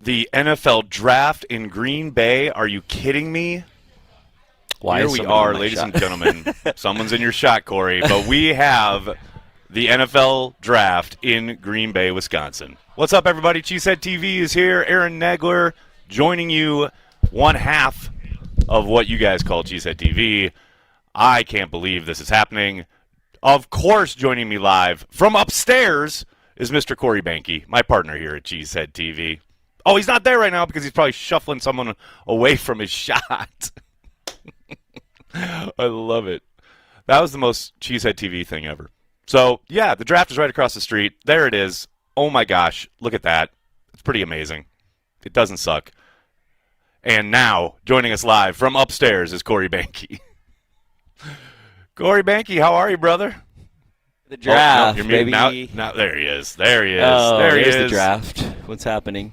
The NFL draft in Green Bay. Are you kidding me? Why Here we are, ladies and gentlemen. Someone's in your shot, Corey. But we have the NFL draft in Green Bay, Wisconsin. What's up, everybody? Cheesehead TV is here. Aaron Nagler joining you, one half of what you guys call Cheesehead TV. I can't believe this is happening. Of course, joining me live from upstairs is Mr. Corey Banke, my partner here at Cheesehead TV. Oh, he's not there right now because he's probably shuffling someone away from his shot. I love it. That was the most Cheesehead TV thing ever. So, yeah, the draft is right across the street. There it is. Oh, my gosh. Look at that. It's pretty amazing. It doesn't suck. And now, joining us live from upstairs is Corey Banke. Corey Banke, how are you, brother? The draft, you're muted baby. Now, there he is. There he is. Oh, there he is. the draft. What's happening?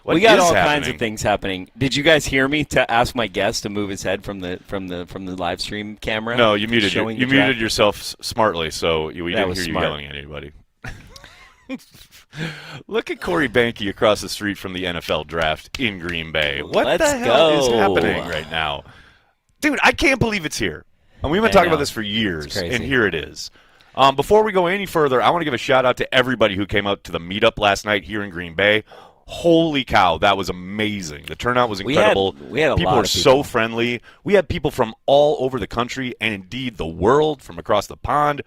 What we got is all happening? kinds of things happening. Did you guys hear me to ask my guest to move his head from the live stream camera? No, you muted yourself smartly, so we didn't hear you yelling at anybody. Look at Corey Banke across the street from the NFL draft in Green Bay. What the hell is happening right now? Dude, I can't believe it's here. And we've been talking about this for years, and here it is. Before we go any further, I want to give a shout-out to everybody who came out to the meetup last night here in Green Bay. Holy cow, that was amazing. The turnout was incredible. We had a people lot were of people. so friendly. We had people from all over the country and, indeed, the world from across the pond.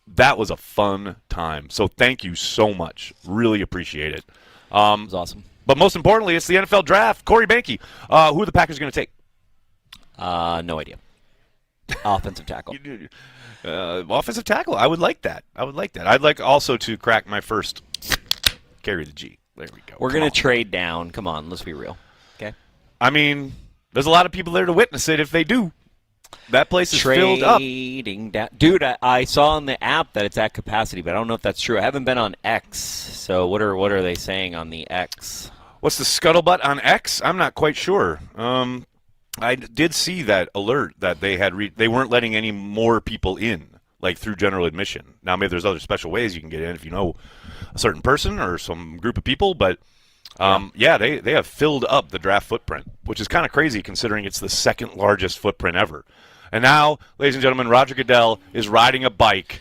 That was a fun time. So thank you so much. Really appreciate it. It was awesome. But most importantly, it's the NFL draft. Corey Banke, who are the Packers going to take? No idea. Offensive tackle. Offensive tackle. I would like that. I'd like also to crack my first carry the G. There we go. We're going to trade down. Come on, let's be real. Okay. I mean, there's a lot of people there to witness it if they do. That place is filled up. Down. Dude, I saw on the app that it's at capacity, but I don't know if that's true. I haven't been on X, so what are they saying on the X? What's the scuttlebutt on X? I'm not quite sure. I did see that alert that they weren't letting any more people in, like through general admission. Now, maybe there's other special ways you can get in if you know a certain person or some group of people, but they have filled up the draft footprint, which is kind of crazy considering it's the second largest footprint ever. And now, ladies and gentlemen, Roger Goodell is riding a bike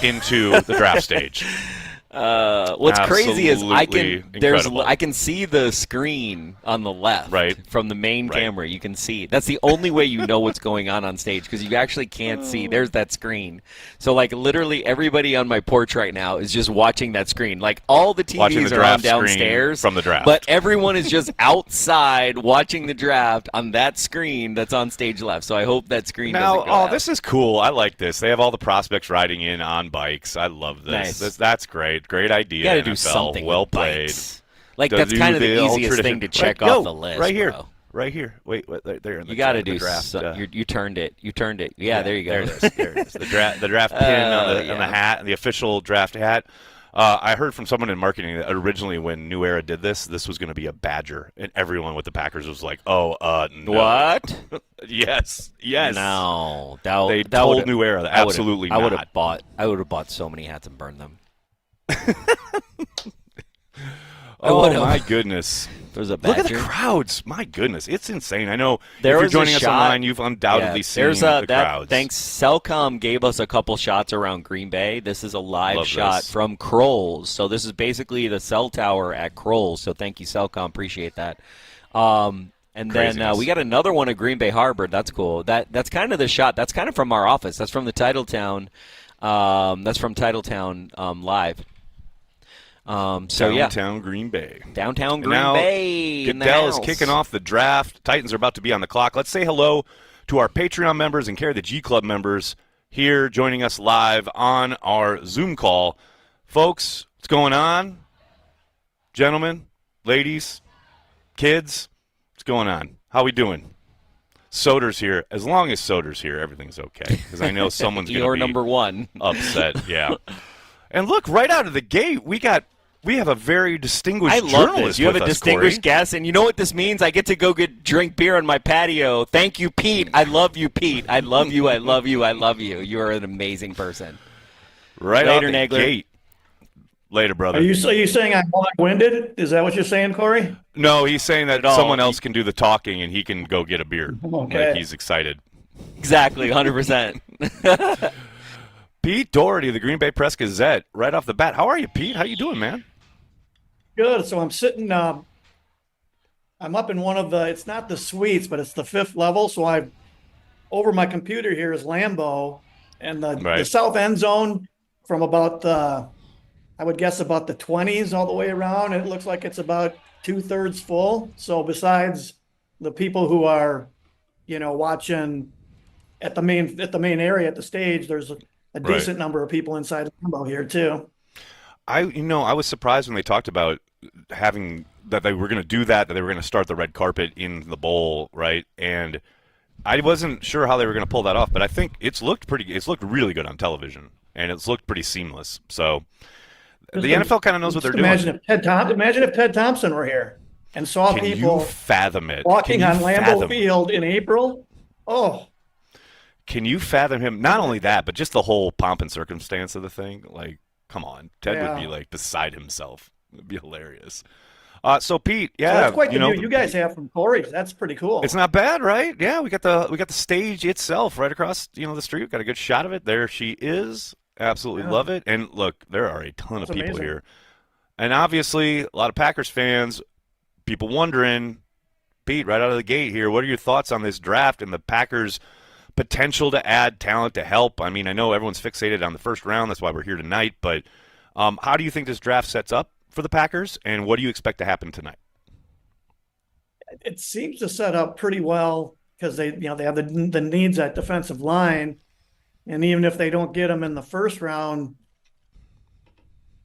into the draft stage. What's crazy is I incredible. can see the screen on the left from the main camera. You can see. That's the only way you know what's going on stage because you actually can't see. There's that screen. So like literally everybody on my porch right now is just watching that screen. Like all the TVs are on downstairs from the draft, but everyone is just outside watching the draft on that screen that's on stage left. So I hope that screen doesn't go out. This is cool. I like this. They have all the prospects riding in on bikes. I love this. Nice. That's great. Great idea. You got to do NFL. something. Well with played. bikes. Like that's kind of the easiest thing to check off the list. Right here. Bro. Right here. Wait, there. You got to do draft. you turned it. You turned it. Yeah, there you go. There it is. The draft pin on the hat, the official draft hat. I heard from someone in marketing that originally when New Era did this was going to be a badger, and everyone with the Packers was like, no. What? Yes. No. They told New Era that absolutely not. I would have bought so many hats and burned them. My goodness. There's a badger. Look at the crowds. My goodness. It's insane. I know if there you're joining us online, you've undoubtedly seen the crowds. Thanks. Cellcom gave us a couple shots around Green Bay. This is a live shot from Kroll's. So this is basically the cell tower at Kroll's. So thank you, Cellcom. Appreciate that. And then we got another one at Green Bay Harbor. That's cool. That's kind of the shot. That's kind of from our office. That's from the Titletown. That's from Titletown Live. Downtown Green Bay. Downtown Green Bay. Goodell is kicking off the draft. Titans are about to be on the clock. Let's say hello to our Patreon members and Carry the G Club members here joining us live on our Zoom call. Folks, what's going on? Gentlemen, ladies, kids, what's going on? How we doing? Soder's here. As long as Soder's here, everything's okay. Because I know someone's going to be number one upset. Yeah. And look, right out of the gate, we got We have a very distinguished I love journalist this. You have with a us, distinguished Corey. guest, and you know what this means? I get to go drink beer on my patio. Thank you, Pete. I love you, Pete. I love you. I love you. I love you. You are an amazing person. Right Later, out the Nagler. gate. Later, brother. Are you saying I'm long-winded? Is that what you're saying, Corey? No, he's saying that Not at all. someone else can do the talking and he can go get a beer. Okay. Like he's excited. Exactly, 100%. Pete Dougherty of the Green Bay Press Gazette, right off the bat. How are you, Pete? How you doing, man? Good. So I'm sitting. I'm up in one of the. It's not the suites, but it's the 5th level. So I, over my computer here is Lambeau, and the south end zone from about the, I would guess about the 20s all the way around. It looks like it's about 2/3 full. So besides the people who are, watching at the main area at the stage, there's a decent number of people inside Lambeau here too. I was surprised when they talked about having that they were going to do that they were going to start the red carpet in the bowl, right? And I wasn't sure how they were going to pull that off, but I think it's looked really good on television, and it's looked pretty seamless. So the NFL kind of knows what they're doing. Imagine if Ted Thompson were here and saw Can people you fathom it? walking on Lambeau Field in April. Oh, can you fathom him? Not only that, but just the whole pomp and circumstance of the thing. Like, come on, Ted would be like beside himself. It'd be hilarious. So Pete, so that's quite the view you guys have from Corey's. That's pretty cool. It's not bad, right? Yeah, we got the stage itself right across the street. We got a good shot of it. There she is. Absolutely love it. And look, there are a ton of people here, and obviously a lot of Packers fans. People wondering, Pete, right out of the gate here, what are your thoughts on this draft and the Packers' potential to add talent to help? I mean, I know everyone's fixated on the first round. That's why we're here tonight. But how do you think this draft sets up for the Packers, and what do you expect to happen tonight? It seems to set up pretty well because they have the needs at defensive line, and even if they don't get them in the first round,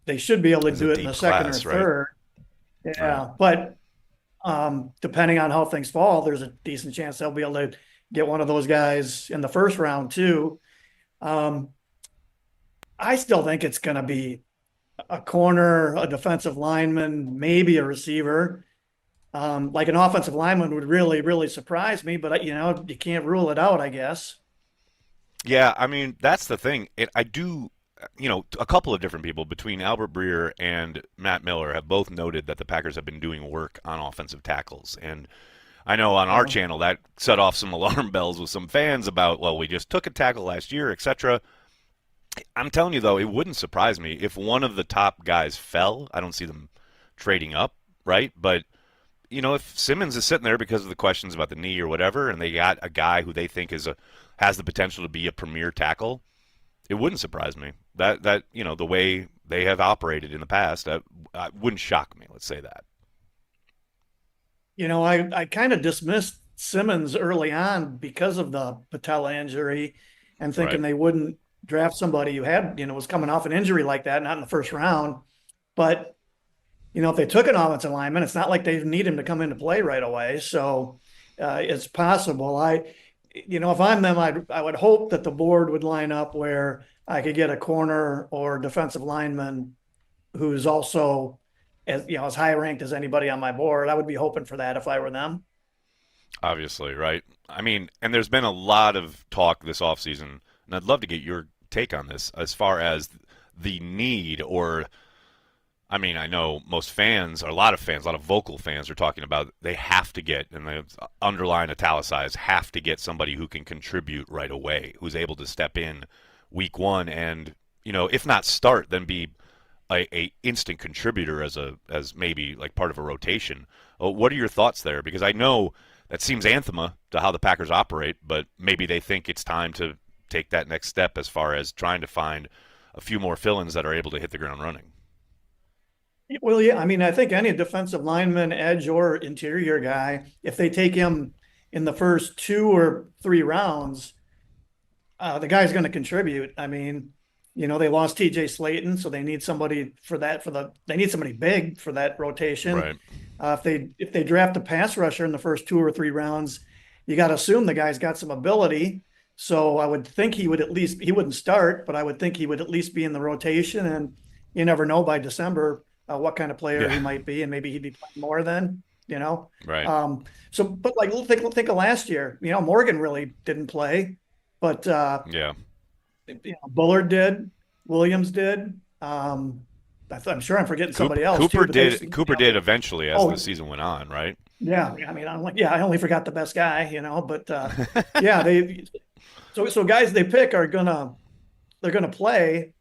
they should be able to do it in the second or third. Right? Yeah, but depending on how things fall, there's a decent chance they'll be able to get one of those guys in the first round too. I still think it's going to be a corner, a defensive lineman, maybe a receiver. Like an offensive lineman would really, really surprise me, but you can't rule it out, I guess. Yeah, I mean, that's the thing. I do, a couple of different people between Albert Breer and Matt Miller have both noted that the Packers have been doing work on offensive tackles. And I know on our channel that set off some alarm bells with some fans about, well, we just took a tackle last year, etc. I'm telling you, though, it wouldn't surprise me if one of the top guys fell. I don't see them trading up, right? But, if Simmons is sitting there because of the questions about the knee or whatever, and they got a guy who they think has the potential to be a premier tackle, it wouldn't surprise me. That the way they have operated in the past, that wouldn't shock me, let's say that. I kind of dismissed Simmons early on because of the patella injury and thinking they wouldn't draft somebody who had, was coming off an injury like that, not in the first round. But, if they took an offensive lineman, it's not like they need him to come into play right away. So it's possible. If I'm them, I would hope that the board would line up where I could get a corner or defensive lineman who's also as high ranked as anybody on my board. I would be hoping for that if I were them. Obviously, right? I mean, and there's been a lot of talk this offseason, and I'd love to get your take on this as far as the need I know most fans, or a lot of vocal fans are talking about they have to get, and they underline italicized, have to get somebody who can contribute right away, who's able to step in week one and, if not start, then be a instant contributor as maybe like part of a rotation. What are your thoughts there? Because I know that seems anathema to how the Packers operate, but maybe they think it's time to take that next step as far as trying to find a few more fill-ins that are able to hit the ground running. Well, yeah, I think any defensive lineman, edge, or interior guy, if they take him in the first 2 or 3 rounds, the guy's going to contribute. They lost TJ Slayton, so they need somebody for that. They need somebody big for that rotation. Right. If they draft a pass rusher in the first 2 or 3 rounds, you got to assume the guy's got some ability. So I would think he wouldn't start, but I would think he would at least be in the rotation. And you never know, by December, what kind of player he Yeah. might be, and maybe he'd be playing more then, Right. So, but like, think of last year, Morgan really didn't play, but, Yeah. Bullard did, Williams did. I'm sure I'm forgetting somebody else too, Cooper but they, did. Cooper did eventually as the oh, season went on, right? yeah. I mean, I only forgot the best guy, but, yeah, so guys they pick they're gonna play.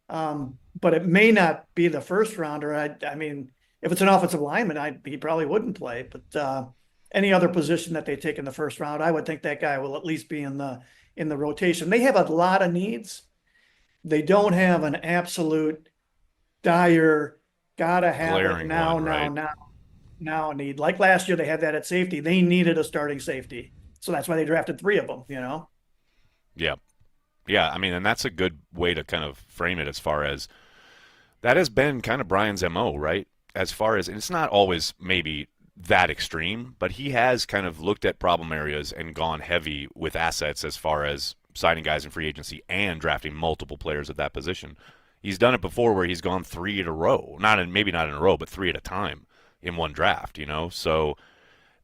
But it may not be the first rounder. I mean, if it's an offensive lineman, he probably wouldn't play. But any other position that they take in the first round, I would think that guy will at least be in the rotation. They have a lot of needs. They don't have an absolute dire, gotta have it Glaring now, one, right? now need. Like last year, they had that at safety. They needed a starting safety, so that's why they drafted 3 of them. Yeah. Yeah. I mean, and that's a good way to kind of frame it as far as that has been kind of Brian's MO, right? As far as, and it's not always maybe that extreme, but he has kind of looked at problem areas and gone heavy with assets as far as signing guys in free agency and drafting multiple players at that position. He's done it before where he's gone 3 in a row, maybe not in a row, but 3 at a time in one draft, So,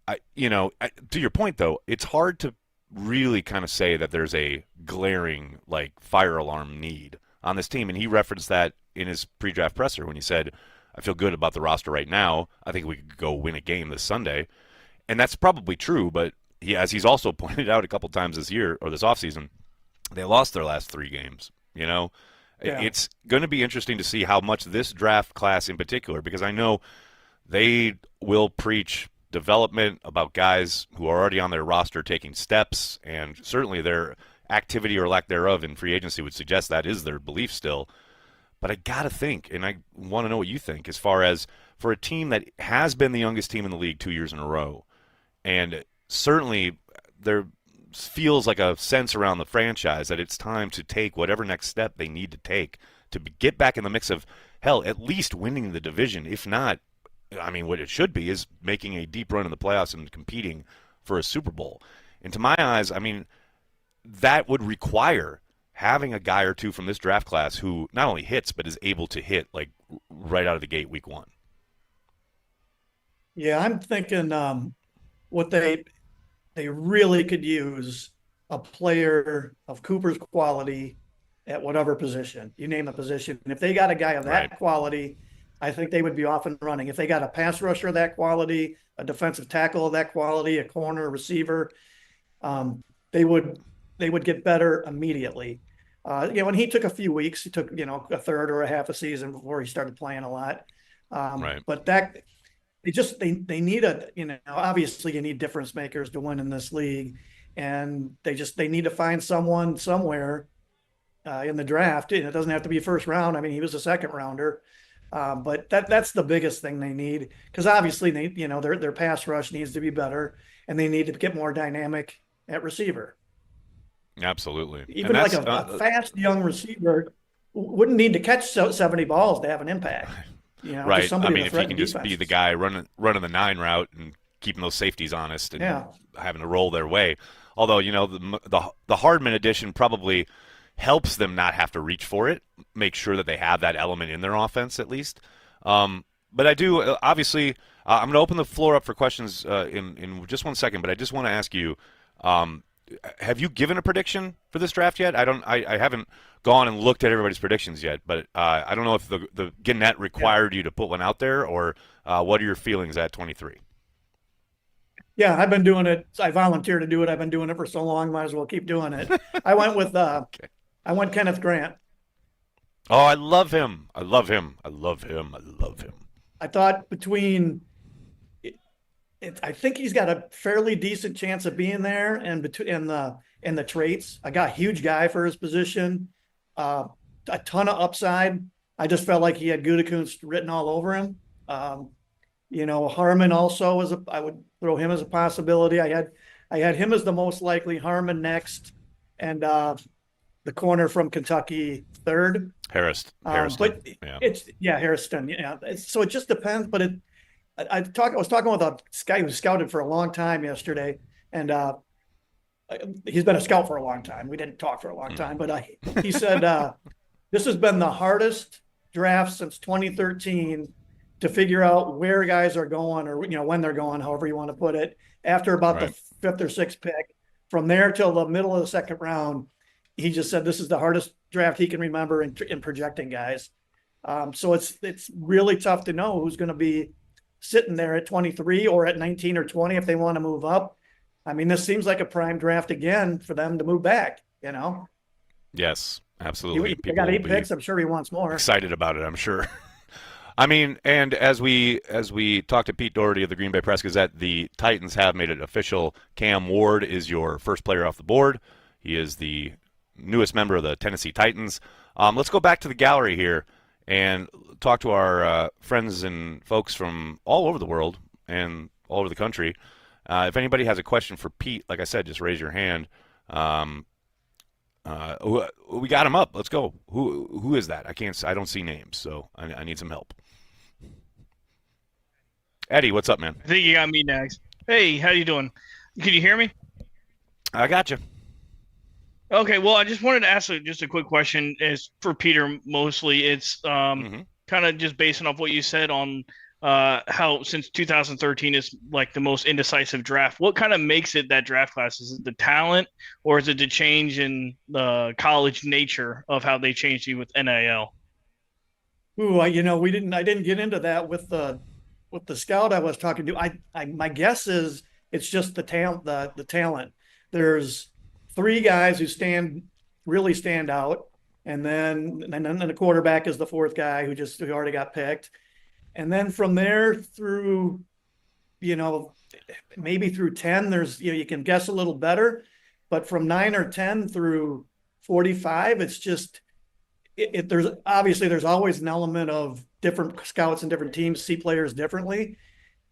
to your point though, it's hard to really kind of say that there's a glaring like fire alarm need on this team, and he referenced that in his pre-draft presser when he said, I feel good about the roster right now. I think we could go win a game this Sunday. And that's probably true, but as he's also pointed out a couple times this year or this offseason, they lost their last 3 games. Yeah. It's going to be interesting to see how much this draft class in particular, because I know they will preach development about guys who are already on their roster taking steps, and certainly their activity or lack thereof in free agency would suggest that is their belief still. But I got to think, and I want to know what you think, as far as for a team that has been the youngest team in the league 2 years in a row, and certainly there feels like a sense around the franchise that it's time to take whatever next step they need to take to get back in the mix of, hell, at least winning the division. If not, I mean, what it should be is making a deep run in the playoffs and competing for a Super Bowl. And to my eyes, I mean, that would require having a guy or two from this draft class who not only hits, but is able to hit like right out of the gate week 1. Yeah, I'm thinking what they really could use a player of Cooper's quality at whatever position. You name a position. And if they got a guy of that quality, I think they would be off and running. If they got a pass rusher of that quality, a defensive tackle of that quality, a corner, a receiver, they would get better immediately. When he took a few weeks, he took, a third or a half a season before he started playing a lot. But that they need obviously you need difference makers to win in this league. And they need to find someone somewhere in the draft. And it doesn't have to be first round. I mean, he was a second rounder. But that's the biggest thing they need, because obviously their pass rush needs to be better, and they need to get more dynamic at receiver. Absolutely. Even like a fast young receiver wouldn't need to catch 70 balls to have an impact. Right. I mean, if he can just be the guy running the 9 route and keeping those safeties honest and having to roll their way. Although, the Hardman addition probably helps them not have to reach for it, make sure that they have that element in their offense at least. But I do, obviously, I'm going to open the floor up for questions in just 1 second, but I just want to ask you, have you given a prediction for this draft yet? I haven't gone and looked at everybody's predictions yet, but I don't know if the Gannett required you to put one out there, or what are your feelings at 23? Yeah, I've been doing it. I volunteered to do it. I've been doing it for so long, might as well keep doing it. I went with Okay. I went Kenneth Grant. Oh, I love him. I love him. I love him. I love him. I thought I think he's got a fairly decent chance of being there, and the traits. I got a huge guy for his position, a ton of upside. I just felt like he had Gutekunst written all over him. Harmon also I would throw him as a possibility. I had him as the most likely, Harmon next, and the corner from Kentucky third. Harrison. But Harrison. Yeah. So it just depends. But I was talking with a guy who scouted for a long time yesterday, and he's been a scout for a long time. We didn't talk for a long time, but he said this has been the hardest draft since 2013 to figure out where guys are going, or when they're going, however you want to put it. After about the fifth or sixth pick, from there till the middle of the second round, he just said this is the hardest draft he can remember in projecting guys. So it's really tough to know who's going to be sitting there at 23 or at 19 or 20 if they want to move up. I mean, this seems like a prime draft again for them to move back. Yes, absolutely. He got 8 picks. I'm sure he wants more. Excited about it, I'm sure. I mean, and as we talked to Pete Dougherty of the Green Bay Press Gazette, the Titans have made it official. Cam Ward is your first player off the board. He is the newest member of the Tennessee Titans. Let's go back to the gallery here and talk to our friends and folks from all over the world and all over the country. If anybody has a question for Pete, like I said, just raise your hand. We got him up. Let's go. Who is that? I don't see names, so I need some help. Eddie, what's up, man? I think you got me next. Hey, how you doing? Can you hear me? I got you. Okay, well, I just wanted to ask just a quick question. Is for Peter mostly. It's kind of just basing off what you said on how since 2013 is like the most indecisive draft. What kind of makes it that draft class? Is it the talent, or is it the change in the college nature of how they changed you with NIL? Ooh, I didn't get into that with the scout I was talking to. My guess is it's just the talent. The talent. There's 3 guys who really stand out, and then the quarterback is the 4th guy who already got picked. And then from there through, maybe through 10, there's, you can guess a little better, but from 9 or 10 through 45, it's just, there's always an element of different scouts and different teams see players differently,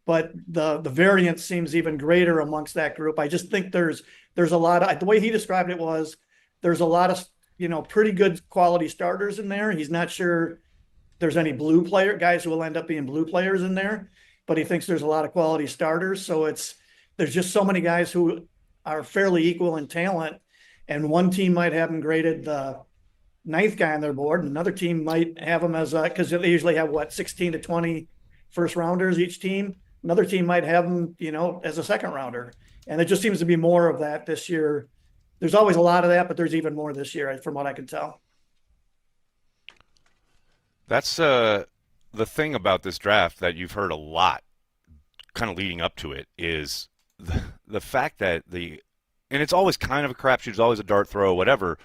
but the variance seems even greater amongst that group. I just think there's a lot of, the way he described it was, there's a lot of, pretty good quality starters in there. He's not sure there's any blue guys who will end up being blue players in there, but he thinks there's a lot of quality starters. So there's just so many guys who are fairly equal in talent, and one team might have them graded the 9th guy on their board, and another team might have them as because they usually have 16 to 20 first rounders each team. Another team might have them, as a second rounder, and it just seems to be more of that this year. There's always a lot of that, but there's even more this year, from what I can tell. That's the thing about this draft that you've heard a lot kind of leading up to it is the fact that and it's always kind of a crapshoot, it's always a dart throw, whatever.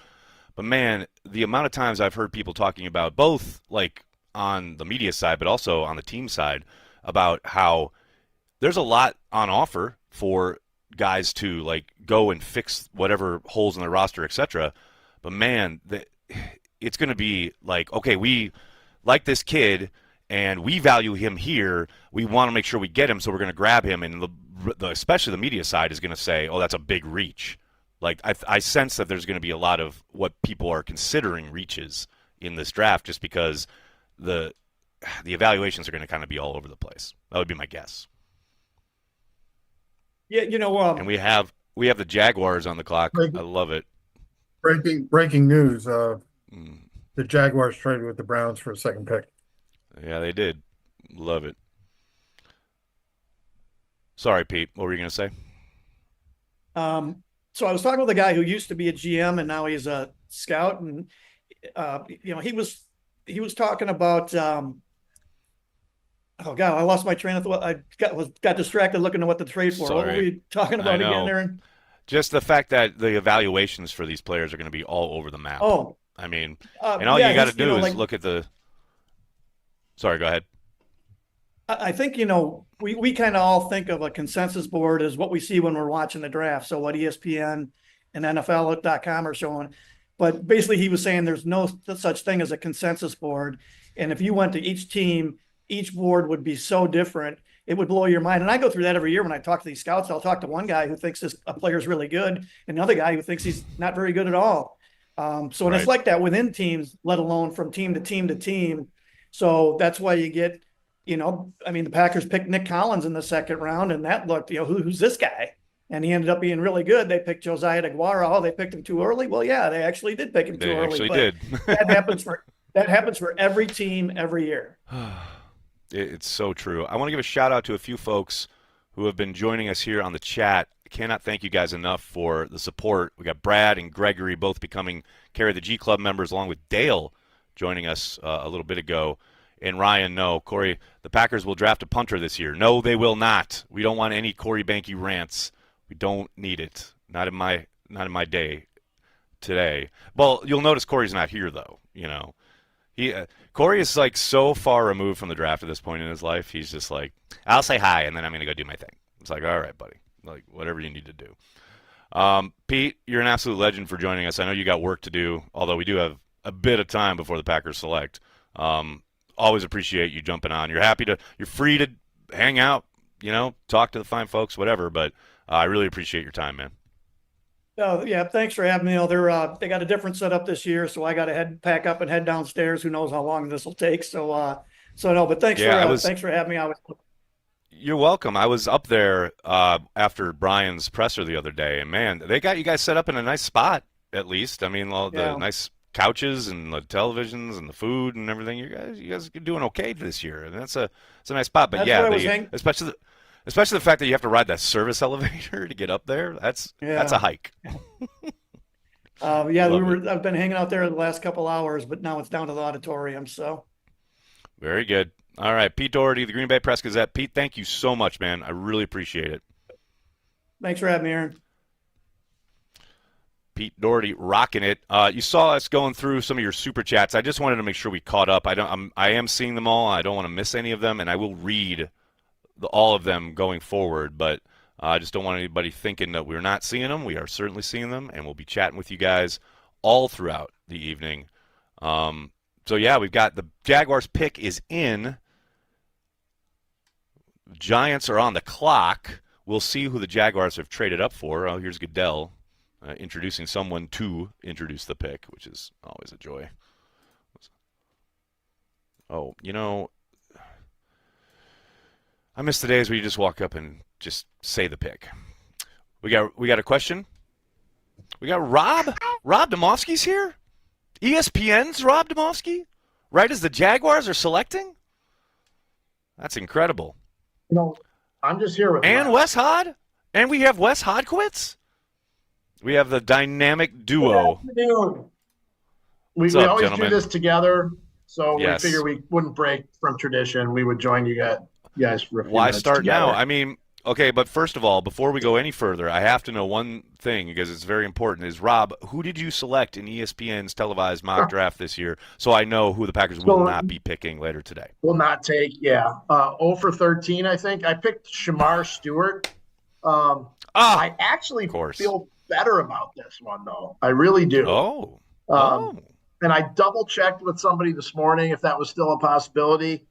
But man, the amount of times I've heard people talking about, both like on the media side, but also on the team side, about how there's a lot on offer for guys to like go and fix whatever holes in their roster, etc. But man, it's going to be like, okay, we like this kid and we value him here. We want to make sure we get him, so we're going to grab him. And especially the media side is going to say, oh, that's a big reach. Like I sense that there's going to be a lot of what people are considering reaches in this draft, just because the evaluations are going to kind of be all over the place. That would be my guess. Yeah, and we have the Jaguars on the clock. I love it. Breaking news. The Jaguars traded with the Browns for a second pick. Yeah, they did. Love it. Sorry, Pete. What were you going to say? So I was talking with a guy who used to be a GM and now he's a scout, and he was talking about. Oh God, I lost my train of thought. I got distracted looking at what to trade for. Sorry. What were we talking about again, Aaron? Just the fact that the evaluations for these players are going to be all over the map. Oh, I mean, and all you got to do is look at the. Sorry, go ahead. I think, we kind of all think of a consensus board as what we see when we're watching the draft. So what ESPN and NFL.com are showing. But basically he was saying there's no such thing as a consensus board. And if you went to each team, each board would be so different. It would blow your mind. And I go through that every year when I talk to these scouts. I'll talk to one guy who thinks a player is really good, and another guy who thinks he's not very good at all. So it's like that within teams, let alone from team to team to team. So that's why you get, the Packers picked Nick Collins in the second round, and that looked, who's this guy? And he ended up being really good. They picked Josiah DeGuara. Oh, they picked him too early. Well, yeah, they actually did pick him too early. They actually did. that That happens for every team every year. It's so true. I want to give a shout out to a few folks who have been joining us here on the chat. I cannot thank you guys enough for the support. We got Brad and Gregory both becoming Carry the G Club members, along with Dale joining us a little bit ago. And Ryan, no. Corey, the Packers will draft a punter this year. No, they will not. We don't want any Corey Banky rants. We don't need it. Not in my day today. Well, you'll notice Corey's not here, though. You know, Corey is like so far removed from the draft at this point in his life. He's just like, I'll say hi, and then I'm going to go do my thing. It's like, all right, buddy. Like, whatever you need to do. Pete, you're an absolute legend for joining us. I know you got work to do, although we do have a bit of time before the Packers select. Always appreciate you jumping on. You're free to hang out, you know, talk to the fine folks, whatever. But I really appreciate your time, man. Oh yeah, thanks for having me. You know, they got a different setup this year, so I got to pack up and head downstairs. Who knows how long this will take? So no. But thanks for having me. You're welcome. I was up there after Brian's presser the other day, and man, they got you guys set up in a nice spot. At least, I mean, the nice couches and the televisions and the food and everything. You guys are doing okay this year, and it's a nice spot. But especially the fact that you have to ride that service elevator to get up there. That's a hike. I've been hanging out there the last couple hours, but now it's down to the auditorium. So very good. All right, Pete Dougherty, the Green Bay Press Gazette. Pete, thank you so much, man. I really appreciate it. Thanks for having me, Aaron. Pete Dougherty rocking it. You saw us going through some of your super chats. I just wanted to make sure we caught up. I am seeing them all. I don't want to miss any of them, and I will read all of them going forward. But I just don't want anybody thinking that we're not seeing them. We are certainly seeing them, and we'll be chatting with you guys all throughout the evening. We've got the Jaguars pick is in. Giants are on the clock. We'll see who the Jaguars have traded up for. Oh, here's Goodell. Introducing someone to introduce the pick, which is always a joy. Oh, you know, I miss the days where you just walk up and just say the pick. We got a question. We got Rob Demovsky's here. ESPN's Rob Demovsky, right as the Jaguars are selecting. That's incredible. You know, I'm just here with and Wes Hod, and we have Wes Hodkowitz. We have the dynamic duo. We always gentlemen? Do this together, so we figure we wouldn't break from tradition. We would join you guys for a few Why start together. Now? I mean, okay, but first of all, before we go any further, I have to know one thing because it's very important. Is Rob, who did you select in ESPN's televised mock draft this year so I know who the Packers will not be picking later today? Will not take, 0 for 13, I think. I picked Shamar Stewart. I actually feel better about this one, though. I really do. And I double-checked with somebody this morning if that was still a possibility,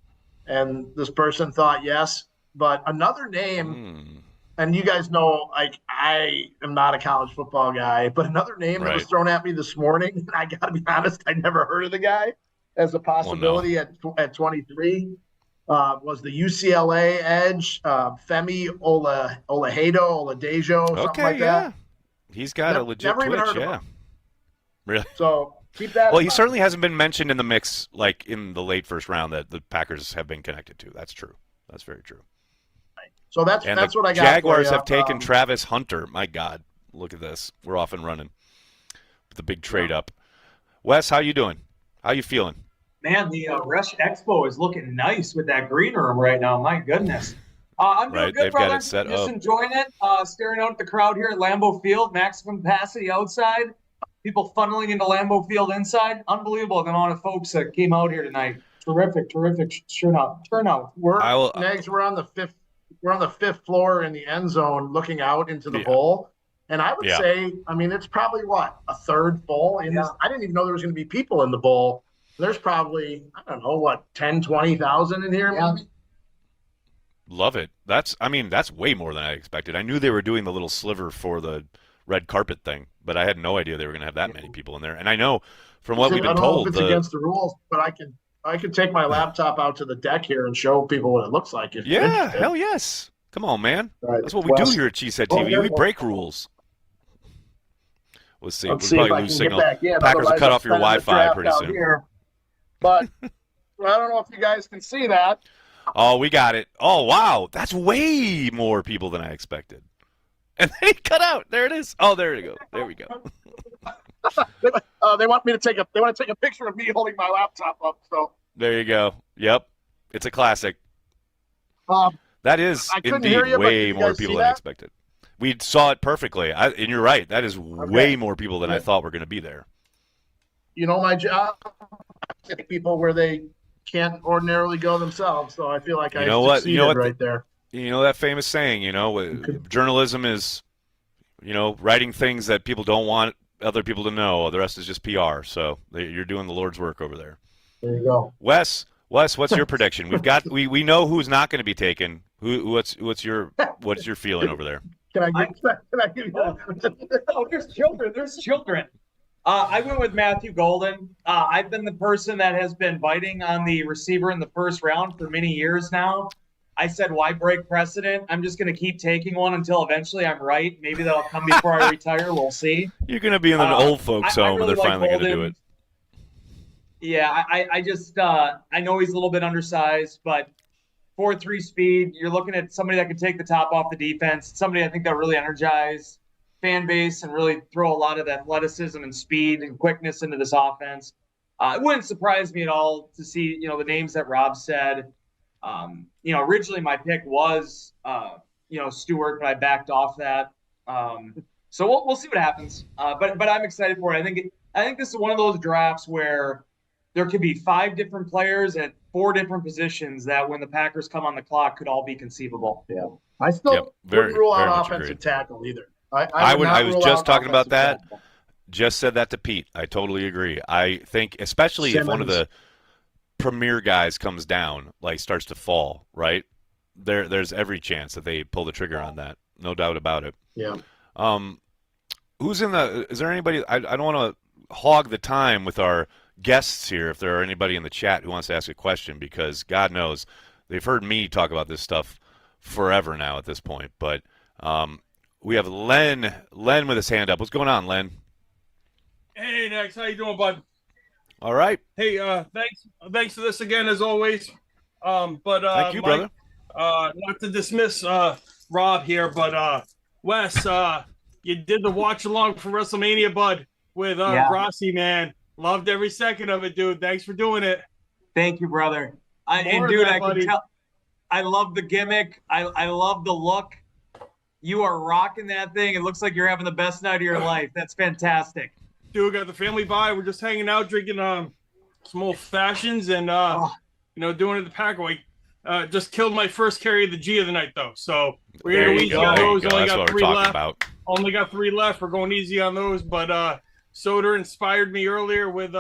and this person thought yes. But another name, and you guys know, like, I am not a college football guy, but another name that was thrown at me this morning, and I got to be honest, I never heard of the guy as a possibility at 23, was the UCLA edge, Femi Oladejo, something like that. He's got a legit Twitch, Really? So keep that. Well, he certainly hasn't been mentioned in the mix, like in the late first round, that the Packers have been connected to. That's true. That's very true. So that's what I got. Jaguars have taken Travis Hunter. My God, look at this. We're off and running with the big trade up. Wes, how you doing? How you feeling? Man, the Rush Expo is looking nice with that green room right now. My goodness. I'm doing good, They've brother. got it set Just up. enjoying it. Staring out at the crowd here at Lambeau Field. Maximum capacity outside. People funneling into Lambeau Field inside. Unbelievable the amount of folks that came out here tonight. Terrific turnout. We're on the fifth. We're on the fifth floor in the end zone, looking out into the bowl. And I would say, I mean, it's probably a third full. I didn't even know there was going to be people in the bowl. There's probably, 10, 20,000 in here. Yeah. Maybe. Love it. That's way more than I expected. I knew they were doing the little sliver for the red carpet thing, but I had no idea they were going to have that many people in there. And I know from what we've been told, it's against the rules, but I could take my laptop out to the deck here and show people what it looks like. Hell yes. Come on, man. Right. That's what we do here at CHTV. We break rules. We'll see. We'll probably lose signal. Packers will cut off your Wi-Fi pretty soon. But I don't know if you guys can see that. Oh, we got it. Oh, wow. That's way more people than I expected. And then he cut out. There it is. Oh, there we go. There we go. They want me to take a picture of me holding my laptop up. So there you go. Yep. It's a classic. That is indeed way more people than I expected. We saw it perfectly. And you're right. That is way more people than I thought were going to be there. You know, my job, I take people where they can't ordinarily go themselves. So I feel like I succeeded right there. You know that famous saying, journalism is, writing things that people don't want other people to know. The rest is just PR. So you're doing the Lord's work over there. There you go. Wes, what's your prediction? We know who's not going to be taken. What's your feeling over there? Can I give you Oh, there's children. I went with Matthew Golden. I've been the person that has been biting on the receiver in the first round for many years now. I said, why break precedent? I'm just going to keep taking one until eventually I'm right. Maybe that'll come before I retire. We'll see. You're going to be in an old folks home, and they're finally going to do it. Yeah, I know he's a little bit undersized, but 4.3 speed, you're looking at somebody that could take the top off the defense, somebody I think that really energize fan base and really throw a lot of athleticism and speed and quickness into this offense. It wouldn't surprise me at all to see, the names that Rob said. Originally my pick was, Stewart, but I backed off that. So we'll see what happens. But I'm excited for it. I think this is one of those drafts where there could be 5 different players at 4 different positions that when the Packers come on the clock could all be conceivable. Yeah. I still wouldn't rule out offensive tackle either. I was just talking about that. Tackle. Just said that to Pete. I totally agree. I think especially if one of the premier guys comes down, starts to fall, right? There's every chance that they pull the trigger on that. No doubt about it. Yeah. Is there anybody, I don't want to hog the time with our guests here if there are anybody in the chat who wants to ask a question, because God knows they've heard me talk about this stuff forever now at this point. But we have Len with his hand up. What's going on, Len? Hey, Nex, how you doing, bud? All right. Hey, thanks for this again as always. Thank you, brother. Not to dismiss Rob here, but Wes, you did the watch along for WrestleMania, bud, with Rossi, man. Loved every second of it, dude. Thanks for doing it. Thank you, brother. I can tell. I love the gimmick. I love the look. You are rocking that thing. It looks like you're having the best night of your life. That's fantastic. Dude, got the family by. We're just hanging out, drinking some old fashions, and doing it the pack away. Just killed my first carry of the G of the night, though. So we're gonna easy on those. Only got 3 left. Only got 3 left. We're going easy on those. But Soder inspired me earlier with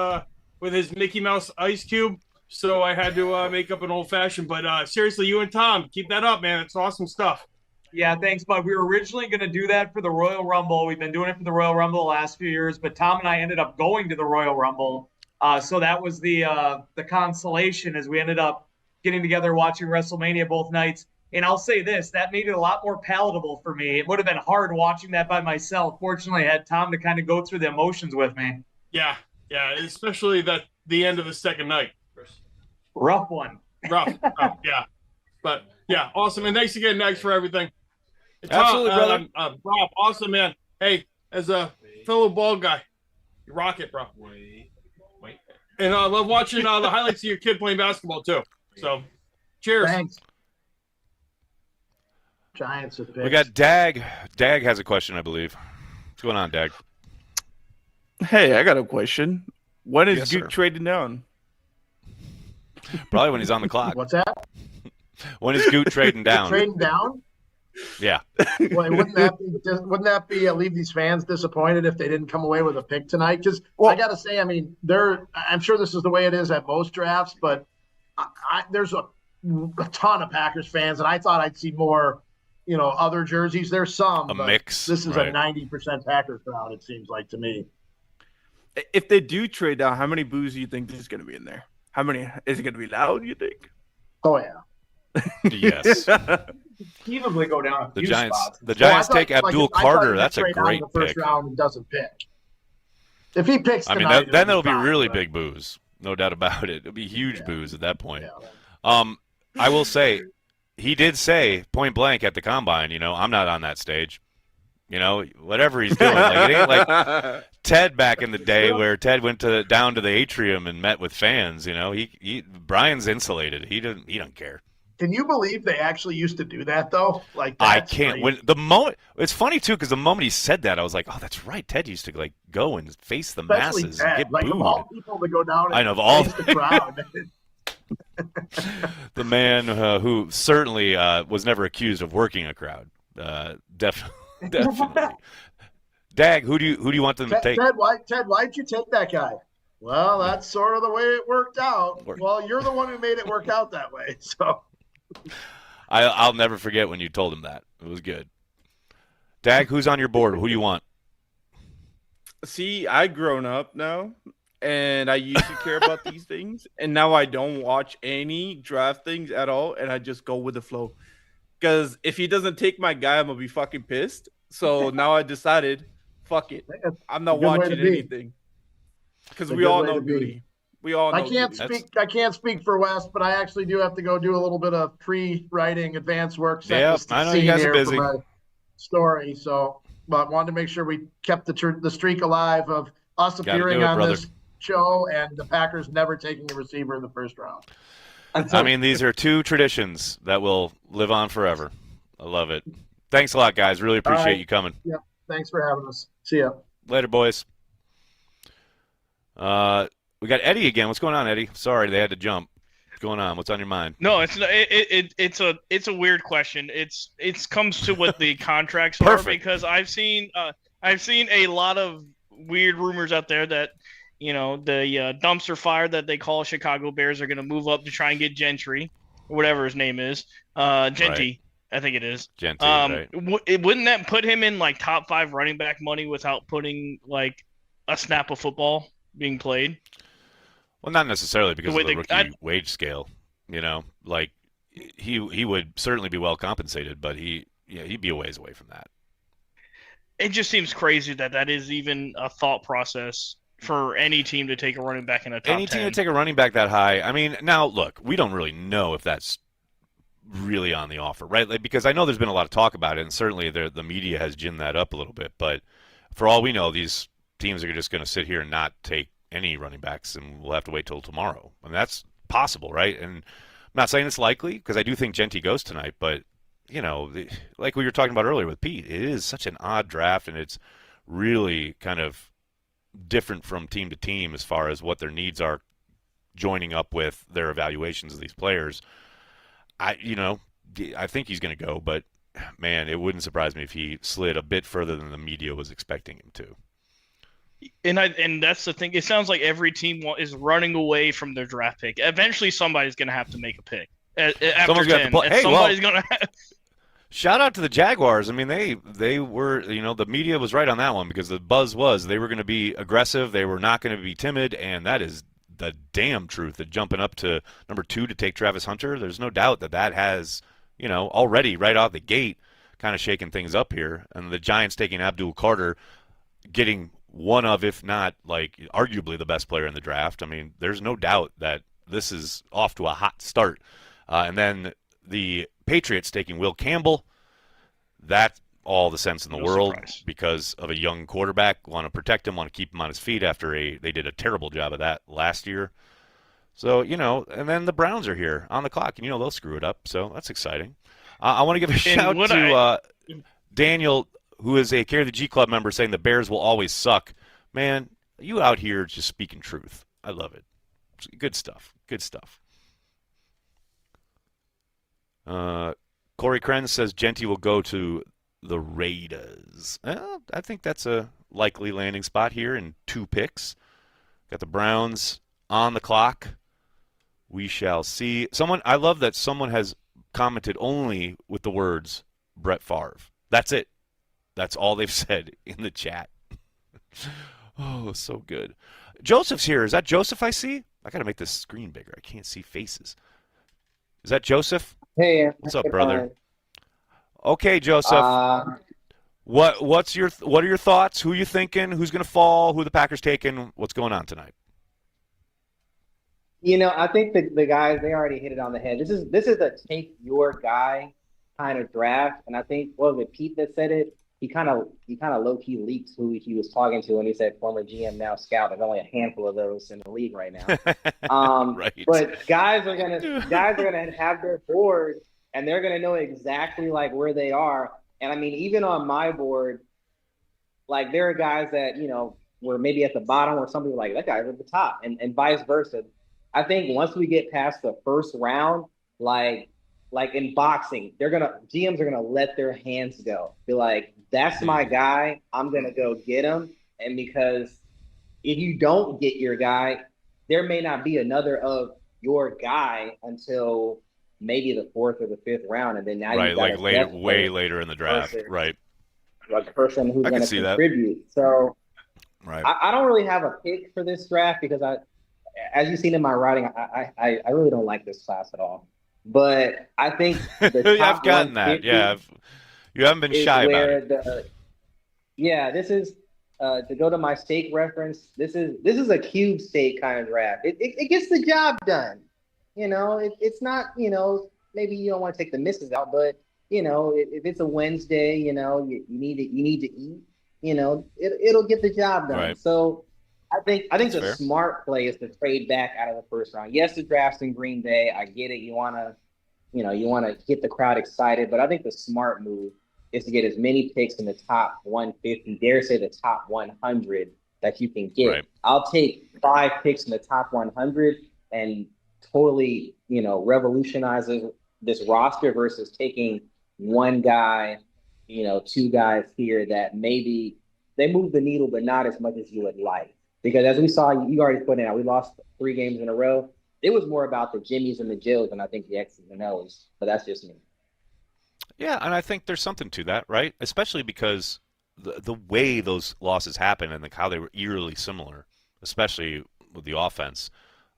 his Mickey Mouse ice cube, so I had to make up an old fashioned. But seriously, you and Tom, keep that up, man. It's awesome stuff. Yeah, thanks, bud. We were originally going to do that for the Royal Rumble. We've been doing it for the Royal Rumble the last few years, but Tom and I ended up going to the Royal Rumble. So that was the consolation as we ended up getting together, watching WrestleMania both nights. And I'll say this, that made it a lot more palatable for me. It would have been hard watching that by myself. Fortunately, I had Tom to kind of go through the emotions with me. Yeah, especially the end of the second night. Rough one. Rough, yeah. But, yeah, awesome. And thanks again, Nex, for everything. Absolutely, brother. Rob, awesome, man. Hey, as a fellow ball guy, you rock it, bro. Wait. And I love watching the highlights of your kid playing basketball, too. So, cheers. Thanks. Giants have picked. We got Dag. Dag has a question, I believe. What's going on, Dag? Hey, I got a question. When is Goot sir. trading down? Probably when he's on the clock. What's that? When is Goot trading down? Trading down? Yeah. Well, wouldn't that be leave these fans disappointed if they didn't come away with a pick tonight? Because I got to say, I mean, I'm sure this is the way it is at most drafts, but there's a ton of Packers fans, and I thought I'd see more, other jerseys. There's some. A mix. This is a 90% Packers crowd, it seems like to me. If they do trade down, how many boos do you think is going to be in there? How many? Is it going to be loud, you think? Oh, yeah. Yes. Conceivably go down a few spots. The Giants take Abdul Carter. That's a great pick. The first round and doesn't pick. If he picks tonight, then it'll be really big boos. No doubt about it. It'll be huge boos at that point. I will say, he did say point blank at the combine, I'm not on that stage. Whatever he's doing. Like, it ain't like Ted back in the day where Ted went down to the atrium and met with fans. Brian's insulated. He doesn't care. Can you believe they actually used to do that though? Like, I can't. When the moment, it's funny too, because the moment he said that, I was like, oh, that's right. Ted used to go and face the masses and get booed. Of all people to go down and face the crowd. The man who certainly was never accused of working a crowd. Definitely. Dag, who do you want them to take? Ted, why'd you take that guy? Well, that's sort of the way it worked out. Well, you're the one who made it work out that way. So I'll never forget when you told him that. It was good. Dag, who's on your board? Who do you want? See, I've grown up now, and I used to care about these things, and now I don't watch any draft things at all, and I just go with the flow. Because if he doesn't take my guy, I'm going to be fucking pissed. So now I decided, fuck it. I'm not watching anything. Because we all know Goody. We all know. I can't speak for Wes, but I actually do have to go do a little bit of pre-writing advanced work. Yeah, I know you guys are busy. For my story, but wanted to make sure we kept the streak alive of us appearing on this show and the Packers never taking a receiver in the first round. I mean, these are two traditions that will live on forever. I love it. Thanks a lot, guys. Really appreciate you coming. Yep. Thanks for having us. See ya. Later, boys. We got Eddie again. What's going on, Eddie? Sorry, they had to jump. What's going on? What's on your mind? No, it's a weird question. It comes to what the contracts are, because I've seen a lot of weird rumors out there that the dumpster fire that they call Chicago Bears are going to move up to try and get Gentry, or whatever his name is, Genty. Right. I think it is. Genty, right. Wouldn't that put him in like top 5 running back money without putting like a snap of football being played? Well, not necessarily because of the rookie wage scale. Like he would certainly be well compensated, but he'd be a ways away from that. It just seems crazy that is even a thought process for any team to take a running back in a top 10. Any team to take a running back that high. I mean, now look, we don't really know if that's really on the offer, right? Like, because I know there's been a lot of talk about it, and certainly the media has ginned that up a little bit. But for all we know, these teams are just going to sit here and not take any running backs, and we'll have to wait till tomorrow. I mean, that's possible, right? And I'm not saying it's likely, because I do think Genty goes tonight, but like we were talking about earlier with Pete, it is such an odd draft, and it's really kind of different from team to team as far as what their needs are joining up with their evaluations of these players. I think he's going to go, but man, it wouldn't surprise me if he slid a bit further than the media was expecting him to. And that's the thing. It sounds like every team is running away from their draft pick. Eventually, somebody's going to have to make a pick. After 10, somebody's going to. Shout out to the Jaguars. I mean, they were, the media was right on that one, because the buzz was they were going to be aggressive. They were not going to be timid, and that is the damn truth. That jumping up to number 2 to take Travis Hunter, there's no doubt that has, already right out the gate kind of shaking things up here. And the Giants taking Abdul Carter, getting one of, if not like arguably the best player in the draft. I mean, there's no doubt that this is off to a hot start. And then the Patriots taking Will Campbell, that's all the sense in the world, because of a young quarterback. Want to protect him, want to keep him on his feet after they did a terrible job of that last year. So, and then the Browns are here on the clock, and they'll screw it up. So that's exciting. I want to give a shout to Daniel, who is a Carry the G Club member, saying the Bears will always suck. Man, you out here just speaking truth. I love it. Good stuff. Good stuff. Corey Krenz says Genty will go to the Raiders. I think that's a likely landing spot here in 2 picks. Got the Browns on the clock. We shall see. I love that someone has commented only with the words Brett Favre. That's it. That's all they've said in the chat. Oh, so good. Joseph's here. Is that Joseph I see? I got to make this screen bigger. I can't see faces. Is that Joseph? Hey, what's up, brother? Okay, Joseph. What are your thoughts? Who you thinking? Who's going to fall? Who the Packers taking? What's going on tonight? I think the guys, they already hit it on the head. This is a take your guy kind of draft, and I think what was it, Pete that said it? He kind of low key leaked who he was talking to, and he said former GM, now scout. There's only a handful of those in the league right now. Right. But guys are gonna have their board, and they're gonna know exactly like where they are. And I mean, even on my board, like there are guys that were maybe at the bottom, or somebody like that guy's at the top, and vice versa. I think once we get past the first round, like in boxing, GMs are gonna let their hands go. Be like, that's my guy. I'm gonna go get him. And because if you don't get your guy, there may not be another of your guy until maybe the 4th or the 5th round, and then now right, you got like way later in the draft, person, right? Like a person who's going to contribute. So right. I don't really have a pick for this draft because as you've seen in my writing, I really don't like this class at all. But I think the top I've gotten that. Yeah, you haven't been shy about it. This is to go to my steak reference. This is a cube steak kind of draft. It gets the job done. It's not. Maybe you don't want to take the misses out, but if it's a Wednesday, you need to eat. It'll get the job done. Right. So I think That's the fair. smart play is to trade back out of the first round. Yes, the draft's in Green Bay. I get it. You wanna get the crowd excited, but I think the smart move is to get as many picks in the top 150, dare say the top 100 that you can get. Right. I'll take 5 picks in the top 100 and totally, revolutionize this roster versus taking one guy, 2 guys here that maybe they move the needle, but not as much as you would like. Because as we saw, you already put it out, we lost 3 games in a row. It was more about the Jimmies and the Jills than I think the X's and O's. But that's just me. Yeah, and I think there's something to that, right? Especially because the way those losses happen and how they were eerily similar, especially with the offense.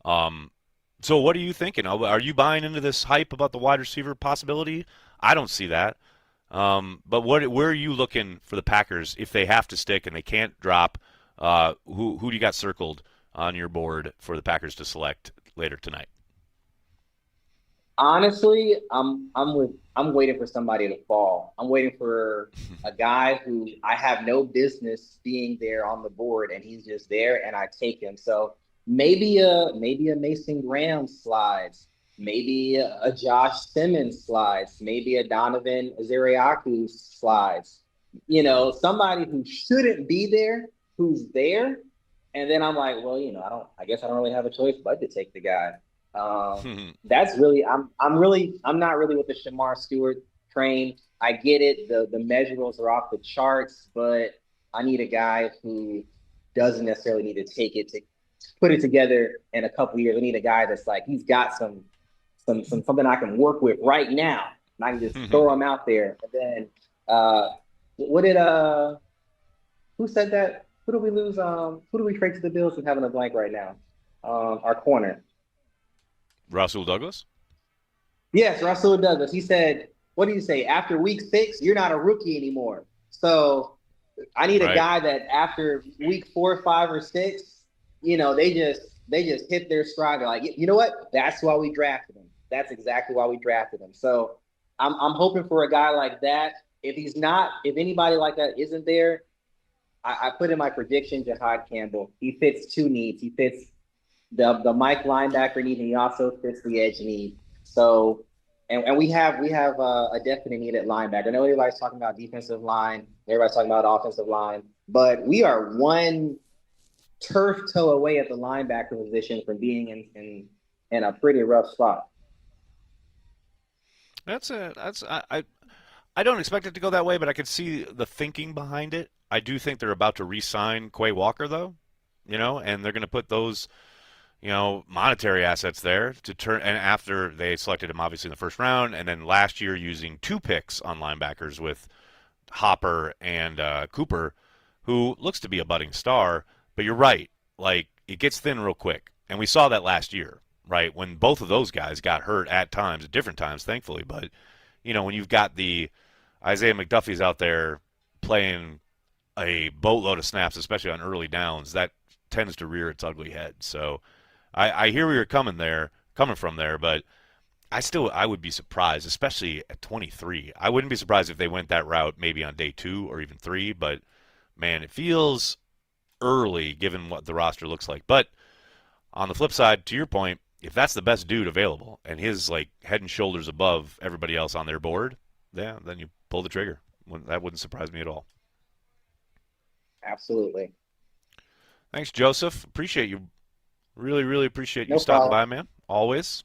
So what are you thinking? Are you buying into this hype about the wide receiver possibility? I don't see that. But where are you looking for the Packers if they have to stick and they can't drop? Who do you got circled on your board for the Packers to select later tonight? Honestly, I'm waiting for somebody to fall. I'm waiting for a guy who I have no business being there on the board, and he's just there, and I take him. So maybe a Mason Graham slides, maybe a Josh Simmons slides, maybe a Donovan Azariaku slides. Somebody who shouldn't be there, who's there, and then I'm like, well, I guess I don't really have a choice but to take the guy. That's really I'm not really with the Shamar Stewart train. I get it. The measurables are off the charts, but I need a guy who doesn't necessarily need to take it to put it together in a couple years. I need a guy that's like he's got some something I can work with right now, and I can just throw him out there. And then who said that? Who do we lose? Who do we trade to the Bills? Who's having a blank right now? Our corner. Rasul Douglas? Yes, Rasul Douglas. He said, what did he say? After week 6, you're not a rookie anymore. So I need a guy that after week 4, 5, or 6, they just hit their stride. They're like, you know what? That's why we drafted him. That's exactly why we drafted him. So I'm hoping for a guy like that. If anybody like that isn't there, I put in my prediction Jahad Campbell. He fits 2 needs. He fits the Mike linebacker need, and he also fits the edge need. So, and we have a definite need at linebacker. I know everybody's talking about defensive line, everybody's talking about offensive line, but we are one turf toe away at the linebacker position from being in a pretty rough spot. I don't expect it to go that way, but I could see the thinking behind it. I do think they're about to re-sign Quay Walker, though, and they're going to put those monetary assets there to turn. And after they selected him, obviously in the first round, and then last year using 2 picks on linebackers with Hopper and Cooper, who looks to be a budding star. But you're right, like it gets thin real quick, and we saw that last year, right, when both of those guys got hurt at different times, thankfully. But when you've got the Isaiah McDuffie's out there playing a boatload of snaps, especially on early downs, that tends to rear its ugly head. So I hear where you're coming from there, but I would be surprised, especially at 23. I wouldn't be surprised if they went that route maybe on day 2 or even 3, but man, it feels early given what the roster looks like. But on the flip side, to your point, if that's the best dude available and his like head and shoulders above everybody else on their board, yeah, then you pull the trigger. That wouldn't surprise me at all. Absolutely. Thanks, Joseph. Appreciate you. Really, really appreciate you stopping by, man. Always.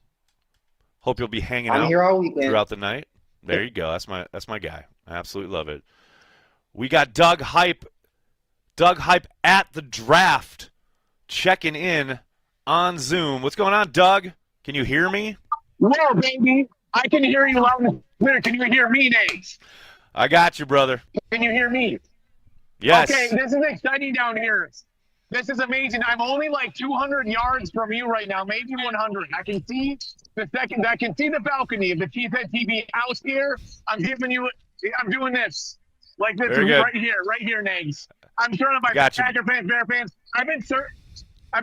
Hope you'll be hanging out here all weekend throughout the night. There you go. That's my guy. I absolutely love it. We got Doug Hype at the draft, checking in on Zoom. What's going on, Doug? Can you hear me? Whoa, baby. I can hear you loud and clear. Can you hear me, Nate? I got you, brother. Can you hear me? Yes. Okay, this is exciting down here. This is amazing. I'm only like 200 yards from you right now, maybe 100. I can see the balcony of the CHTV house here. I'm doing this. Like this Very is good. right here, Nags. I'm surrounded by Got you. Packer fans, Bear fans. I've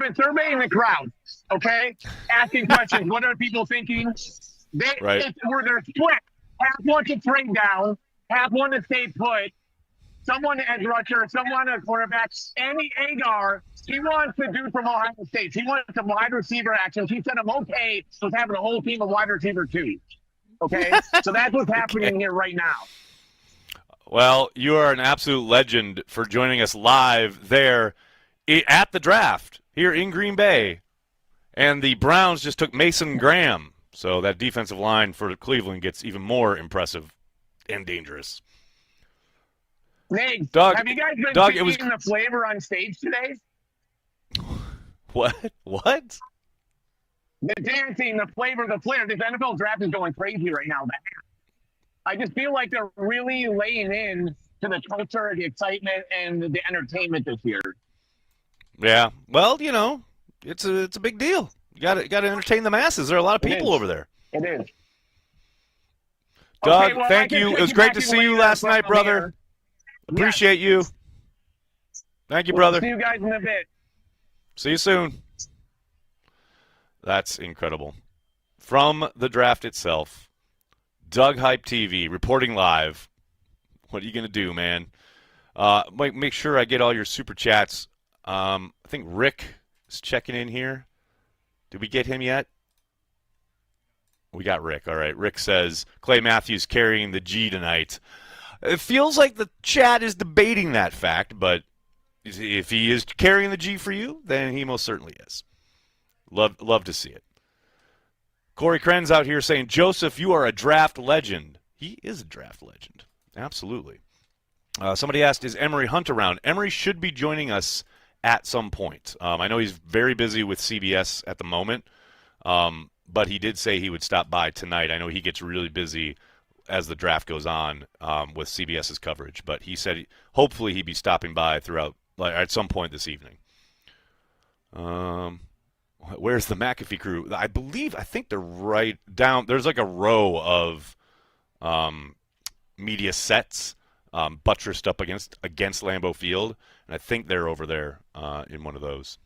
been surveying the crowd, okay? Asking questions. What are people thinking? They're split. Half want to trade down, half want to stay put. Someone edge rusher, someone a quarterback. Andy Agar, he wants the dude from Ohio State. He wants some wide receiver action. He said I'm okay with having a whole team of wide receiver too. Okay? So that's what's happening here right now. Well, you are an absolute legend for joining us live there at the draft here in Green Bay. And the Browns just took Mason Graham. So that defensive line for Cleveland gets even more impressive and dangerous. Nate, Doug, have you guys been eating the flavor on stage today? What? The dancing, the flavor, the flair. This NFL draft is going crazy right now. I just feel like they're really laying in to the culture, the excitement, and the entertainment this year. Yeah. Well, you know, it's a big deal. You got to entertain the masses. There are a lot of people over there. It is. Doug, thank you. It was great to see you last night, brother. Appreciate you. Thank you, brother. See you guys in a bit. See you soon. That's incredible. From the draft itself, Doug Hype TV reporting live. What are you going to do, man? Make sure I get all your super chats. I think Rick is checking in here. Did we get him yet? We got Rick. All right. Rick says, Clay Matthews carrying the G tonight. It feels like the chat is debating that fact, but if he is carrying the G for you, then he most certainly is. Love to see it. Corey Kren's out here saying, Joseph, you are a draft legend. He is a draft legend. Absolutely. Somebody asked, is Emory Hunt around? Emory should be joining us at some point. I know he's very busy with CBS at the moment, but he did say he would stop by tonight. I know he gets really busy as the draft goes on with CBS's coverage, but he said hopefully he'd be stopping by throughout at some point this evening. Where's the McAfee crew? I think they're right down. There's like a row of media sets buttressed up against Lambeau Field, and I think they're over there in one of those.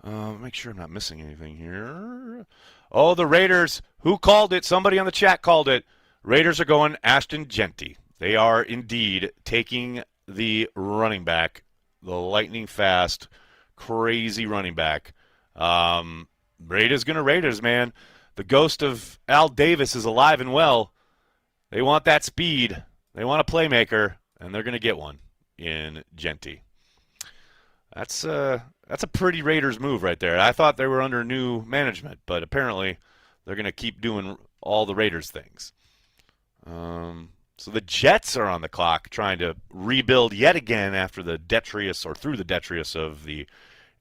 Make sure I'm not missing anything here. Oh, the Raiders. Who called it? Somebody on the chat called it. Raiders are going Ashton Genty. They are indeed taking the running back, the lightning fast, crazy running back. Raiders going to Raiders, man. The ghost of Al Davis is alive and well. They want that speed. They want a playmaker, and they're going to get one in Genty. That's a pretty Raiders move right there. I thought they were under new management, but apparently they're going to keep doing all the Raiders things. So the Jets are on the clock trying to rebuild yet again after the detritus or through the detritus of the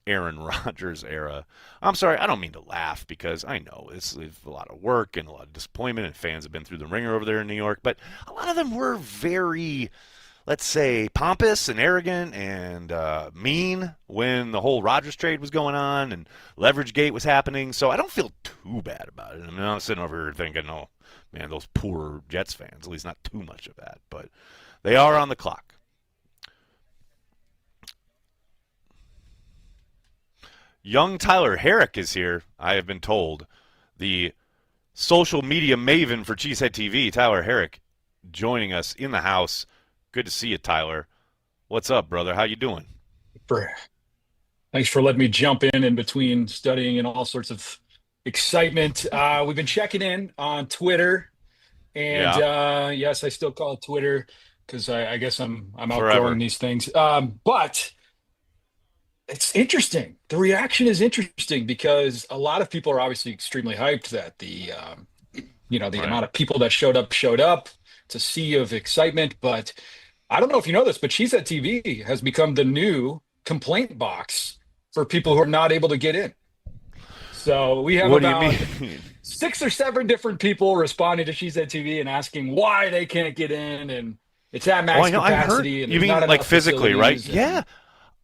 Aaron Rodgers era. I'm sorry, I don't mean to laugh because I know it's a lot of work and a lot of disappointment, and fans have been through the ringer over there in New York, but a lot of them were very, let's say, pompous and arrogant and mean when the whole Rodgers trade was going on and leverage gate was happening. So I don't feel too bad about it. I mean, I'm sitting over here thinking, oh, man, those poor Jets fans, at least not too much of that. But they are on the clock. Young Tyler Herrick is here, I have been told. The social media maven for Cheesehead TV, Tyler Herrick, joining us in the house. Good to see you, Tyler. What's up, brother? How you doing? Thanks for letting me jump in between studying and all sorts of excitement. We've been checking in on Twitter, and yes, I still call it Twitter because I guess I'm outgrowing these things. But it's interesting. The reaction is interesting because a lot of people are obviously extremely hyped that the amount of people that showed up. It's a sea of excitement, but I don't know if you know this, but Cheesehead TV has become the new complaint box for people who are not able to get in. So we have about 6 or 7 different people responding to Cheesehead TV and asking why they can't get in, and it's at max capacity. And you mean like physically, right? Yeah.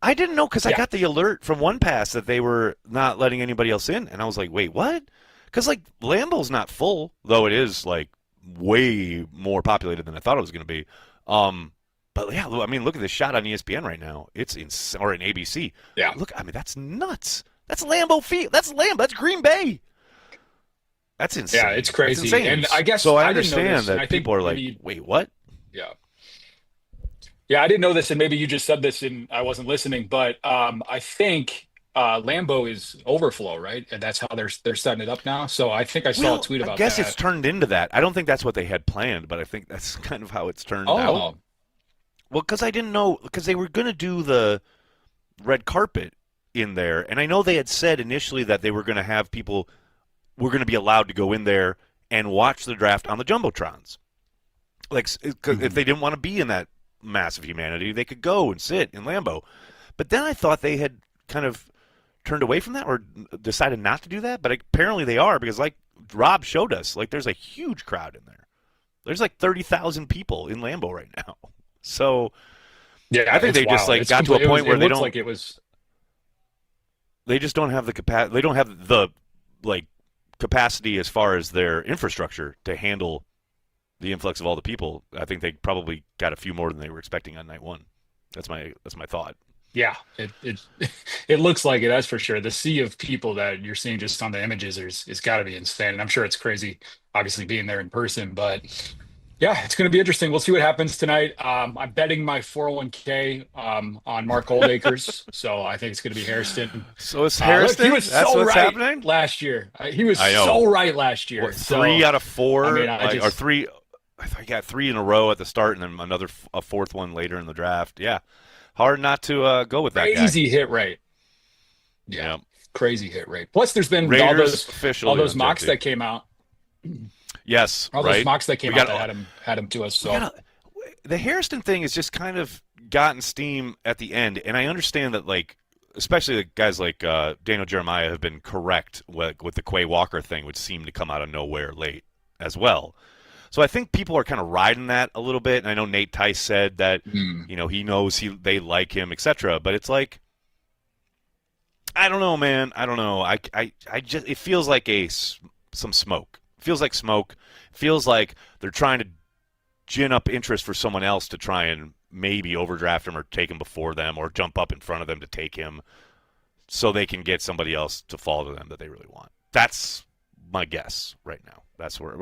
I didn't know because I got the alert from One Pass that they were not letting anybody else in, and I was like, wait, what? Because like Lambeau's not full, though it is like way more populated than I thought it was going to be. But yeah, I mean, look at this shot on ESPN right now. It's or in ABC. Yeah. Look, I mean, that's nuts. That's Lambeau Field. That's That's Green Bay. That's insane. Yeah, it's crazy. That's insane. And I guess so. I didn't know understand this, that people are like, wait, what? Yeah. Yeah, I didn't know this, and maybe you just said this and I wasn't listening, but I think Lambeau is overflow, right? And that's how they're setting it up now. So I think I saw a tweet about that. I guess it's turned into that. I don't think that's what they had planned, but I think that's kind of how it's turned out. Well, because I didn't know, because they were going to do the red carpet in there, and I know they had said initially that they were going to have people were going to be allowed to go in there and watch the draft on the jumbotrons. Like, if they didn't want to be in that massive humanity, they could go and sit in Lambeau. But then I thought they had kind of turned away from that or decided not to do that, but apparently they are, because like Rob showed us, like there's a huge crowd in there. There's like 30,000 people in Lambeau right now. So yeah, I think they just like got to a point where they don't. Like it was. They just don't have the capacity. They don't have the like capacity as far as their infrastructure to handle the influx of all the people. I think they probably got a few more than they were expecting on night one. That's my thought. Yeah, it looks like it. That's for sure. The sea of people that you're seeing just on the images is got to be insane. And I'm sure it's crazy, obviously being there in person, but. Yeah, it's going to be interesting. We'll see what happens tonight. I'm betting my 401k on Mark Goldacres, so I think it's going to be Hairston. So it's Hairston? He was That's so what's right happening? last year. He was so right last year. What, 3 out of 4? I mean, or 3? I thought he got 3 in a row at the start and then a fourth one later in the draft. Yeah, hard not to go with that guy. Crazy hit rate. Yeah, crazy hit rate. Plus, there's been all those mocks that came out. Yes, all those mocks that came out that had him to us. So the Hairston thing has just kind of gotten steam at the end, and I understand that, like, especially the guys like Daniel Jeremiah have been correct with the Quay Walker thing, which seemed to come out of nowhere late as well. So I think people are kind of riding that a little bit, and I know Nate Tice said that he knows they like him, etc. But it's like, I don't know, man. I don't know. I just it feels like some smoke. Feels like smoke. Feels like they're trying to gin up interest for someone else to try and maybe overdraft him or take him before them or jump up in front of them to take him so they can get somebody else to fall to them that they really want. That's my guess right now. That's where I'm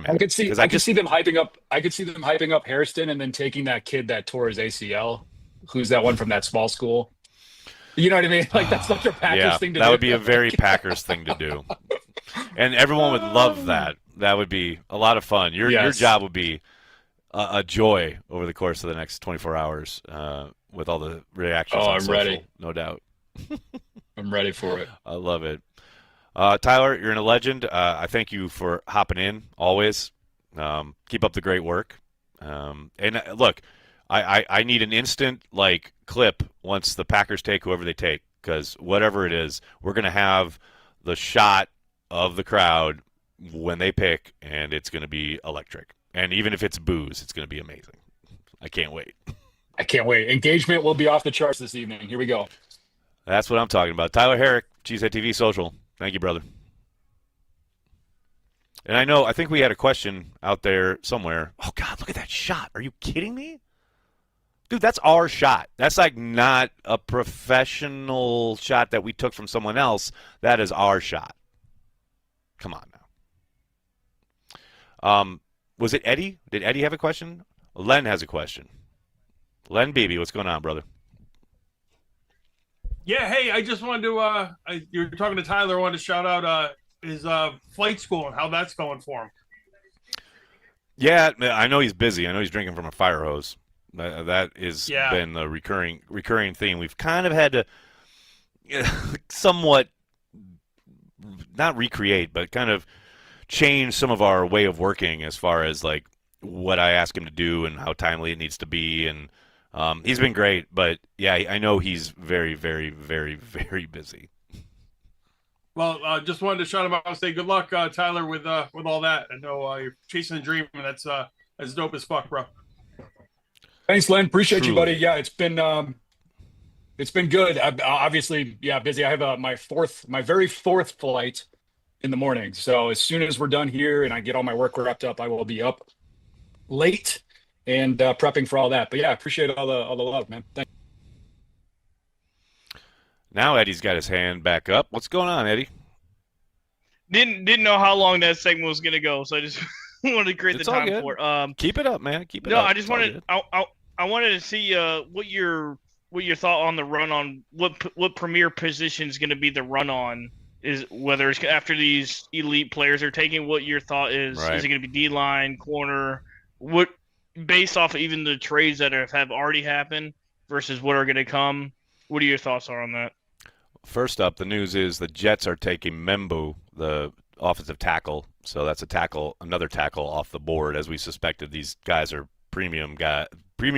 at. I could see them hyping up Hairston and then taking that kid that tore his ACL, who's that one from that small school. You know what I mean? Like, that's such a Packers thing to do. That would be a very Packers thing to do. And everyone would love that. That would be a lot of fun. Your job would be a joy over the course of the next 24 hours with all the reactions. Oh, I'm ready. No doubt. I'm ready for it. I love it. Tyler, you're a legend. I thank you for hopping in always. Keep up the great work. And look, I need an instant clip once the Packers take whoever they take, because whatever it is, we're going to have the shot of the crowd when they pick, and it's going to be electric. And even if it's booze, it's going to be amazing. I can't wait. I can't wait. Engagement will be off the charts this evening. Here we go. That's what I'm talking about. Tyler Herrick, Cheesehead TV Social. Thank you, brother. And I think we had a question out there somewhere. Oh, God, look at that shot. Are you kidding me? Dude, that's our shot. That's like not a professional shot that we took from someone else. That is our shot. Come on now. Was it Eddie? Did Eddie have a question? Len has a question. Len Beebe, what's going on, brother? Yeah, hey, I just wanted to, you were talking to Tyler, I wanted to shout out his flight school and how that's going for him. Yeah, I know he's busy. I know he's drinking from a fire hose. That has been a recurring theme. We've kind of had to somewhat, not recreate, but kind of change some of our way of working as far as like what I ask him to do and how timely it needs to be. And he's been great, but yeah, I know he's very, very, very, very busy. Well, just wanted to shout him out and say good luck, Tyler, with all that. I know you're chasing the dream, and that's dope as fuck, bro. Thanks, Len. Appreciate you, buddy. Yeah, it's been good. Obviously, busy. I have my very fourth flight in the morning. So as soon as we're done here and I get all my work wrapped up, I will be up late and prepping for all that. But yeah, appreciate all the love, man. Thanks. Now Eddie's got his hand back up. What's going on, Eddie? Didn't know how long that segment was gonna go, so I just wanted to create the time for it. Keep it up, man. Keep it up. No, I just wanted I wanted to see what your thought on the run on what premier position is going to be the run on, is whether it's after these elite players are taking. What your thought is? Right. Is it going to be D-line, corner? What, based off of even the trades that have already happened versus what are going to come? What are your thoughts on that? First up, the news is the Jets are taking Membu, the offensive tackle. So that's another tackle off the board, as we suspected. These guys are premium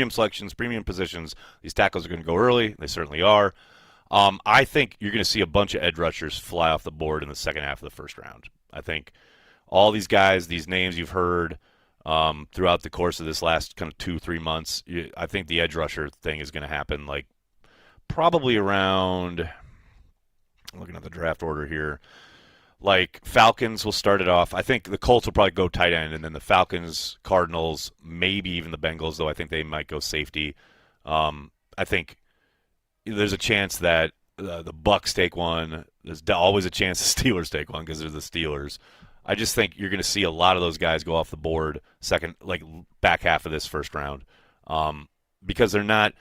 selections, premium positions. These tackles are going to go early. They certainly are. I think you're going to see a bunch of edge rushers fly off the board in the second half of the first round. I think all these guys, these names you've heard throughout the course of this last kind of 2-3 months, I think the edge rusher thing is going to happen like probably around, I'm looking at the draft order here, like Falcons will start it off. I think the Colts will probably go tight end, and then the Falcons, Cardinals, maybe even the Bengals, though I think they might go safety. I think there's a chance that the Bucks take one. There's always a chance the Steelers take one because they're the Steelers. I just think you're going to see a lot of those guys go off the board back half of this first round, because there's not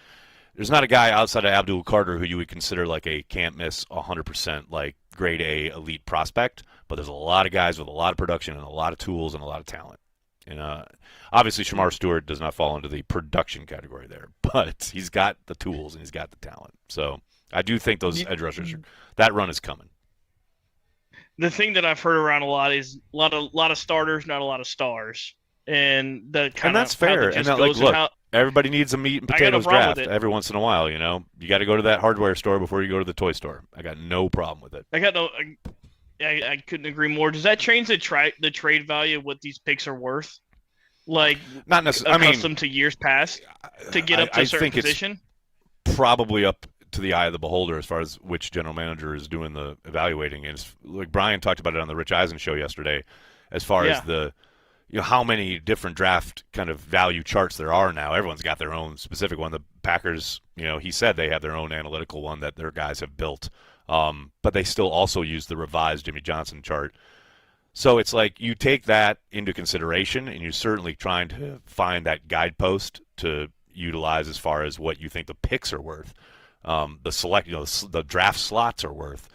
a guy outside of Abdul Carter who you would consider like a can't miss 100% like grade A elite prospect, but there's a lot of guys with a lot of production and a lot of tools and a lot of talent. And obviously Shamar Stewart does not fall into the production category there, but he's got the tools and he's got the talent. So I do think those edge rushers, that run is coming. The thing that I've heard around a lot is a lot of starters, not a lot of stars, and that's fair. And look, everybody needs a meat and potatoes draft every once in a while. You know, you got to go to that hardware store before you go to the toy store. I got no problem with it. I couldn't agree more. Does that change the trade value of what these picks are worth? Like, not necessarily. Accustomed to years past to get up to a certain position. It's probably up to the eye of the beholder as far as which general manager is doing the evaluating. And it's, like Brian talked about it on the Rich Eisen show yesterday, as far as the, how many different draft kind of value charts there are now. Everyone's got their own specific one. The Packers, he said they have their own analytical one that their guys have built. But they still also use the revised Jimmy Johnson chart. So it's like you take that into consideration, and you're certainly trying to find that guidepost to utilize as far as what you think the picks are worth, the draft slots are worth.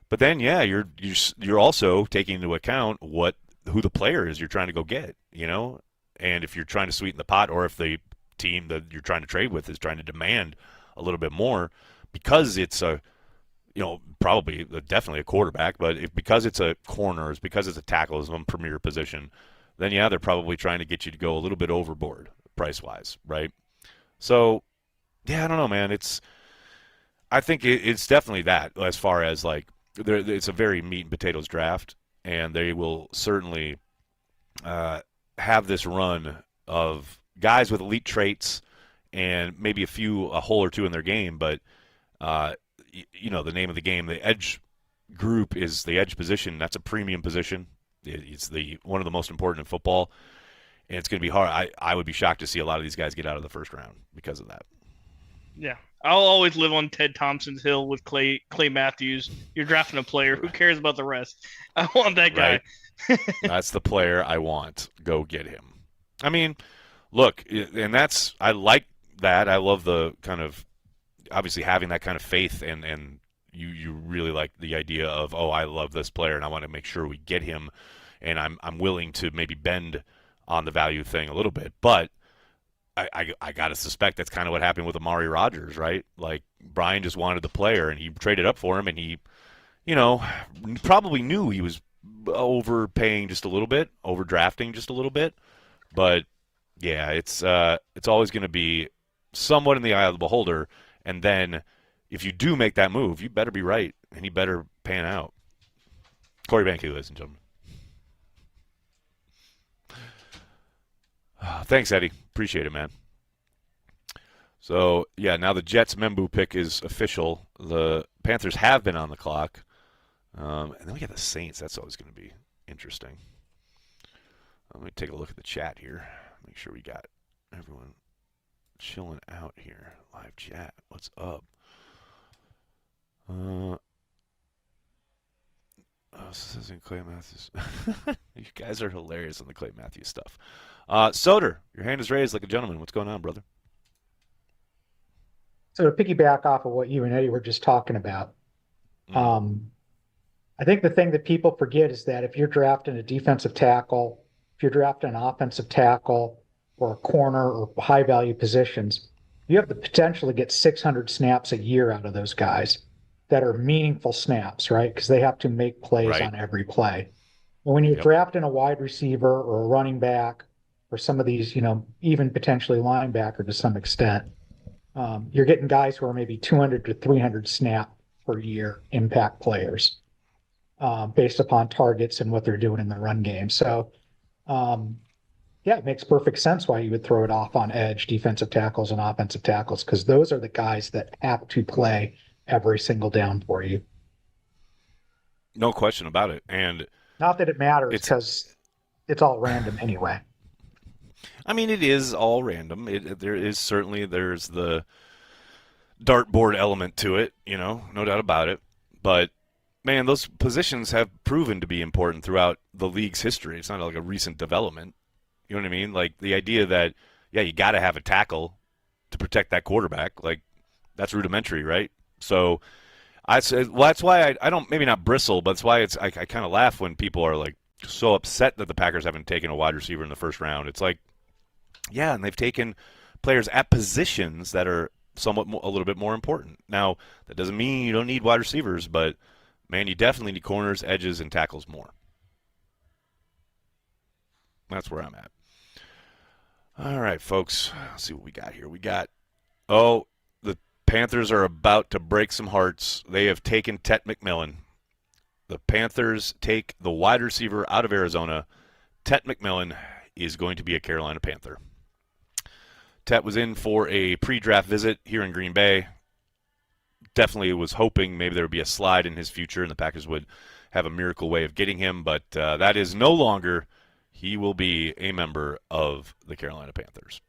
But then, you're also taking into account who the player is you're trying to go get, and if you're trying to sweeten the pot, or if the team that you're trying to trade with is trying to demand a little bit more, because it's probably definitely a quarterback, but because it's a corner, it's because it's a tackle, is one premier position, then they're probably trying to get you to go a little bit overboard price-wise, right? So, I don't know, man. I think it's definitely that, as far as like it's a very meat and potatoes draft, and they will certainly have this run of guys with elite traits and maybe a hole or two in their game, but the name of the game, the edge group is the edge position. That's a premium position. It's one of the most important in football. And it's going to be hard. I would be shocked to see a lot of these guys get out of the first round because of that. Yeah. I'll always live on Ted Thompson's hill with Clay Matthews. You're drafting a player. Who cares about the rest? I want that guy. Right. That's the player I want. Go get him. I mean, look, and I like that. I love the kind of, obviously having that kind of faith, and you really like the idea of, oh, I love this player and I want to make sure we get him, and I'm willing to maybe bend on the value thing a little bit. But I got to suspect that's kind of what happened with Amari Rodgers, right? Like, Brian just wanted the player, and he traded up for him, and he, probably knew he was overpaying just a little bit, overdrafting just a little bit. But, yeah, it's always going to be somewhat in the eye of the beholder. And then if you do make that move, you better be right, and he better pan out. Corey Banky, ladies and gentlemen. Thanks, Eddie. Appreciate it, man. So, yeah, now the Jets Membu pick is official. The Panthers have been on the clock. And then we got the Saints. That's always going to be interesting. Let me take a look at the chat here. Make sure we got everyone chilling out here. Live chat. What's up? This isn't Clay Matthews. You guys are hilarious on the Clay Matthews stuff. Soder, your hand is raised like a gentleman. What's going on, brother? So to piggyback off of what you and Eddie were just talking about, I think the thing that people forget is that if you're drafting a defensive tackle, if you're drafting an offensive tackle or a corner or high-value positions, you have the potential to get 600 snaps a year out of those guys that are meaningful snaps, right? Because they have to make plays on every play. And when you're drafting a wide receiver or a running back or some of these, even potentially linebacker to some extent, you're getting guys who are maybe 200 to 300 snap per year impact players based upon targets and what they're doing in the run game. So, it makes perfect sense why you would throw it off on edge, defensive tackles and offensive tackles, because those are the guys that have to play every single down for you. No question about it. And not that it matters, because it's all random anyway. I mean, it is all random. There's the dartboard element to it, no doubt about it. But, man, those positions have proven to be important throughout the league's history. It's not like a recent development. You know what I mean? Like, the idea that, you got to have a tackle to protect that quarterback. Like, that's rudimentary, right? So, that's why I don't, maybe not bristle, but that's why I kind of laugh when people are, like, so upset that the Packers haven't taken a wide receiver in the first round. It's like, yeah, and they've taken players at positions that are somewhat a little bit more important. Now, that doesn't mean you don't need wide receivers, but, man, you definitely need corners, edges, and tackles more. That's where I'm at. All right, folks. Let's see what we got here. The Panthers are about to break some hearts. They have taken Tet McMillan. The Panthers take the wide receiver out of Arizona. Tet McMillan is going to be a Carolina Panther. Tet was in for a pre-draft visit here in Green Bay. Definitely was hoping maybe there would be a slide in his future and the Packers would have a miracle way of getting him, but that is no longer. He will be a member of the Carolina Panthers.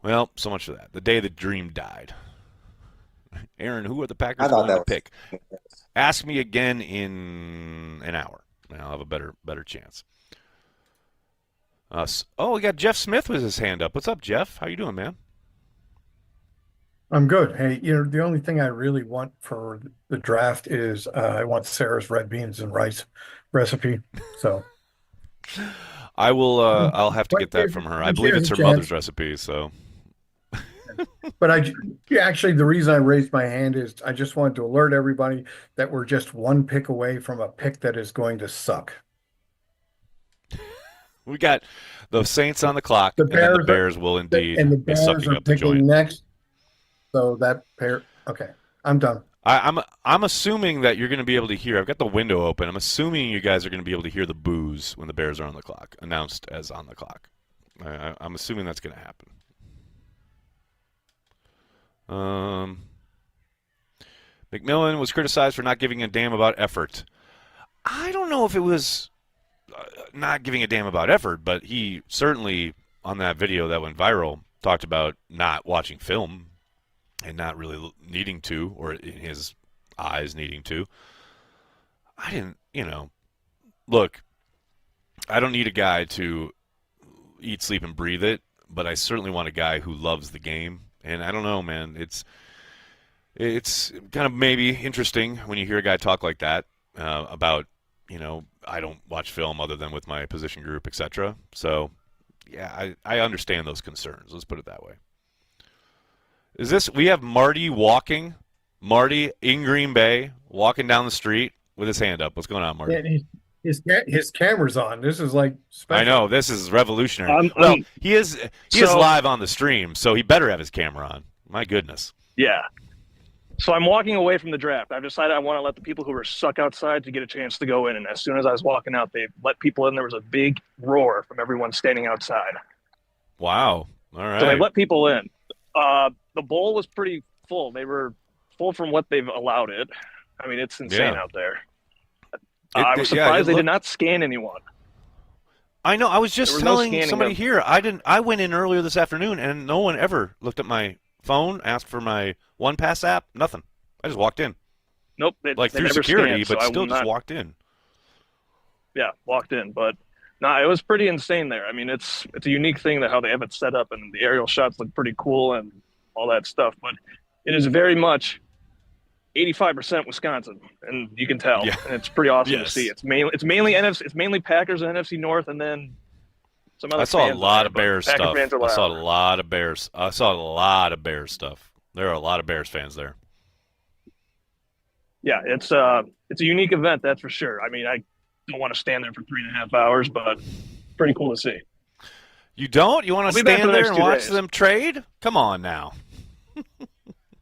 Well, so much for that. The day the dream died. Aaron, who are the Packers going to pick? Ask me again in an hour, and I'll have a better chance. We got Jeff Smith with his hand up. What's up, Jeff? How you doing, man? I'm good. Hey, the only thing I really want for the draft is I want Sarah's red beans and rice recipe. So I will. I'll have to get that from her. I believe it's her mother's recipe. So, but actually, the reason I raised my hand is I just wanted to alert everybody that we're just one pick away from a pick that is going to suck. We got the Saints on the clock, and then the Bears will indeed be sucking up the joint next. So that pair. Okay, I'm done. I'm assuming that you're going to be able to hear. I've got the window open. I'm assuming you guys are going to be able to hear the boos when the Bears are on the clock, announced as on the clock. I'm assuming that's going to happen. McMillan was criticized for not giving a damn about effort. I don't know if it was not giving a damn about effort, but he certainly, on that video that went viral, talked about not watching film and not really needing to, or in his eyes needing to. I didn't, look, I don't need a guy to eat, sleep, and breathe it, but I certainly want a guy who loves the game. And I don't know, man, it's kind of maybe interesting when you hear a guy talk like that about, I don't watch film other than with my position group, etc. So, yeah, I understand those concerns. Let's put it that way. We have Marty in Green Bay, walking down the street with his hand up. What's going on, Marty? Yeah, his camera's on. This is like special. I know, this is revolutionary. He is live on the stream, so he better have his camera on. My goodness. Yeah. So I'm walking away from the draft. I've decided I want to let the people who are stuck outside to get a chance to go in. And as soon as I was walking out, they let people in. There was a big roar from everyone standing outside. Wow. All right. So they let people in. The bowl was pretty full. They were full from what they've allowed it. I mean, it's insane out there. I was surprised they did not scan anyone. I know. I was just telling somebody here. I went in earlier this afternoon, and no one ever looked at my phone, asked for my OnePass app, nothing. I just walked in. Nope. Through security, but still just walked in. Yeah, walked in. But it was pretty insane there. I mean, it's a unique thing that how they have it set up, and the aerial shots look pretty cool and all that stuff. But it is very much 85% Wisconsin, and you can tell. Yeah. And it's pretty awesome to see. It's mainly NFC. It's mainly Packers and NFC North, and then some other. I saw a lot of Bears stuff. I saw a lot of Bears. I saw a lot of Bears stuff. There are a lot of Bears fans there. Yeah, it's a unique event, that's for sure. I mean, I don't want to stand there for 3.5 hours, but pretty cool to see. You don't? You want to stand there and watch them trade? Come on now.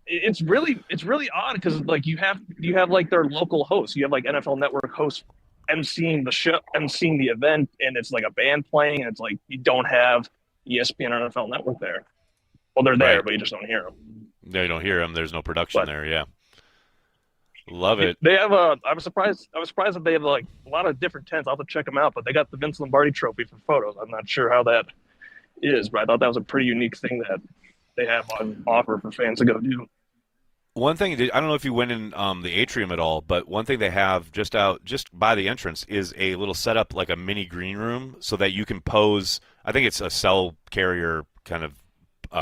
It's really odd because like you have like their local hosts. You have like NFL Network hosts emceeing the show, emceeing the event, and it's like a band playing, and it's like you don't have ESPN or NFL Network there. Well, they're there, but you just don't hear them. Yeah, you don't hear them. There's no production there. Yeah, love it. They have I was surprised that they have like a lot of different tents. I'll have to check them out, but they got the Vince Lombardi Trophy for photos. I'm not sure how that is, but I thought that was a pretty unique thing that they have on offer for fans to go do. One thing, I don't know if you went in the atrium at all, but one thing they have just by the entrance is a little setup, like a mini green room, so that you can pose. I think it's a cell carrier kind of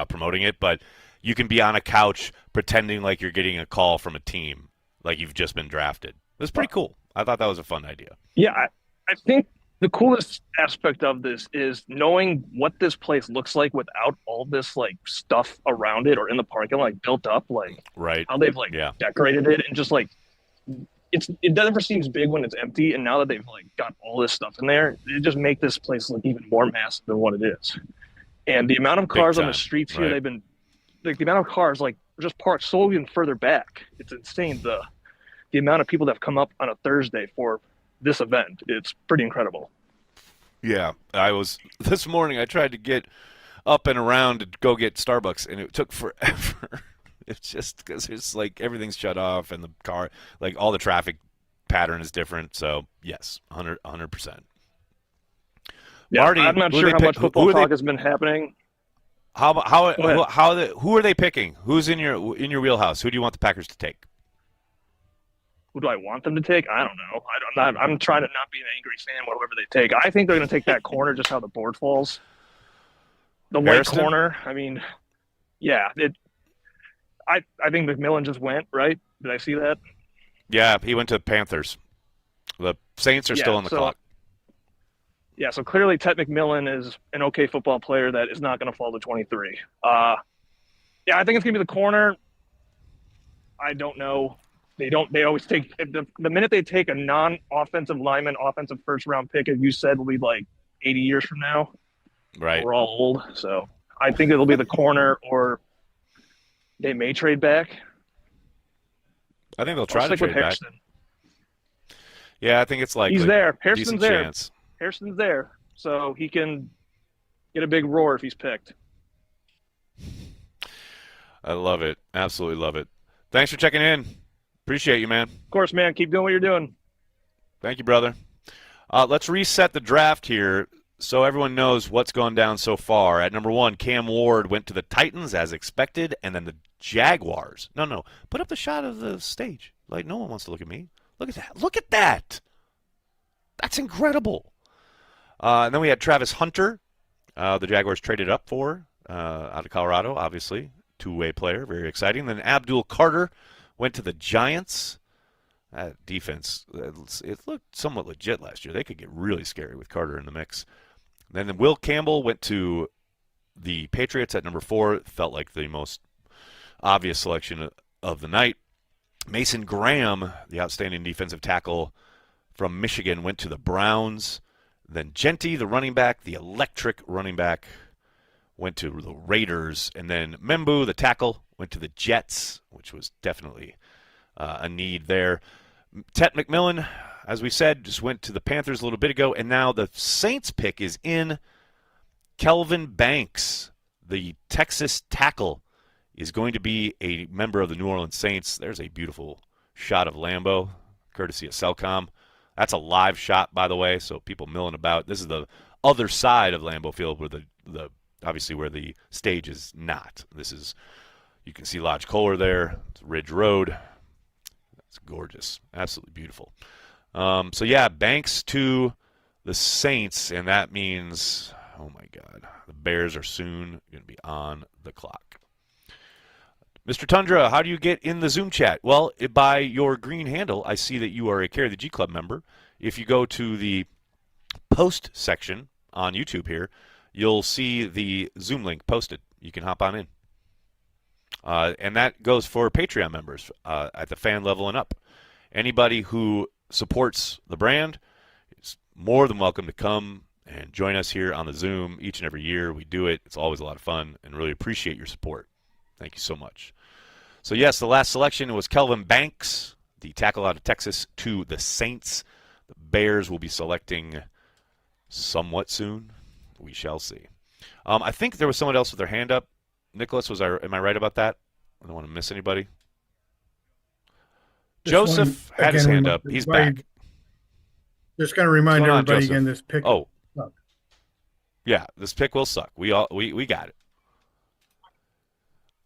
promoting it, but you can be on a couch pretending like you're getting a call from a team, like you've just been drafted. It was pretty cool. I thought that was a fun idea. Yeah, I think the coolest aspect of this is knowing what this place looks like without all this like stuff around it or in the parking lot like built up, like how they've decorated it, and just like it never seems big when it's empty, and now that they've like got all this stuff in there, it just make this place look even more massive than what it is. And the amount of cars on the streets here, they've been like the amount of cars like just parked so even further back. It's insane the amount of people that have come up on a Thursday for this event. It's pretty incredible. Yeah, this morning I tried to get up and around to go get Starbucks, and it took forever. It's just because it's like everything's shut off, and the car, like all the traffic pattern is different. So yes, 100%. Yeah, Marty, I'm not sure how much football talk has been happening. Who are they picking? Who's in your wheelhouse? Who do you want the Packers to take? Who do I want them to take? I don't know. I'm trying to not be an angry fan, whatever they take. I think they're going to take that corner, just how the board falls. The white corner. I mean, yeah. I think McMillan just went, right? Did I see that? Yeah, he went to the Panthers. The Saints are still on the clock. Yeah, so clearly Ted McMillan is an okay football player that is not going to fall to 23. Yeah, I think it's going to be the corner. I don't know. They always take the minute they take a non-offensive lineman, offensive first-round pick, as you said, will be like 80 years from now. Right. We're all old, so I think it'll be the corner, or they may trade back. I think they'll try to trade back. Yeah, I think it's likely. He's there. Harrison's there. Chance. Harrison's there, so he can get a big roar if he's picked. I love it. Absolutely love it. Thanks for checking in. Appreciate you, man. Of course, man. Keep doing what you're doing. Thank you, brother. Let's reset the draft here so everyone knows what's gone down so far. At number 1, Cam Ward went to the Titans as expected, and then the Jaguars. No. Put up the shot of the stage. Like, no one wants to look at me. Look at that. Look at that. That's incredible. And then we had Travis Hunter. The Jaguars traded up for out of Colorado, obviously. Two-way player. Very exciting. Then Abdul Carter went to the Giants. That defense, it looked somewhat legit last year. They could get really scary with Carter in the mix. Then Will Campbell went to the Patriots at number 4. Felt like the most obvious selection of the night. Mason Graham, the outstanding defensive tackle from Michigan, went to the Browns. Then Genty, the running back, the electric running back, went to the Raiders. And then Membu, the tackle, went to the Jets, which was definitely a need there. Tet McMillan, as we said, just went to the Panthers a little bit ago, and now the Saints pick is in. Kelvin Banks, the Texas tackle, is going to be a member of the New Orleans Saints. There's a beautiful shot of Lambeau, courtesy of Cellcom. That's a live shot, by the way, so people milling about. This is the other side of Lambeau Field, where the obviously where the stage is not. This is, you can see Lodge Kohler there. It's Ridge Road. It's gorgeous, absolutely beautiful. So yeah, Banks to the Saints, and that means, oh my God, the Bears are soon going to be on the clock. Mr. Tundra, how do you get in the Zoom chat? Well, by your green handle, I see that you are a Carry the G Club member. If you go to the post section on YouTube here, you'll see the Zoom link posted. You can hop on in. And that goes for Patreon members at the fan level and up. Anybody who supports the brand is more than welcome to come and join us here on the Zoom each and every year. We do it. It's always a lot of fun, and really appreciate your support. Thank you so much. So, yes, the last selection was Kelvin Banks, the tackle out of Texas, to the Saints. The Bears will be selecting somewhat soon. We shall see. I think there was someone else with their hand up. Nicholas, am I right about that? I don't want to miss anybody. Joseph had his hand up. He's back. Just going to remind everybody Joseph? again, this pick. Oh, yeah, this pick will suck. We got it.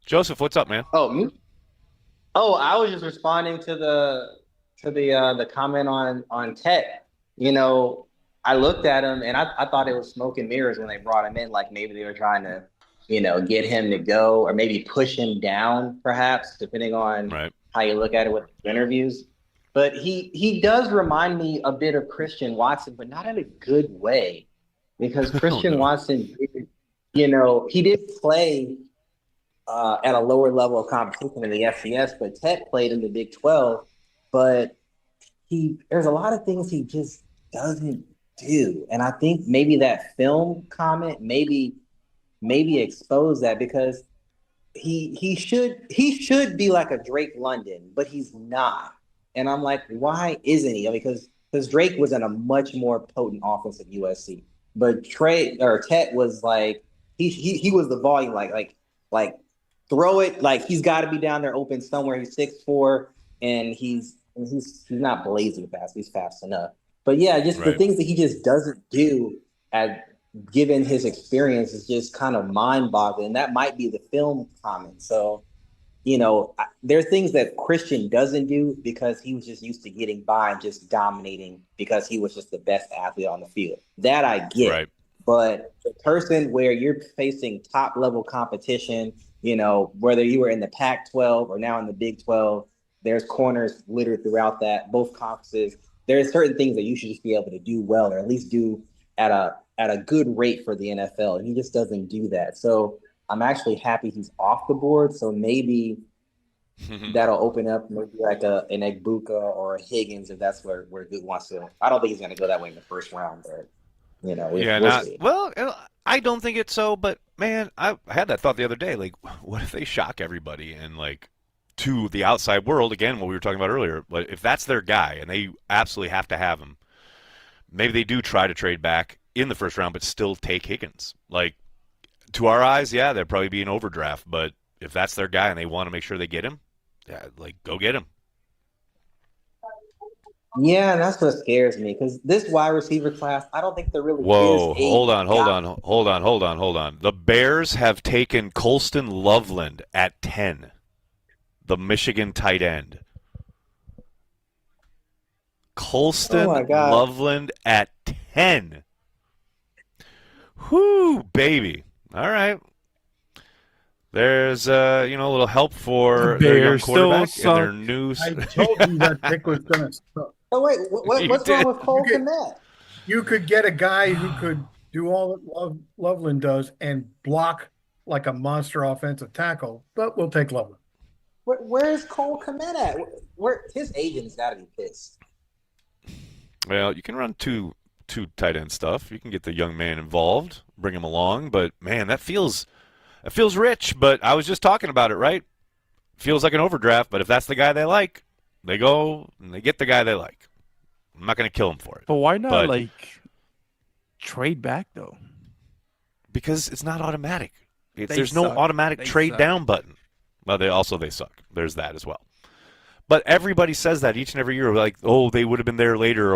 Joseph, what's up, man? Oh, me? Oh, I was just responding to the comment on Tet. You know, I looked at him and I thought it was smoke and mirrors when they brought him in. Like maybe they were trying to, get him to go, or maybe push him down, perhaps, depending on how you look at it with interviews. But he does remind me a bit of Christian Watson, but not in a good way, because Christian Watson, he did play at a lower level of competition in the FCS, but Tet played in the Big 12. But there's a lot of things he just doesn't do, and I think maybe that film comment maybe expose that, because he should be like a Drake London, but he's not. And I'm like, why isn't he? Because Drake was in a much more potent offense at USC, but Tet was like he was the volume like throw it, like he's got to be down there open somewhere. He's 6'4", and he's not blazing fast. He's fast enough. But yeah, just the things that he just doesn't do, given his experience, is just kind of mind-boggling. And that might be the film comment. So, there are things that Christian doesn't do because he was just used to getting by and just dominating because he was just the best athlete on the field. That I get. Right. But the person where you're facing top-level competition, whether you were in the Pac-12 or now in the Big 12, there's corners littered throughout both conferences. There are certain things that you should just be able to do well, or at least do at a good rate for the NFL, and he just doesn't do that. So I'm actually happy he's off the board. So maybe that'll open up maybe like an Egbuka or a Higgins, if that's where Good wants to. I don't think he's going to go that way in the first round, but we'll see. Well, I don't think it's so, but man, I had that thought the other day. Like, what if they shock everybody and to the outside world, again, what we were talking about earlier, but if that's their guy and they absolutely have to have him, maybe they do try to trade back in the first round but still take Higgins. To our eyes, yeah, there'd probably be an overdraft, but if that's their guy and they want to make sure they get him, go get him. Yeah, and that's what scares me because this wide receiver class, I don't think there really Whoa, is hold on. The Bears have taken Colston Loveland at 10, the Michigan tight end. Colston Loveland at 10. Whoo, baby. All right. There's a little help for their young quarterback and their new. I told you that pick was going to suck. Oh wait, what's wrong with Cole Kmet? You could get a guy who could do all that Loveland does and block like a monster offensive tackle, but we'll take Loveland. Where's Cole Kmet at? Where his agent's got to be pissed. Well, you can run two tight end stuff. You can get the young man involved, bring him along, but man, that feels rich. But I was just talking about it, right? Feels like an overdraft, but if that's the guy they like, they go and they get the guy they like. I'm not going to kill him for it. But why not trade back though? Because it's not automatic. There's no automatic trade down button. Well, they suck. There's that as well. But everybody says that each and every year, like, oh, they would have been there later,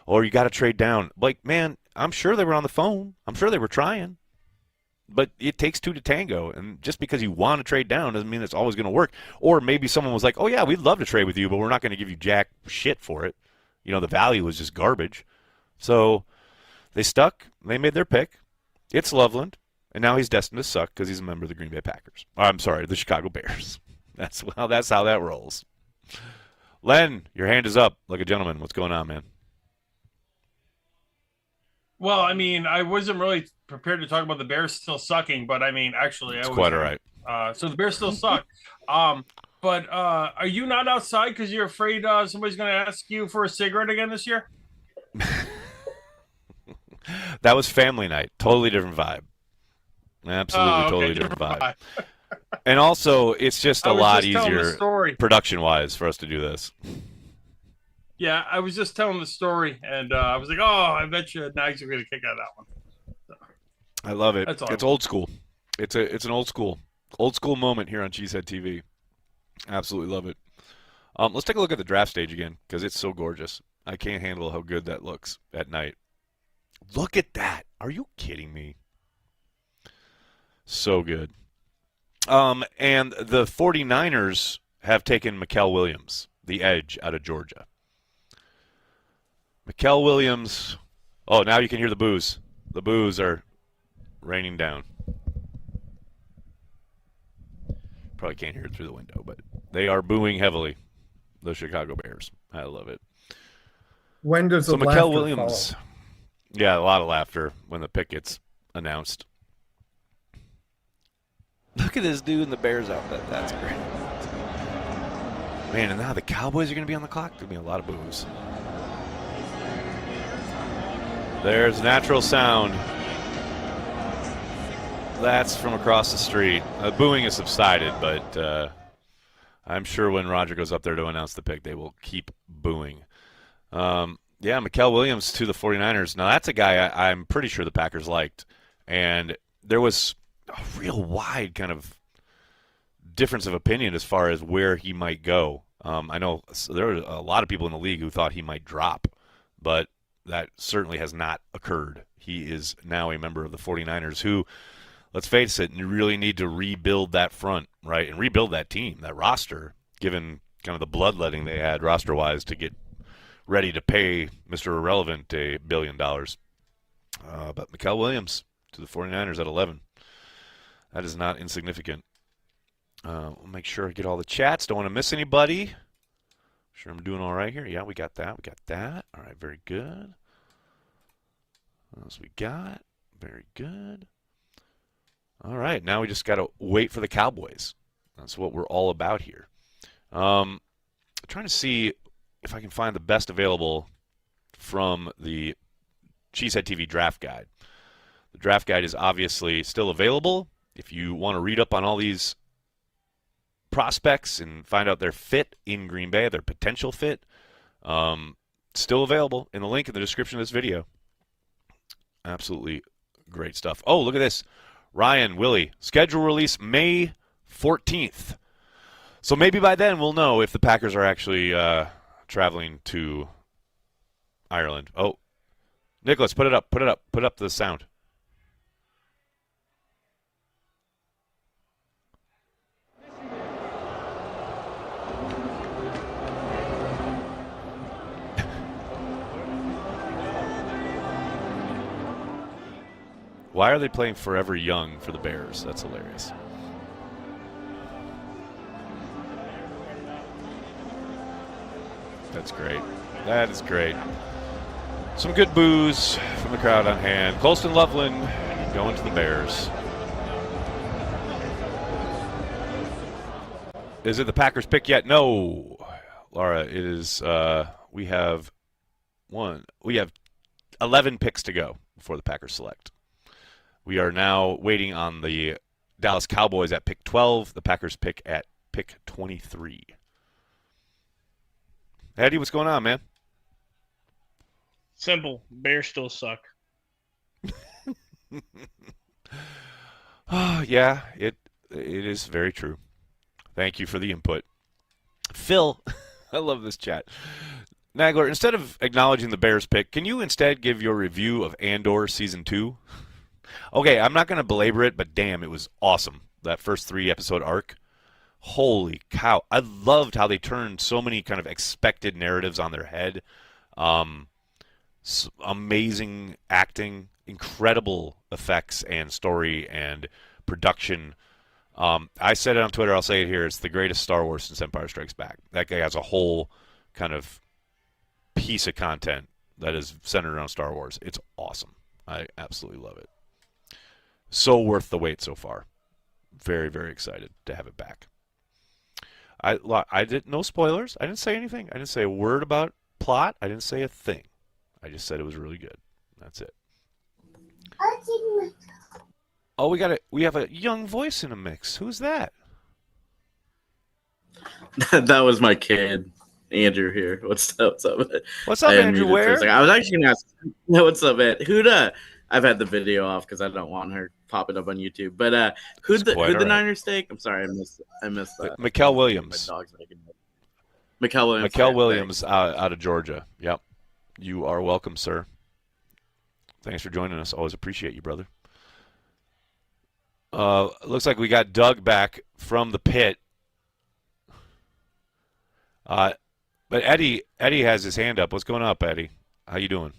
or you got to trade down. Like, man, I'm sure they were on the phone. I'm sure they were trying. But it takes two to tango, and just because you want to trade down doesn't mean it's always going to work. Or maybe someone was like, oh, yeah, we'd love to trade with you, but we're not going to give you jack shit for it. The value was just garbage. So they stuck. They made their pick. It's Loveland, and now he's destined to suck because he's a member of the Green Bay Packers. I'm sorry, the Chicago Bears. That's how that rolls. Len, your hand is up like a gentleman. What's going on, man? Well, I mean, I wasn't really prepared to talk about the Bears still sucking, but I mean, actually, it's quite all right. So the Bears still suck. But are you not outside because you're afraid somebody's going to ask you for a cigarette again this year? That was family night. Totally different vibe. Absolutely, totally different vibe. And also, it's just a lot easier production-wise for us to do this. Yeah, I was just telling the story, and I was like, oh, I bet you Nags are going to kick out of that one. So, I love it. It's old school. It's an old school moment here on Cheesehead TV. Absolutely love it. Let's take a look at the draft stage again because it's so gorgeous. I can't handle how good that looks at night. Look at that. Are you kidding me? So good. And the 49ers have taken Mikael Williams, the edge out of Georgia. Mikael Williams. Oh, now you can hear the boos. The boos are raining down. Probably can't hear it through the window, but they are booing heavily. The Chicago Bears. I love it. When does the Mikael laughter Williams? follow? Yeah, a lot of laughter when the pick gets announced. Look at this dude in the Bears outfit. That's great. Man, and now the Cowboys are going to be on the clock. There's going to be a lot of boos. There's natural sound. That's from across the street. Booing has subsided, but I'm sure when Roger goes up there to announce the pick, they will keep booing. Yeah, Mikael Williams to the 49ers. Now, that's a guy I'm pretty sure the Packers liked. And there was a real wide kind of difference of opinion as far as where he might go. I know there were a lot of people in the league who thought he might drop, but that certainly has not occurred. He is now a member of the 49ers who, let's face it, you really need to rebuild that front, right, and rebuild that team, that roster, given kind of the bloodletting they had roster-wise to get ready to pay Mr. Irrelevant $1 billion. But Mikael Williams to the 49ers at 11. That is not insignificant. We'll make sure I get all the chats. Don't want to miss anybody. Sure I'm doing all right here. Yeah, we got that. We got that. All right, very good. What else we got? Very good. All right, now we just got to wait for the Cowboys. That's what we're all about here. I'm trying to see if I can find the best available from the Cheesehead TV draft guide. The draft guide is obviously still available. If you want to read up on all these prospects and find out their fit in Green Bay, their potential fit, still available in the link in the description of this video. Absolutely great stuff. Oh, look at this. Ryan, Willie, schedule release May 14th. So maybe by then we'll know if the Packers are actually traveling to Ireland. Oh, Nicholas, put it up. Put it up. Put up the sound. Why are they playing Forever Young for the Bears? That's hilarious. That's great. That is great. Some good boos from the crowd on hand. Colston Loveland going to the Bears. Is it the Packers pick yet? No. Laura, it is we have 11 picks to go before the Packers select. We are now waiting on the Dallas Cowboys at pick 12, the Packers pick at pick 23. Eddie, what's going on, man? Simple. Bears still suck. Yeah, it is very true. Thank you for the input. Phil, I love this chat. Nagler, instead of acknowledging the Bears pick, can you instead give your review of Andor Season 2? Okay, I'm not going to belabor it, but damn, it was awesome. That first 3-episode arc. Holy cow. I loved how they turned so many kind of expected narratives on their head. Amazing acting, incredible effects and story and production. I said it on Twitter, I'll say it here. It's the greatest Star Wars since Empire Strikes Back. That guy has a whole kind of piece of content that is centered around Star Wars. It's awesome. I absolutely love it. So worth the wait so far. Very, very excited to have it back. I did no spoilers. I didn't say anything. I didn't say a word about plot. I didn't say a thing. I just said it was really good. That's it. Oh, we have a young voice in the mix. Who's that? That was my kid, Andrew here. What's up? What's up, Andrew? Where? I was actually gonna ask. What's up, man? I've had the video off because I don't want her popping up on YouTube. But who'd the Niners take? I'm sorry, I missed that. Mikkel Williams. My dog's making it. Mikkel Williams. Mikkel Williams out of Georgia. Yep. You are welcome, sir. Thanks for joining us. Always appreciate you, brother. Looks like we got Doug back from the pit. But Eddie has his hand up. What's going up, Eddie? How you doing?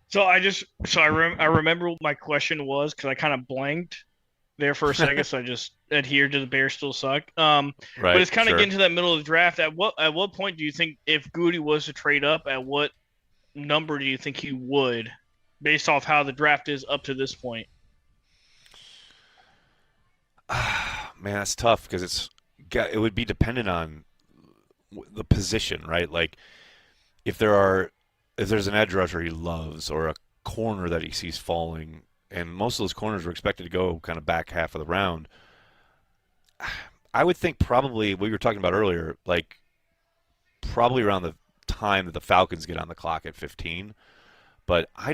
So I remember what my question was because I kind of blanked there for a second. So I just adhered to the Bears still suck. Right, but it's kind of getting to that middle of the draft. At what point do you think if Goody was to trade up, at what number do you think he would, based off how the draft is up to this point? Man, that's tough because it would be dependent on the position, right? Like if there's an edge rusher he loves or a corner that he sees falling, and most of those corners were expected to go kind of back half of the round, I would think probably what you were talking about earlier, like probably around the time that the Falcons get on the clock at 15. But I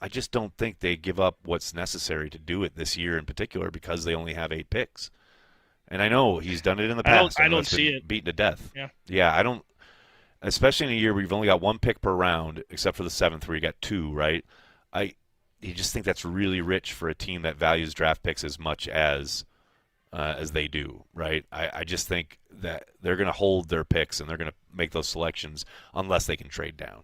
just don't think they give up what's necessary to do it this year in particular because they only have 8 picks. And I know he's done it in the past. I don't see it beaten to death. Yeah, I don't. Especially in a year where you've only got 1 pick per round, except for the 7th where you got 2, right? You just think that's really rich for a team that values draft picks as much as they do, right? I just think that they're going to hold their picks and they're going to make those selections unless they can trade down.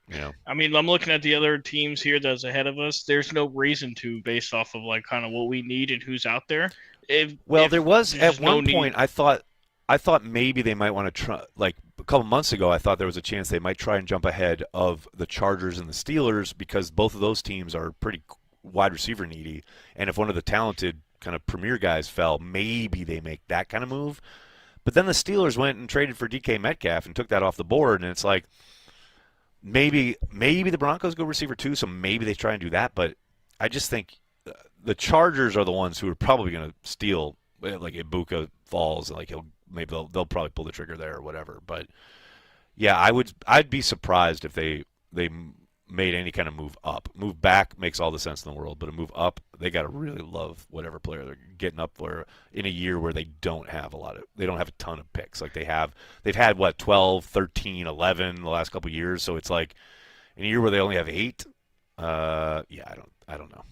You know? I mean, I'm looking at the other teams here that's ahead of us. There's no reason to, based off of like kind of what we need and who's out there. There was at one point I thought maybe they might want to try, like a couple months ago, I thought there was a chance they might try and jump ahead of the Chargers and the Steelers because both of those teams are pretty wide receiver needy. And if one of the talented kind of premier guys fell, maybe they make that kind of move. But then the Steelers went and traded for DK Metcalf and took that off the board. And it's like maybe the Broncos go receiver too, so maybe they try and do that. But I just think the Chargers are the ones who are probably going to steal, like Ibuka falls, like they'll probably pull the trigger there or whatever. But yeah, I'd be surprised if they made any kind of move up. Move back makes all the sense in the world, but a move up, they got to really love whatever player they're getting up for in a year where they don't have a ton of picks. Like they've had what, 12, 13, 11 the last couple of years, so it's like in a year where they only have 8. I don't know.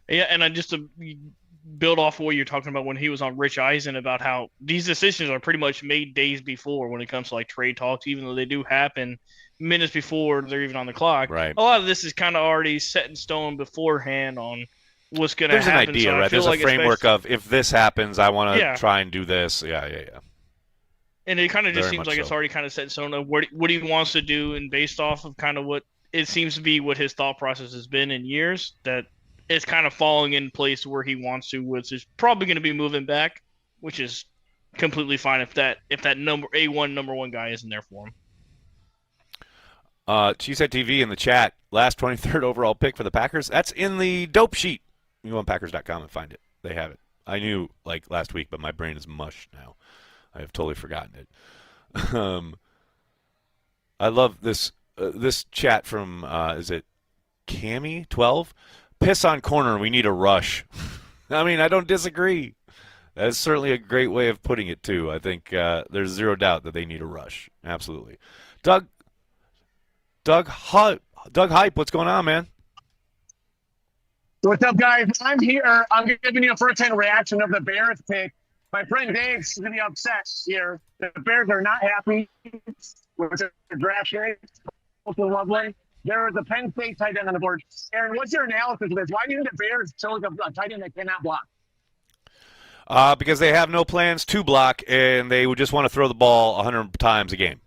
Yeah, and just to build off of what you're talking about when he was on Rich Eisen about how these decisions are pretty much made days before when it comes to like trade talks, even though they do happen minutes before they're even on the clock. Right. A lot of this is kind of already set in stone beforehand on what's going to happen. There's an idea, right? There's a framework of if this happens, I want to try and do this. Yeah. And it kind of just seems like it's already kind of set in stone of what he wants to do, and based off of kind of what it seems to be what his thought process has been in years, that it's kind of falling in place where he wants to, which is probably going to be moving back, which is completely fine if that number one guy isn't there for him. CHTV in the chat, last 23rd overall pick for the Packers. That's in the dope sheet. You go on Packers.com and find it. They have it. I knew like last week, but my brain is mush now. I have totally forgotten it. I love this chat from is it Cammy12? Piss on corner, we need a rush. I mean, I don't disagree. That is certainly a great way of putting it, too. I think there's zero doubt that they need a rush. Absolutely. Doug Hype, what's going on, man? What's up, guys? I'm here. I'm giving you a first-hand reaction of the Bears pick. My friend Dave's going to be upset here. The Bears are not happy with their draft pick. Also lovely. There is a Penn State tight end on the board. Aaron, what's your analysis of this? Why do you think the Bears chose a tight end that cannot block? Because they have no plans to block, and they would just want to throw the ball 100 times a game.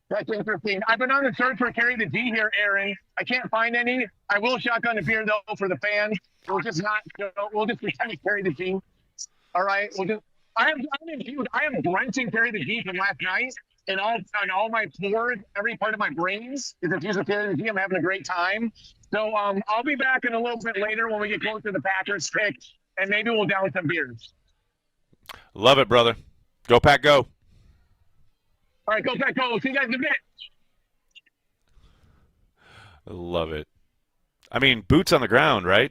That's interesting. I've been on the search for Carry the D here, Aaron. I can't find any. I will shotgun a beer, though, for the fans. We'll just pretend to Carry the D. All right? I am drenching Carry the D from last night. And all my pores, every part of my brains is infused with Carry the D. I'm having a great time. So I'll be back in a little bit later when we get closer to the Packers pick, and maybe we'll down some beers. Love it, brother. Go Pack, go. All right, go Pack, go. See you guys in a bit. I love it. I mean, boots on the ground, right?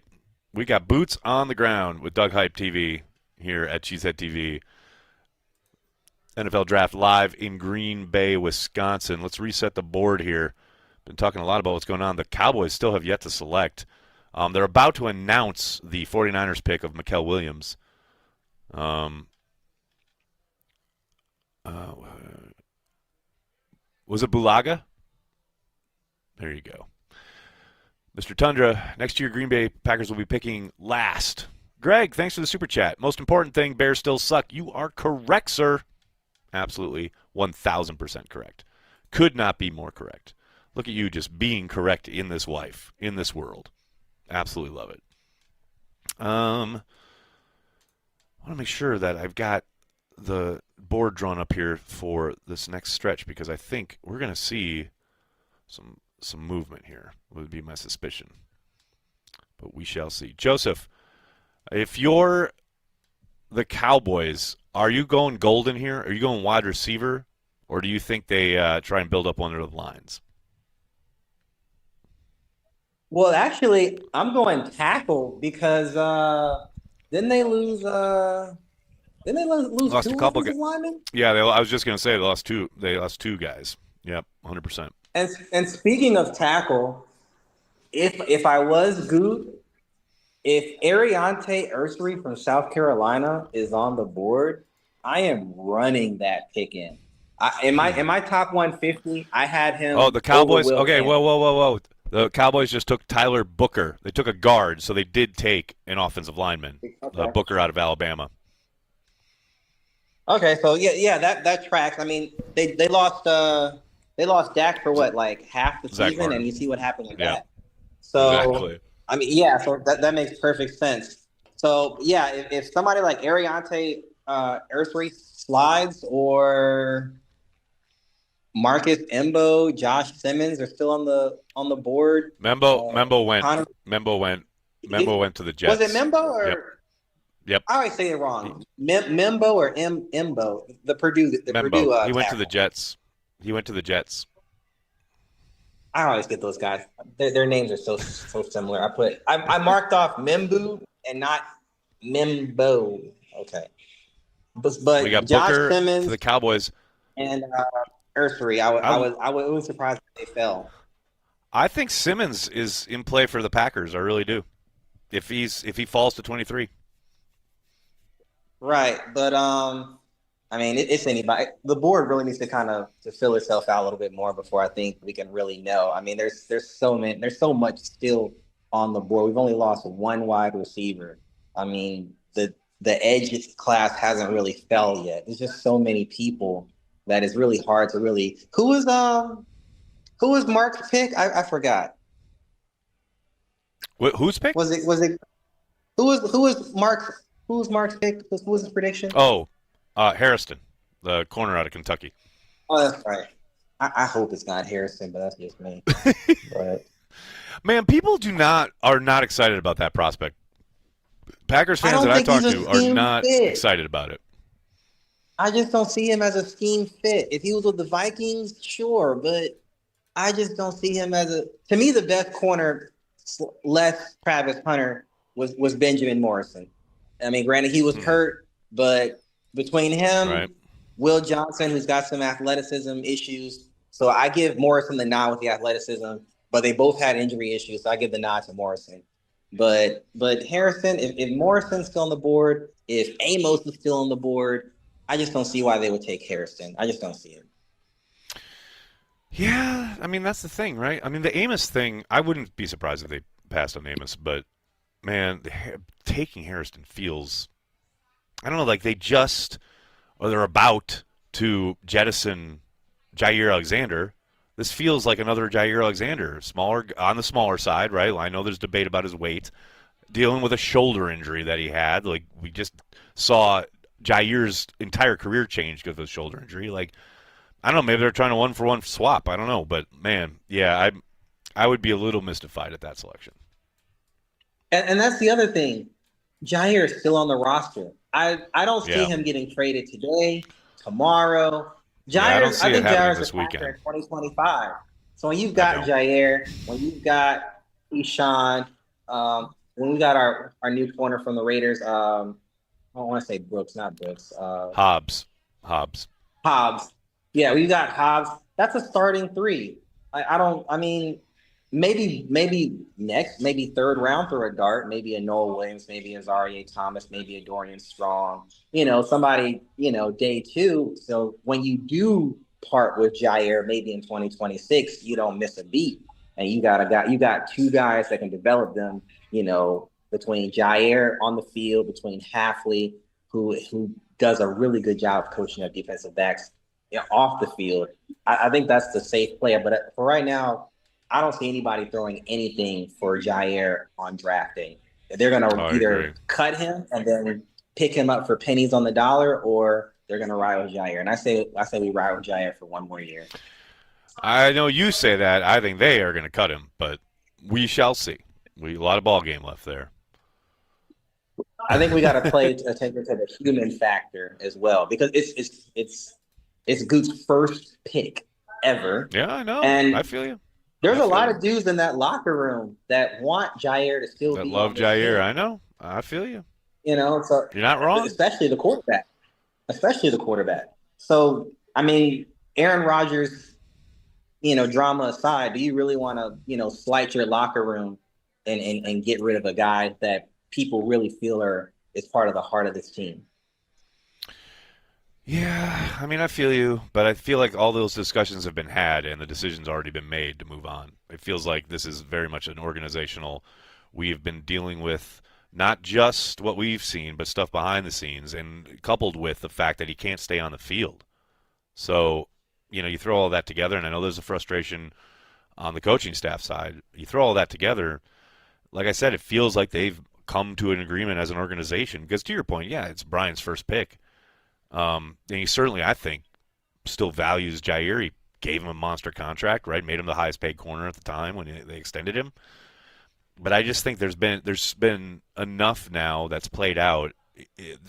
We got boots on the ground with Doug Hype TV here at CHTV. NFL Draft live in Green Bay, Wisconsin. Let's reset the board here. Been talking a lot about what's going on. The Cowboys still have yet to select. They're about to announce the 49ers pick of Mikael Williams. Was it Bulaga? There you go. Mr. Tundra, next year Green Bay Packers will be picking last. Greg, thanks for the super chat. Most important thing, Bears still suck. You are correct, sir. Absolutely 1,000% correct. Could not be more correct. Look at you just being correct in this life, in this world. Absolutely love it. I want to make sure that I've got the board drawn up here for this next stretch because I think we're going to see some movement here, would be my suspicion. But we shall see. Joseph, if you're the Cowboys, are you going golden here? Are you going wide receiver? Or do you think they try and build up one of the lines? Well, actually, I'm going tackle because didn't they lose Lost two a couple offensive linemen? Yeah, I was just going to say they lost two guys. Yep, 100%. And speaking of tackle, if I was Goot, if Ariante Ursary from South Carolina is on the board, I am running that pick in. In my top 150, I had him. Oh, the Cowboys. Okay, whoa. The Cowboys just took Tyler Booker. They took a guard, so they did take an offensive lineman, Booker out of Alabama. Okay, so yeah, that tracks. I mean, they lost Dak for what, like half the season, and you see what happened with that. So exactly. I mean, yeah, so that makes perfect sense. So yeah, if somebody like Ariante Ursary slides or Marcus Embo, Josh Simmons are still on the board. Membo went to the Jets. Was it Membo or? Yep. I always say it wrong. Membo or Embo, the Purdue. Membo. He went to the Jets. I always get those guys. Their names are so similar. I marked off Membu and not Membo. Okay. But we got Josh Booker Simmons for the Cowboys and Ursery. I was surprised they fell. I think Simmons is in play for the Packers. I really do. If he falls to 23. Right, but I mean, it's anybody. The board really needs to kind of to fill itself out a little bit more before I think we can really know. I mean, there's so much still on the board. We've only lost one wide receiver. I mean, the edge class hasn't really fell yet. There's just so many people that it's really hard to really. Who was Mark's pick? I forgot. Whose pick? Was it? Who was Mark's? Who was Mark's pick? Who was his prediction? Oh, Harrison, the corner out of Kentucky. Oh, that's right. I hope it's not Harrison, but that's just me. But man, people are not excited about that prospect. Packers fans that I talk to are not excited about it. I just don't see him as a scheme fit. If he was with the Vikings, sure, but I just don't see him as a. To me, the best corner, less Travis Hunter, was Benjamin Morrison. I mean, granted, he was hurt, but between him, Will Johnson, who's got some athleticism issues, so I give Morrison the nod with the athleticism, but they both had injury issues, so I give the nod to Morrison. But Harrison, if Morrison's still on the board, if Amos is still on the board, I just don't see why they would take Harrison. I just don't see it. Yeah, I mean, that's the thing, right? I mean, the Amos thing, I wouldn't be surprised if they passed on Amos, but man, taking Harrison feels, I don't know, like they're about to jettison Jair Alexander. This feels like another Jair Alexander, on the smaller side, right? I know there's debate about his weight, dealing with a shoulder injury that he had. Like, we just saw Jair's entire career change because of the shoulder injury. Like, I don't know, maybe they're trying to one-for-one swap. I don't know, but man, yeah, I would be a little mystified at that selection. And that's the other thing. Jair is still on the roster. I don't see him getting traded today, tomorrow. I think Jair's this weekend in 2025. So when you've got Jair, when you've got Eshawn, when we got our new corner from the Raiders, I don't want to say Brooks, not Brooks. Hobbs. Yeah, we got Hobbs. That's a starting three. Maybe third round throw a dart, maybe a Noah Williams, maybe a Zaire Thomas, maybe a Dorian Strong, somebody, day two. So when you do part with Jair, maybe in 2026, you don't miss a beat. And you got two guys that can develop them, between Jair on the field, between Hafley, who does a really good job of coaching up defensive backs off the field. I think that's the safe player. But for right now, I don't see anybody throwing anything for Jair on drafting. They're going to either cut him and then pick him up for pennies on the dollar, or they're going to ride with Jair. And I say we ride with Jair for one more year. I know you say that. I think they are going to cut him, but we shall see. A lot of ball game left there. I think we got to take it to the human factor as well, because it's Goot's first pick ever. Yeah, I know. And I feel you. There's a lot of dudes in that locker room that want Jair to still be. That love Jair. Team. I know. I feel you. So you're not wrong. Especially the quarterback. So, I mean, Aaron Rodgers, drama aside, do you really want to, slight your locker room and get rid of a guy that people really feel is part of the heart of this team? Yeah, I mean, I feel you, but I feel like all those discussions have been had and the decision's already been made to move on. It feels like this is very much an organizational. We've been dealing with not just what we've seen, but stuff behind the scenes, and coupled with the fact that he can't stay on the field. So, you throw all that together, and I know there's a frustration on the coaching staff side. You throw all that together, like I said, it feels like they've come to an agreement as an organization. Because to your point, yeah, it's Brian's first pick. And he certainly, I think, still values Jair. He gave him a monster contract, right? Made him the highest paid corner at the time when they extended him. But I just think there's been enough now that's played out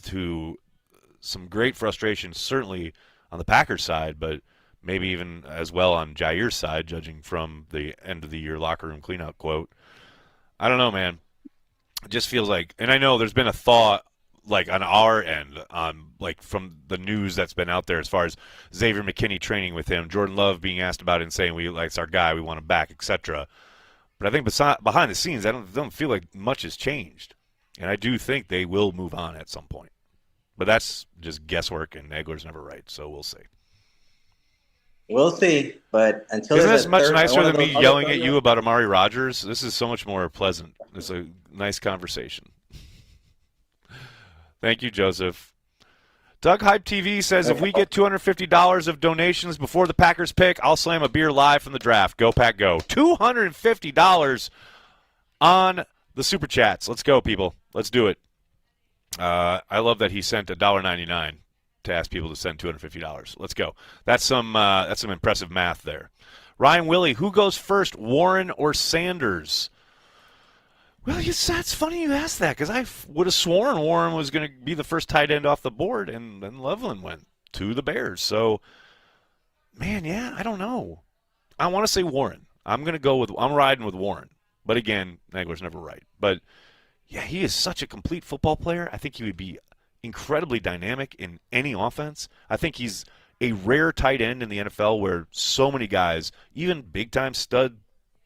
to some great frustration, certainly on the Packers side, but maybe even as well on Jair's side, judging from the end of the year locker room cleanout quote. I don't know, man. It just feels like, and I know there's been a thought like on our end, like from the news that's been out there as far as Xavier McKinney training with him, Jordan Love being asked about it and saying it's our guy, we want him back, etc. But I think behind the scenes, I don't feel like much has changed, and I do think they will move on at some point. But that's just guesswork, and Nagler's never right, so we'll see. We'll see, but until isn't this much nicer than me yelling at you about Amari Rodgers? This is so much more pleasant. It's a nice conversation. Thank you, Joseph. Doug Hype TV says if we get $250 of donations before the Packers pick, I'll slam a beer live from the draft. Go Pack Go! $250 on the super chats. Let's go, people. Let's do it. I love that he sent $1.99 to ask people to send $250. Let's go. That's some impressive math there. Ryan Willie, who goes first, Warren or Sanders? Well, that's funny you asked that because I would have sworn Warren was going to be the first tight end off the board, and then Loveland went to the Bears. So, man, yeah, I don't know. I want to say Warren. I'm riding with Warren. But again, Nagler's never right. But, yeah, he is such a complete football player. I think he would be incredibly dynamic in any offense. I think he's a rare tight end in the NFL where so many guys, even big-time stud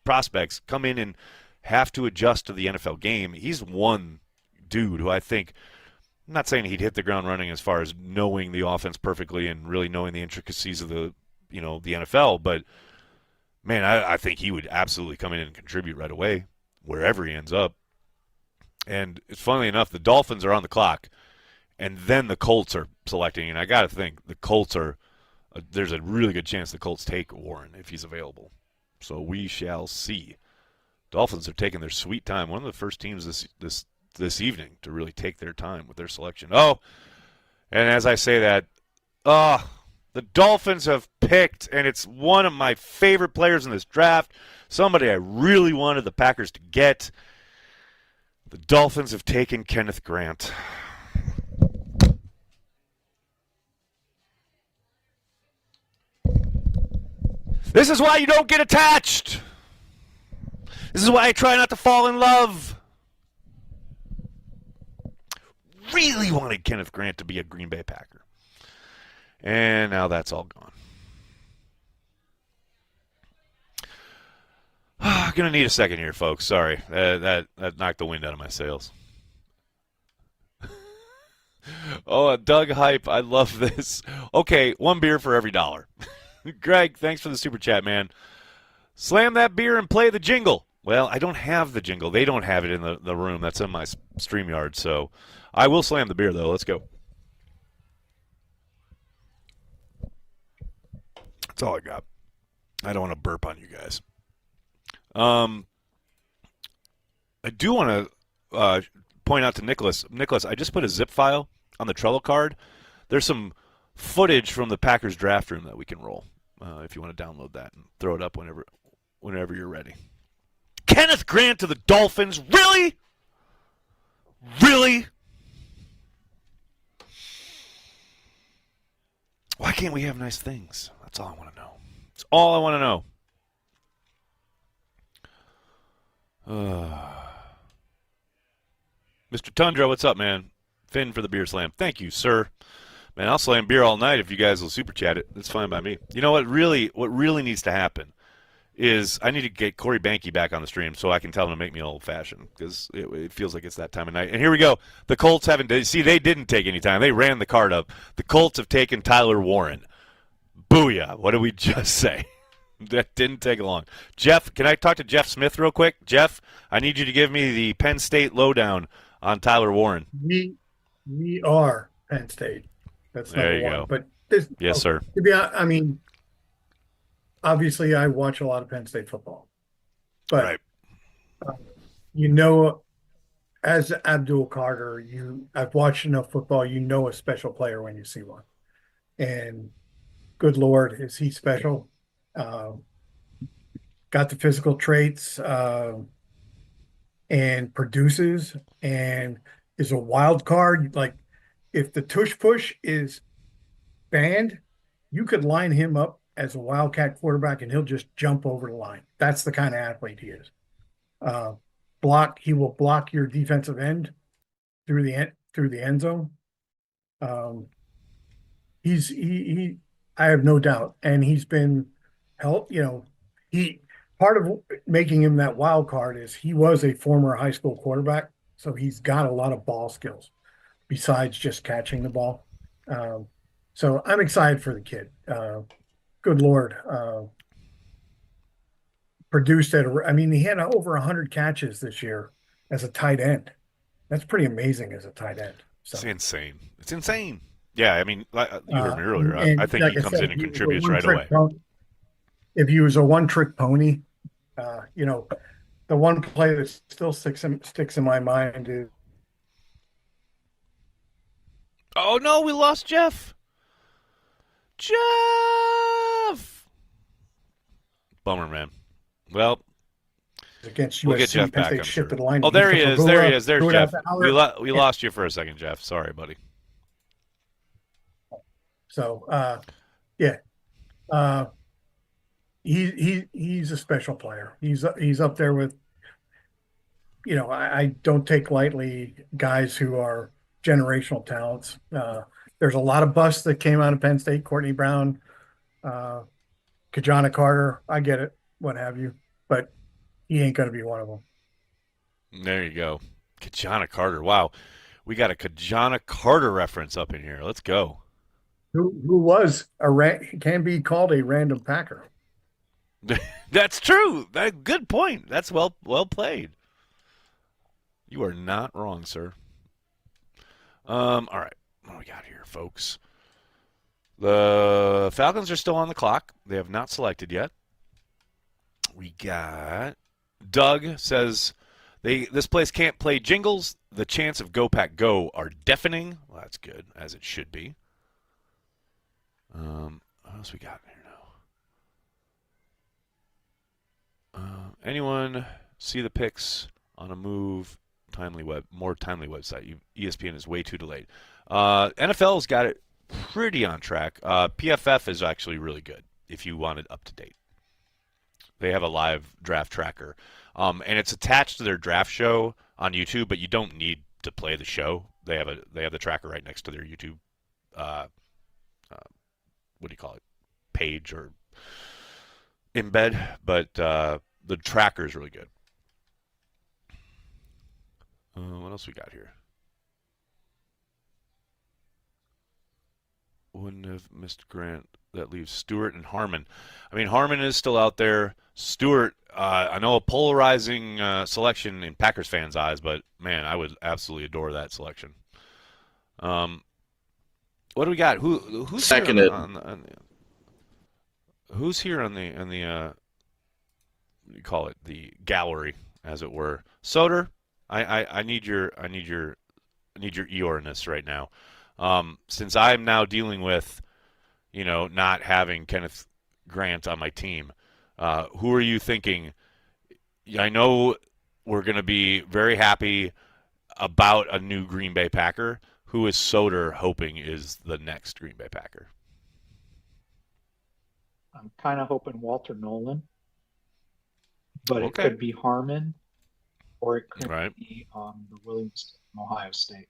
prospects, come in and have to adjust to the NFL game. He's one dude who I think, I'm not saying he'd hit the ground running as far as knowing the offense perfectly and really knowing the intricacies of the NFL, but man, I think he would absolutely come in and contribute right away wherever he ends up. And funnily enough, the Dolphins are on the clock, and then the Colts are selecting, and I got to think the Colts are there's a really good chance the Colts take Warren if he's available. So we shall see. Dolphins are taking their sweet time. One of the first teams this evening to really take their time with their selection. Oh, and as I say that, the Dolphins have picked, and it's one of my favorite players in this draft, somebody I really wanted the Packers to get. The Dolphins have taken Kenneth Grant. This is why you don't get attached. This is why I try not to fall in love. Really wanted Kenneth Grant to be a Green Bay Packer. And now that's all gone. I'm going to need a second here, folks. Sorry. That knocked the wind out of my sails. Oh, Doug Hype. I love this. Okay, one beer for every dollar. Greg, thanks for the super chat, man. Slam that beer and play the jingle. Well, I don't have the jingle. They don't have it in the room. That's in my StreamYard. So I will slam the beer, though. Let's go. That's all I got. I don't want to burp on you guys. I do want to point out to Nicholas. Nicholas, I just put a zip file on the Trello card. There's some footage from the Packers draft room that we can roll if you want to download that and throw it up whenever you're ready. Kenneth Grant to the Dolphins. Really? Really? Why can't we have nice things? That's all I want to know. That's all I want to know. Mr. Tundra, what's up, man? Finn for the beer slam. Thank you, sir. Man, I'll slam beer all night if you guys will super chat it. That's fine by me. You know what really needs to happen is I need to get Corey Banky back on the stream so I can tell him to make me an old-fashioned because it feels like it's that time of night. And here we go. The Colts see, they didn't take any time. They ran the card up. The Colts have taken Tyler Warren. Booyah. What did we just say? That didn't take long. Jeff, can I talk to Jeff Smith real quick? Jeff, I need you to give me the Penn State lowdown on Tyler Warren. We are Penn State. That's there you one. go. But yes, sir. To be honest, I mean, obviously, I watch a lot of Penn State football, but right. As Abdul Carter, I've watched enough football. A special player when you see one, and good Lord, is he special? Got the physical traits and produces and is a wild card. Like if the tush push is banned, you could line him up as a Wildcat quarterback, and he'll just jump over the line. That's the kind of athlete he is. He will block your defensive end through the end zone. I have no doubt, and he's been helped. Part of making him that wild card is he was a former high school quarterback, so he's got a lot of ball skills besides just catching the ball. So I'm excited for the kid. Good Lord. Produced he had over 100 catches this year as a tight end. That's pretty amazing as a tight end. So. It's insane. It's insane. Yeah, you heard me earlier. I think he comes in and contributes right away. If he was a one-trick pony, the one play that still sticks in my mind is. Oh no, we lost Jeff. Bummer, man. Well, against USC, we'll get Jeff back. I'm sure. Oh, there he is. There's Jeff. We lost you for a second, Jeff. Sorry, buddy. So, he's a special player. He's up there with, I don't take lightly guys who are generational talents. There's a lot of busts that came out of Penn State, Courtney Brown, Kajana Carter. I get it, what have you, but he ain't going to be one of them. There you go. Kajana Carter. Wow. We got a Kajana Carter reference up in here. Let's go. Who can be called a random Packer. That's true. Good point. That's well played. You are not wrong, sir. All right. What do we got here, folks? The Falcons are still on the clock. They have not selected yet. We got Doug says this place can't play jingles. The chants of Go Pack Go are deafening. Well, that's good, as it should be. What else we got here now? Anyone see the picks on a more timely website? ESPN is way too delayed. NFL's got it pretty on track. PFF is actually really good if you want it up to date. They have a live draft tracker, and it's attached to their draft show on YouTube, but you don't need to play the show. They have the tracker right next to their YouTube. What do you call it? Page or embed, but the tracker is really good. What else we got here? Wouldn't have missed Grant. That leaves Stewart and Harmon. Harmon is still out there. Stewart, I know a polarizing selection in Packers fans' eyes, but man, I would absolutely adore that selection. What do we got? Who's seconded? Who's here on the what do you call it? The gallery, as it were. Soder, I need your Eeyore-ness right now. Since I'm now dealing with, not having Kenneth Grant on my team, who are you thinking? I know we're going to be very happy about a new Green Bay Packer. Who is Soder hoping is the next Green Bay Packer? I'm kind of hoping Walter Nolan, but it could be Harmon, or it could be the Williams from Ohio State.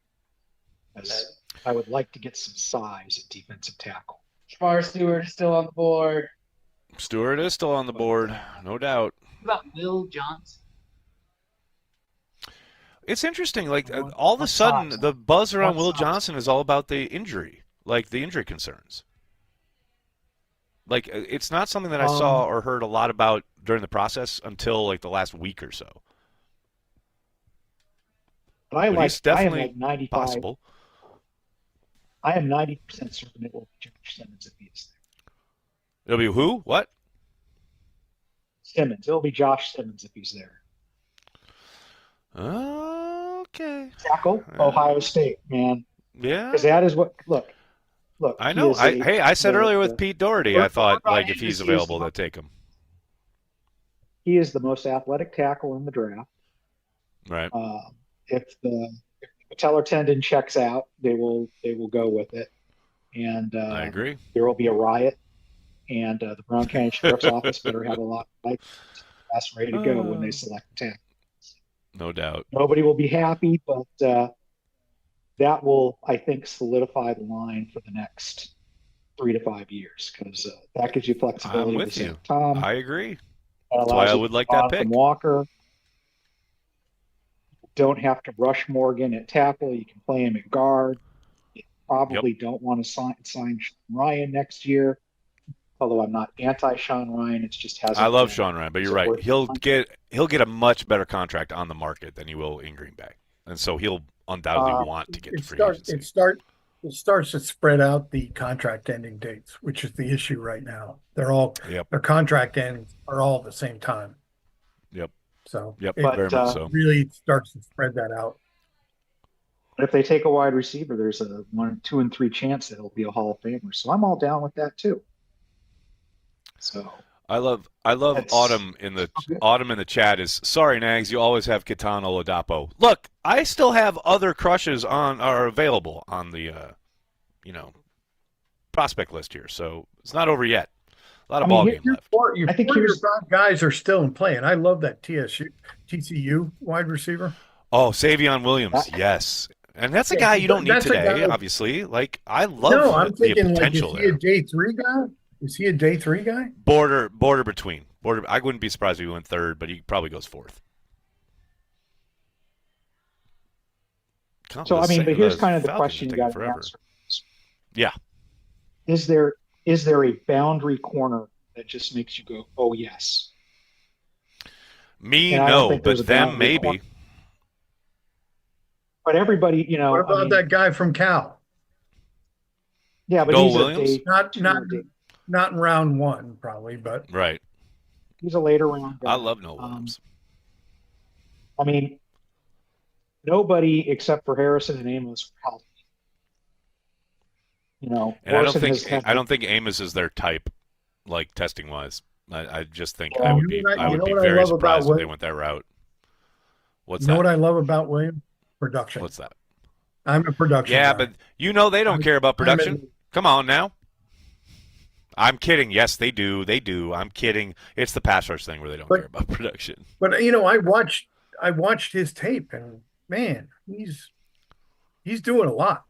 As I would like to get some size at defensive tackle. Shamar Stewart is still on the board. Stewart is still on the board, no doubt. What about Will Johnson? It's interesting. All of a sudden, the buzz around Will Johnson is all about the injury, the injury concerns. It's not something that I saw or heard a lot about during the process until the last week or so. But it's definitely I am 95, possible. I am 90% certain it will be Josh Simmons if he is there. It'll be who? What? Simmons. It'll be Josh Simmons if he's there. Okay. Tackle, Ohio State, man. Yeah. Because that is what. Look. I know. I said earlier with Pete Dougherty, I thought if he's available, they'll take him. He is the most athletic tackle in the draft. Right. If the patellar tendon checks out, they will go with it, and I agree. There will be a riot and the Brown County Sheriff's Office better have a lot of lights ready to go when they select tackle. No doubt. Nobody will be happy, but that will, I think, solidify the line for the next 3 to 5 years, because that gives you flexibility. I'm with you. Tom. I agree. That's why I would like that pick. Walker. Don't have to rush Morgan at tackle. You can play him at guard. You probably don't want to sign Sean Ryan next year, although I'm not anti-Sean Ryan. It's just hasn't. I love Sean Ryan, but you're right. He'll get a much better contract on the market than he will in Green Bay, and so he'll undoubtedly want to get to free agency. It starts to spread out the contract ending dates, which is the issue right now. They're all their contract ends are all at the same time. Yep. So very much so. Really starts to spread that out. But if they take a wide receiver, there's a 1, 2, and 3 chance that he'll be a Hall of Famer. So I'm all down with that too. So I love Autumn in the chat is sorry, Nags, you always have Kitana Oladapo. Look, I still have other crushes are available on the prospect list here, so it's not over yet. A lot of ball game left. I think your top guys are still in play, and I love that TCU wide receiver. Oh, Savion Williams, yes. And that's a guy you don't need today, obviously. Like, I love the potential there. Is he a day 3 guy? Is he a day 3 guy? Border between. I wouldn't be surprised if he went 3rd, but he probably goes 4th. So, I mean, but here's kind of the question you got to answer. Yeah. Is there a boundary corner that just makes you go, oh, yes? Me, no, but them, maybe. Corner. But everybody, What about that guy from Cal? Yeah, but Dole he's Williams? Not in round 1, probably, but right. He's a later round guy. I love Noel Williams. I mean, nobody except for Harrison and Amos are healthy. And I don't think Amos is their type, like testing wise. I just think I would be very surprised if they went that route. What's that? What I love about Williams? Production. What's that? I'm a production guy. but they don't care about production. Come on now. I'm kidding. Yes, they do. They do. I'm kidding. It's the pass rush thing where they don't care about production. But I watched his tape, and man, he's doing a lot.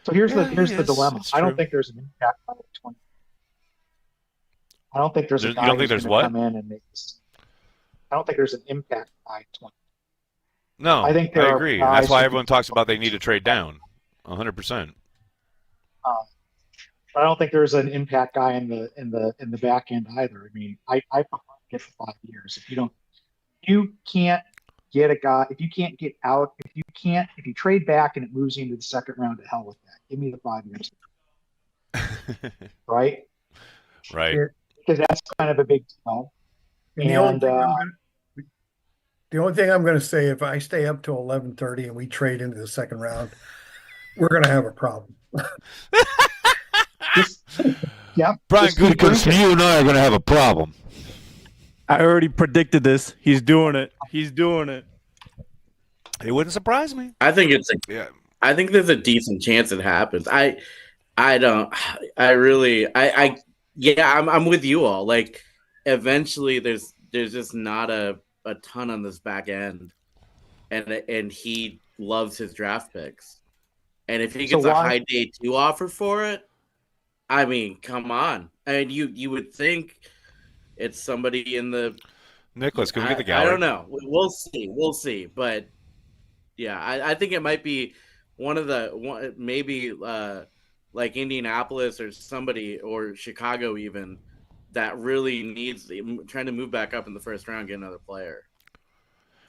So here's the dilemma. I don't think there's an impact by 20. I don't think there's a guy you don't think there's what? Come in and make this. I don't think there's an impact by 20. No, I agree. That's why everyone talks about they need to trade down. 100%. But I don't think there's an impact guy in the back end either. I mean, I prefer to get for 5 years. If you can't get a guy, if you can't get out, if you trade back and it moves you into the second round, to hell with that. Give me the 5 years. Right? Right. Because that's kind of a big deal. And the only thing I'm going to say, if I stay up till 11:30 and we trade into the second round, we're going to have a problem. Yeah, Brian Gutekunst, you and I are going to have a problem. I already predicted this. He's doing it. It wouldn't surprise me. I think I think there's a decent chance it happens. I'm with you all. Like, eventually there's just not a ton on this back end, and he loves his draft picks. And if he gets a high day 2 offer for it, I mean, come on. I mean, you would think it's somebody in the Nicholas. Can we get the gallery? I don't know. We'll see. But yeah, I think it might be maybe like Indianapolis or somebody, or Chicago even, that really needs trying to move back up in the first round, get another player.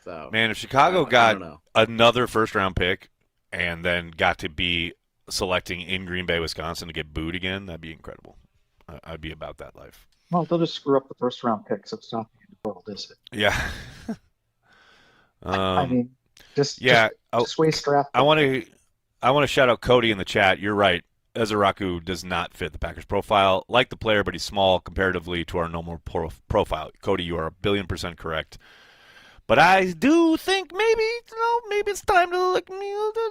So, man, if Chicago got another first round pick and then got to be selecting in Green Bay, Wisconsin to get booed again, that'd be incredible. I'd be about that life. Well, they'll just screw up the first round pick, so it's not the end of the world, is it? Yeah. I mean, just waste draft. I want to shout out Cody in the chat. You're right. Ezeraku does not fit the Packers profile. Like the player, but he's small comparatively to our normal profile. Cody, you are 1,000,000,000% correct. But I do think maybe it's time to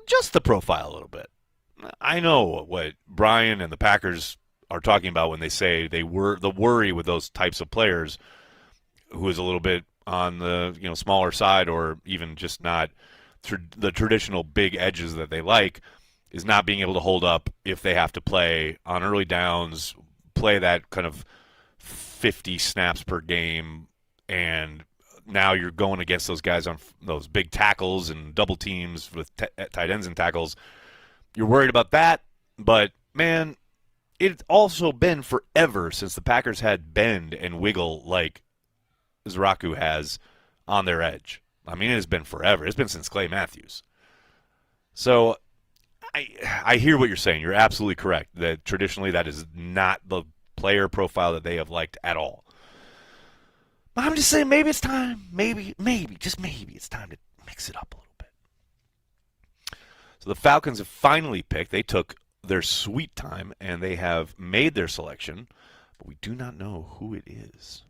adjust the profile a little bit. I know what Brian and the Packers are talking about when they say the worry with those types of players who is a little bit on the smaller side or even just not the traditional big edges that they like is not being able to hold up if they have to play on early downs, play that kind of 50 snaps per game, and now you're going against those guys on those big tackles and double teams with tight ends and tackles. You're worried about that, but, man, it's also been forever since the Packers had bend and wiggle like Zraku has on their edge. I mean, it has been forever. It's been since Clay Matthews. So I hear what you're saying. You're absolutely correct that traditionally that is not the player profile that they have liked at all. But I'm just saying maybe it's time. Maybe, just maybe it's time to mix it up a little bit. So the Falcons have finally picked. They took their sweet time, and they have made their selection, but we do not know who it is.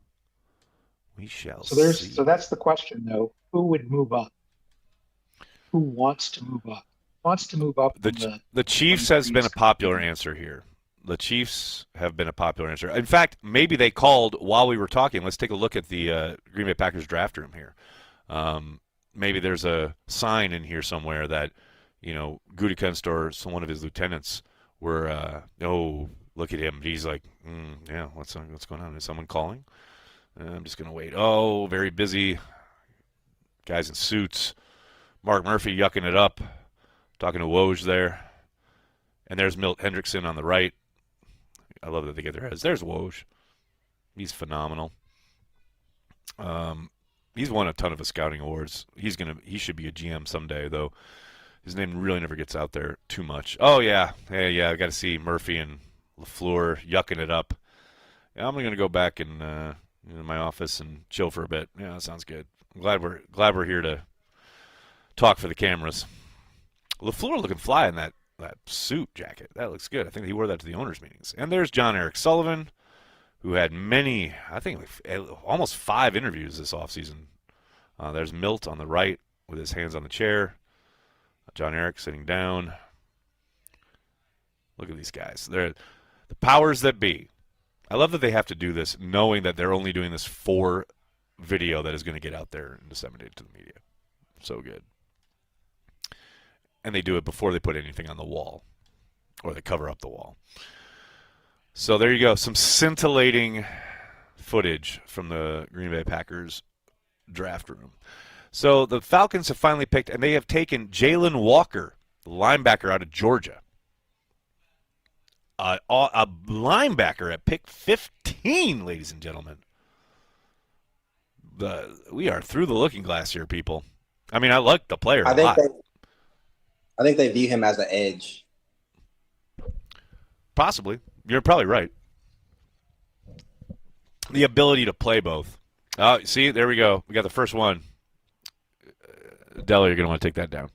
We shall see. So that's the question, though. Who would move up? Who wants to move up? The Chiefs has been a popular answer here. The Chiefs have been a popular answer. In fact, maybe they called while we were talking. Let's take a look at the Green Bay Packers draft room here. Maybe there's a sign in here somewhere that, Gutekunst or one of his lieutenants were, look at him. He's like, yeah, what's going on? Is someone calling? I'm just going to wait. Oh, very busy. Guys in suits. Mark Murphy yucking it up. Talking to Woj there. And there's Milt Hendrickson on the right. I love that they get their heads. There's Woj. He's phenomenal. He's won a ton of scouting awards. He should be a GM someday, though. His name really never gets out there too much. Oh, yeah. Yeah, I got to see Murphy and LaFleur yucking it up. Yeah, I'm going to go back in my office and chill for a bit. Yeah, that sounds good. I'm glad we're here to talk for the cameras. LaFleur looking fly in that suit jacket. That looks good. I think he wore that to the owners' meetings. And there's John Eric Sullivan, who had many, I think almost 5 interviews this offseason. There's Milt on the right with his hands on the chair. John Eric sitting down. Look at these guys. They're the powers that be. I love that they have to do this knowing that they're only doing this for video that is going to get out there and disseminated to the media. So good. And they do it before they put anything on the wall or they cover up the wall. So there you go. Some scintillating footage from the Green Bay Packers draft room. So the Falcons have finally picked, and they have taken Jalen Walker, the linebacker out of Georgia. A linebacker at pick 15, ladies and gentlemen. We are through the looking glass here, people. I mean, I like the player a lot. I think they view him as an edge. Possibly. You're probably right. The ability to play both. See, there we go. We got the first one. Della, you're going to want to take that down.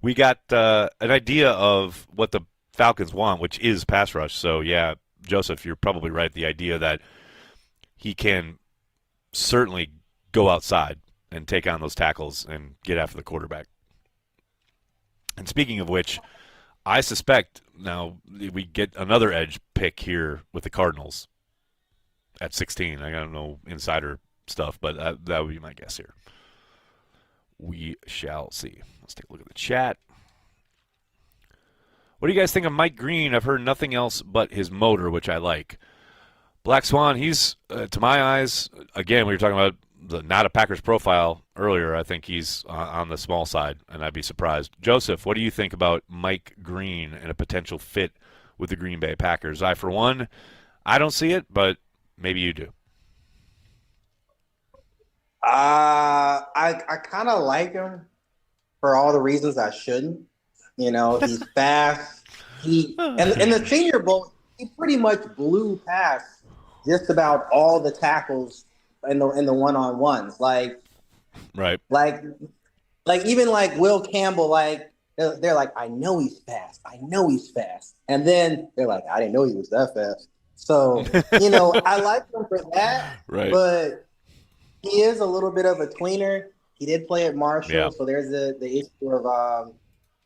We got an idea of what the Falcons want, which is pass rush. So, yeah, Joseph, you're probably right. The idea that he can certainly go outside and take on those tackles and get after the quarterback. And speaking of which, I suspect now we get another edge pick here with the Cardinals at 16. I don't know insider stuff, but that would be my guess here. We shall see. Let's take a look at the chat. What do you guys think of Mike Green? I've heard nothing else but his motor, which I like. Black Swan, he's, to my eyes, again, we were talking about not a Packers profile earlier. I think he's on the small side, and I'd be surprised. Joseph, what do you think about Mike Green and a potential fit with the Green Bay Packers? For one, I don't see it, but maybe you do. I kind of like him for all the reasons I shouldn't. He's fast. In the Senior Bowl, he pretty much blew past just about all the tackles in the one-on-ones. Like even like Will Campbell, like they're like, I know he's fast. And then they're like, I didn't know he was that fast. So, I like him for that. Right. But he is a little bit of a tweener. He did play at Marshall, yeah. So there's the issue of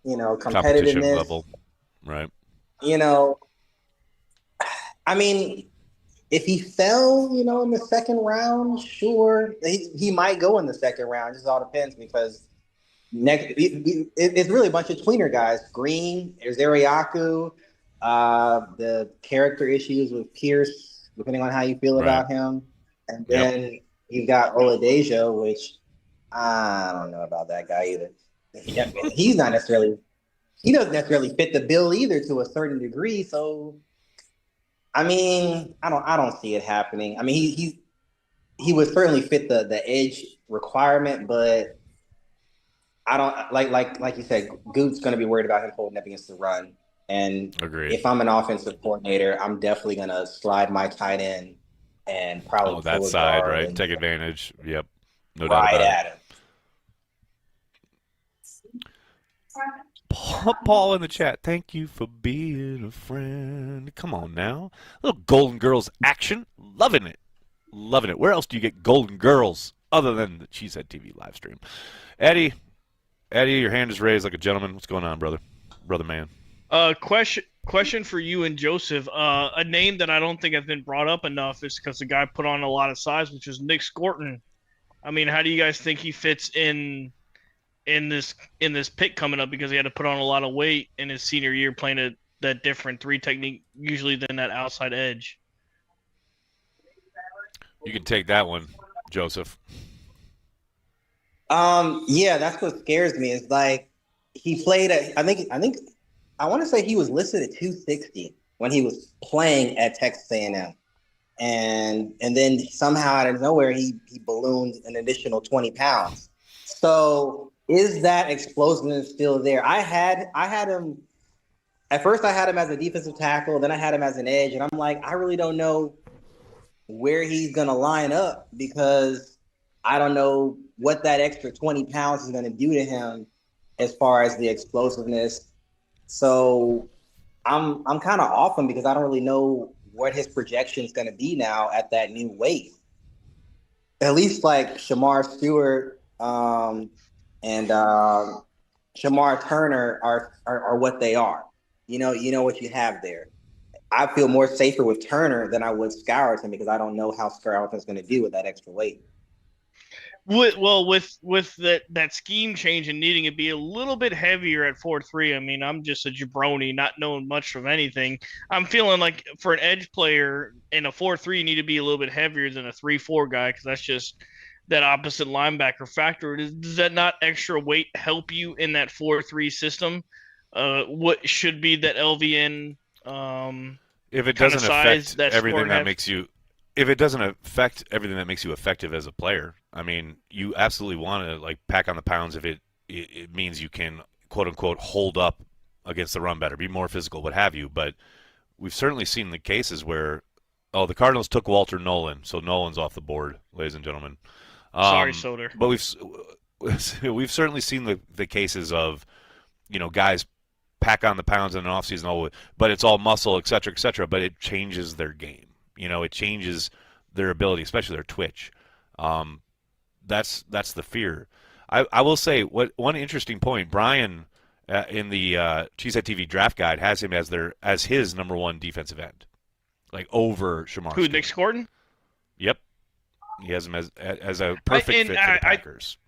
competitiveness level. Right. you know, I mean, if he fell, you know, in the second round, sure, he might go in the second round. It just all depends because it's really a bunch of tweener guys. Green, Ariaku, the character issues with Pierce, depending on how you feel about him. And then you've got Oladejo, which I don't know about that guy either. He doesn't necessarily fit the bill either to a certain degree. So, I mean, I don't see it happening. I mean, he would certainly fit the edge requirement, but I don't like you said, Goot's going to be worried about him holding up against the run. And if I'm an offensive coordinator, I'm definitely going to slide my tight end and probably that side, right? Take advantage. Yep. No doubt right about at it. him. Paul in the chat, thank you for being a friend. Come on now. A little Golden Girls action. Loving it. Loving it. Where else do you get Golden Girls other than the Cheesehead TV live stream? Eddie, your hand is raised like a gentleman. What's going on, brother? Brother man. Question for you and Joseph. A name that I don't think has been brought up enough is because the guy put on a lot of size, which is Nick Scorton. I mean, how do you guys think he fits in this pick coming up, because he had to put on a lot of weight in his senior year playing that different 3 technique usually than that outside edge? You can take that one, Joseph. Yeah, that's what scares me. Is like he played at I want to say he was listed at 260 when he was playing at Texas A&M. And then somehow out of nowhere he ballooned an additional 20 pounds. So is that explosiveness still there? I had him at first. I had him as a defensive tackle, then I had him as an edge, and I'm like, I really don't know where he's gonna line up because I don't know what that extra 20 pounds is gonna do to him as far as the explosiveness. So I'm kind of off him because I don't really know what his projection is gonna be now at that new weight. At least like Shamar Stewart and Shamar Turner are what they are. You know what you have there. I feel more safer with Turner than I would Scourton because I don't know how Scourton's going to do with that extra weight. With that scheme change and needing to be a little bit heavier at 4.3, I mean, I'm just a jabroni, not knowing much of anything. I'm feeling like for an edge player in a 4.3, you need to be a little bit heavier than a 3.4 guy because that's just that opposite linebacker factor. Does that not extra weight help you in that 4.3 system? What should be that LVN? If it doesn't affect everything that makes you, effective as a player, I mean, you absolutely want to like pack on the pounds if it means you can quote unquote hold up against the run better, be more physical, what have you. But we've certainly seen the cases where, the Cardinals took Walter Nolan, so Nolan's off the board, ladies and gentlemen. Sorry, Soder. But we've certainly seen the cases of, guys pack on the pounds in an offseason, but it's all muscle, et cetera, but it changes their game. It changes their ability, especially their twitch. That's the fear. I will say one interesting point. Brian in the Cheesehead TV draft guide has him as his number 1 defensive end, like over Shamar. Who, Nick Scorton? Yep, he has him as a perfect fit for the Packers.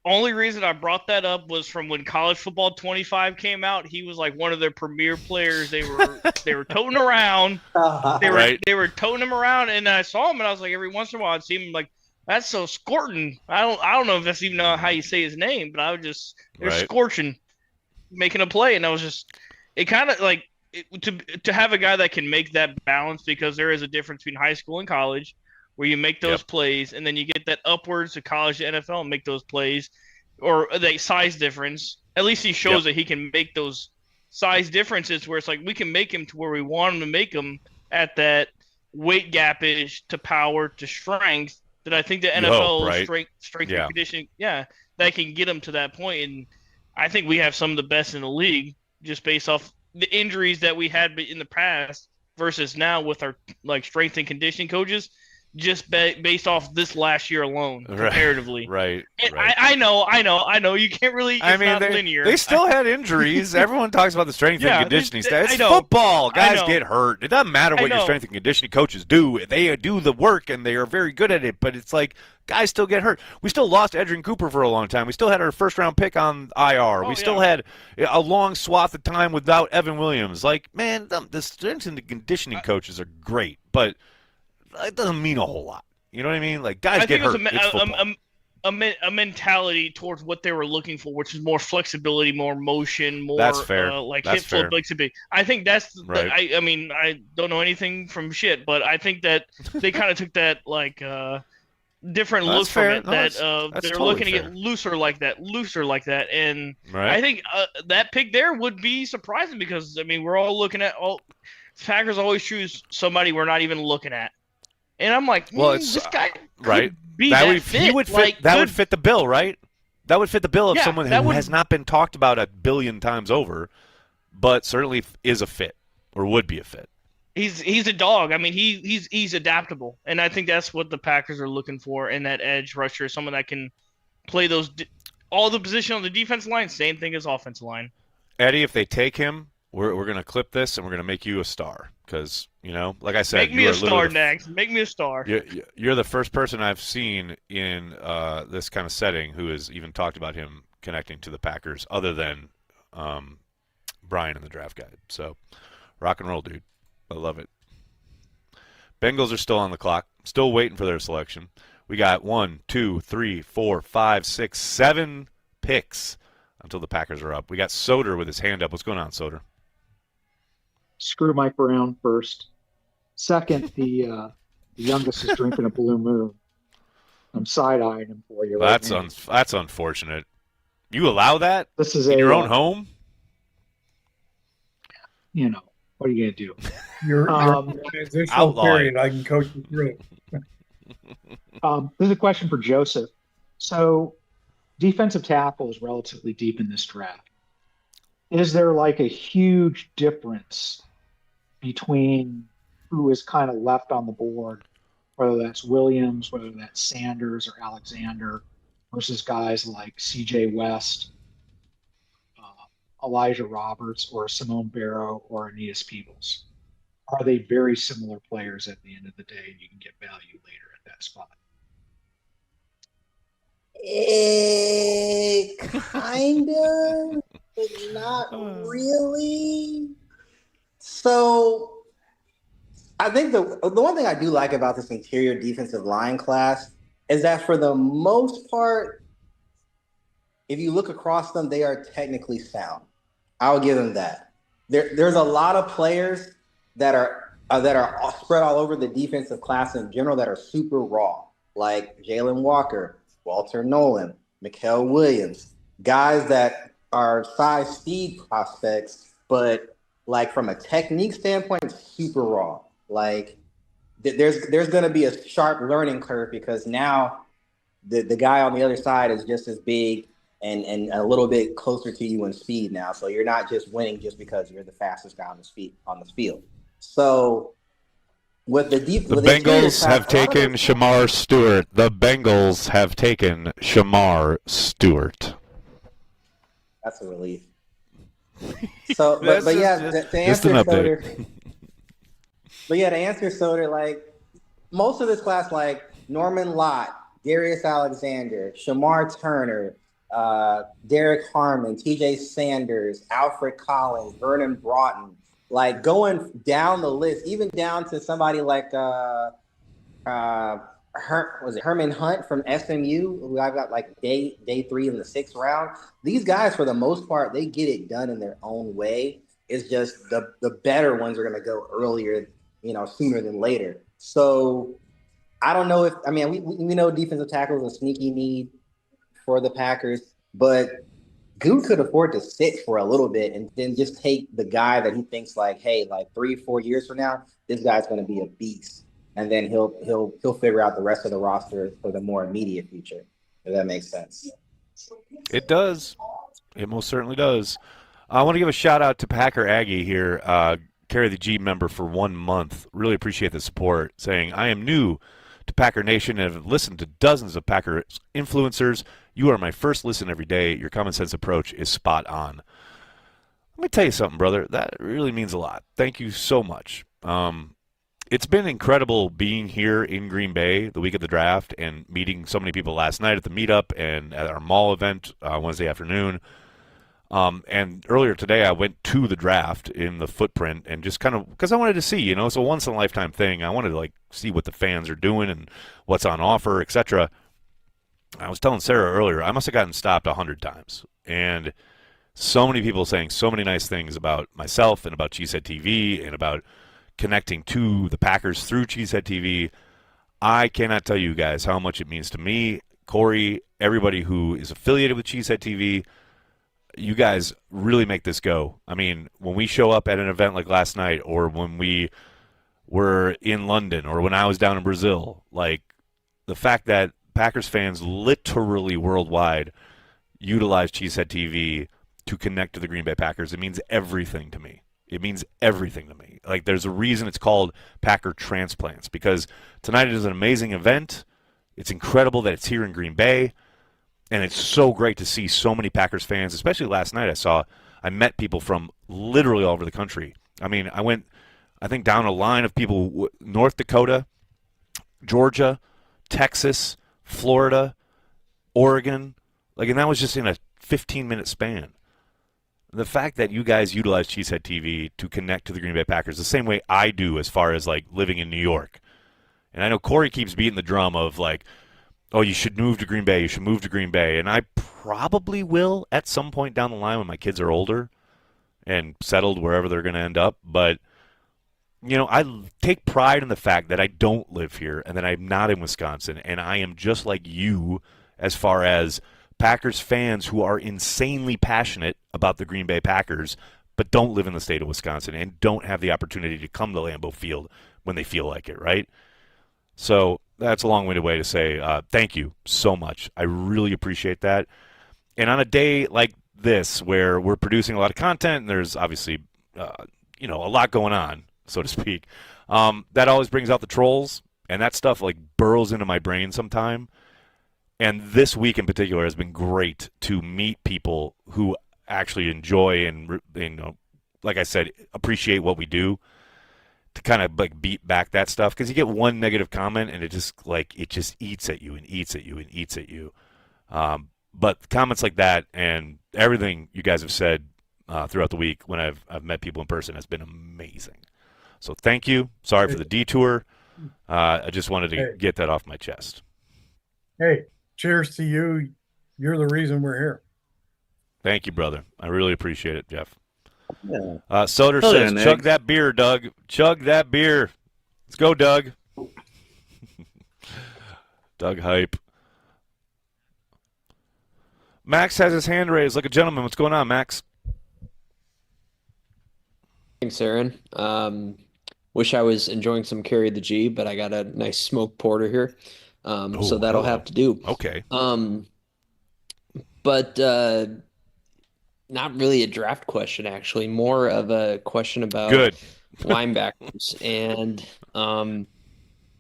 Only reason I brought that up was from when College Football 25 came out. He was like one of their premier players. They were toting around. They were toting him around, and I saw him, and I was like, every once in a while, I'd see him like, that's so Scorton. I don't know if that's even how you say his name, but I was just scorching, making a play, and I was just it kind of like to have a guy that can make that balance, because there is a difference between high school and college, where you make those plays, and then you get that upwards to college to NFL and make those plays, or the size difference. At least he shows that he can make those size differences where it's like we can make him to where we want him to make him at that weight gappage to power to strength that I think the NFL strength and conditioning, that can get him to that point. And I think we have some of the best in the league just based off the injuries that we had in the past versus now with our like strength and conditioning coaches. just based off this last year alone, comparatively. Right. I know. You can't really. It's not linear. They still had injuries. Everyone talks about the strength and conditioning stuff. It's football. Guys get hurt. It doesn't matter what your strength and conditioning coaches do. They do the work, and they are very good at it. But it's like guys still get hurt. We still lost Edrin Cooper for a long time. We still had our first-round pick on IR. We still had a long swath of time without Evan Williams. Like, man, the strength and conditioning coaches are great, but it doesn't mean a whole lot. You know what I mean? Like, guys get hurt. It's a mentality towards what they were looking for, which is more flexibility, more motion, more that's fair. Hit flow flexibility. I think that's right. I mean, I don't know anything from shit, but I think that they kind of took that different look from it. They're totally looking to get looser like that, and I think that pick there would be surprising because I mean we're all looking at Packers always choose somebody we're not even looking at. And I'm like, this guy right. Be that fit. He would fit. Would fit the bill, right? That would fit the bill of someone who has not been talked about a billion times over, but certainly is a fit or would be a fit. He's a dog. I mean, he's adaptable, and I think that's what the Packers are looking for in that edge rusher, someone that can play all the position on the defensive line. Same thing as offensive line. Eddie, if they take him, we're going to clip this and we're going to make you a star because, like I said, make me a star next. Make me a star. You're the first person I've seen in this kind of setting who has even talked about him connecting to the Packers other than Brian in the draft guide. So rock and roll, dude. I love it. Bengals are still on the clock, still waiting for their selection. We got 1, 2, 3, 4, 5, 6, 7 picks until the Packers are up. We got Soder with his hand up. What's going on, Soder? Screw Mike Brown first. Second, the youngest is drinking a Blue Moon. I'm side-eyeing him for you. That's unfortunate. You allow that? This is in your own home? What are you going to do? You're transitional period. I can coach you through it. This is a question for Joseph. So defensive tackle is relatively deep in this draft. Is there like a huge difference between who is kind of left on the board, whether that's Williams, whether that's Sanders or Alexander, versus guys like C.J. West, Elijah Roberts, or Simone Barrow, or Aeneas Peebles? Are they very similar players at the end of the day, and you can get value later at that spot? Kind of, but not really. So I think the one thing I do like about this interior defensive line class is that for the most part, if you look across them, they are technically sound. I'll give them that. There's a lot of players that are spread all over the defensive class in general that are super raw, like Jalen Walker, Walter Nolan, Mikael Williams, guys that are size speed prospects, but like from a technique standpoint, super raw. Like there's going to be a sharp learning curve because now the guy on the other side is just as big and a little bit closer to you in speed now. So you're not just winning just because you're the fastest guy on the field. So with the Bengals have taken Shamar Stewart. The Bengals have taken Shamar Stewart. That's a relief. So, to answer Soder, like most of this class, like Norman Lott, Darius Alexander, Shamar Turner, Derek Harmon, TJ Sanders, Alfred Collins, Vernon Broughton, like going down the list, even down to somebody like Herman Hunt from SMU, who I've got like day 3 in the 6th round. These guys, for the most part, they get it done in their own way. It's just the better ones are going to go earlier, sooner than later. So I don't know we know defensive tackle is a sneaky need for the Packers, but Goo could afford to sit for a little bit and then just take the guy that he thinks like, hey, like 3-4 years from now, this guy's going to be a beast. And then he'll figure out the rest of the roster for the more immediate future, if that makes sense. It does. It most certainly does. I want to give a shout out to Packer Aggie here, Carry the G member for 1 month. Really appreciate the support, saying, I am new to Packer Nation and have listened to dozens of Packer influencers. You are my first listen every day. Your common sense approach is spot on. Let me tell you something, brother. That really means a lot. Thank you so much. It's been incredible being here in Green Bay the week of the draft and meeting so many people last night at the meetup and at our mall event Wednesday afternoon. And earlier today, I went to the draft in the footprint and just kind of, because I wanted to see, it's a once-in-a-lifetime thing. I wanted to, see what the fans are doing and what's on offer, etc. I was telling Sarah earlier, I must have gotten stopped 100 times. And so many people saying so many nice things about myself and about Cheesehead TV and about connecting to the Packers through Cheesehead TV. I cannot tell you guys how much it means to me, Corey, everybody who is affiliated with Cheesehead TV. You guys really make this go. I mean, when we show up at an event like last night, or when we were in London, or when I was down in Brazil, the fact that Packers fans literally worldwide utilize Cheesehead TV to connect to the Green Bay Packers, it means everything to me. It means everything to me. There's a reason it's called Packer Transplants, because tonight is an amazing event. It's incredible that it's here in Green Bay, and it's so great to see so many Packers fans, especially last night. I met people from literally all over the country. I mean, I went, I think, down a line of people, North Dakota, Georgia, Texas, Florida, Oregon, and that was just in a 15-minute span. The fact that you guys utilize Cheesehead TV to connect to the Green Bay Packers the same way I do as far as, living in New York. And I know Corey keeps beating the drum of, oh, you should move to Green Bay, you should move to Green Bay. And I probably will at some point down the line when my kids are older and settled wherever they're going to end up. But, I take pride in the fact that I don't live here and that I'm not in Wisconsin. And I am just like you as far as Packers fans who are insanely passionate about the Green Bay Packers, but don't live in the state of Wisconsin and don't have the opportunity to come to Lambeau Field when they feel like it, right? So that's a long-winded way to say thank you so much. I really appreciate that. And on a day like this where we're producing a lot of content and there's obviously, a lot going on, so to speak, that always brings out the trolls, and that stuff burrows into my brain sometime. And this week in particular has been great to meet people who actually enjoy and, like I said, appreciate what we do, to kind of beat back that stuff. Because you get one negative comment and it just eats at you and eats at you and eats at you. But comments like that and everything you guys have said throughout the week when I've met people in person has been amazing. So thank you. Sorry for the detour. I just wanted to get that off my chest. Hey. Cheers to you. You're the reason we're here. Thank you, brother. I really appreciate it, Jeff. Yeah. Soder says, chug that beer, Doug. Chug that beer. Let's go, Doug. Doug hype. Max has his hand raised like a gentleman. What's going on, Max? Thanks, Aaron. Wish I was enjoying some Carry the G, but I got a nice smoked porter here. So that'll have to do. Okay. But not really a draft question, actually. More of a question about linebackers. And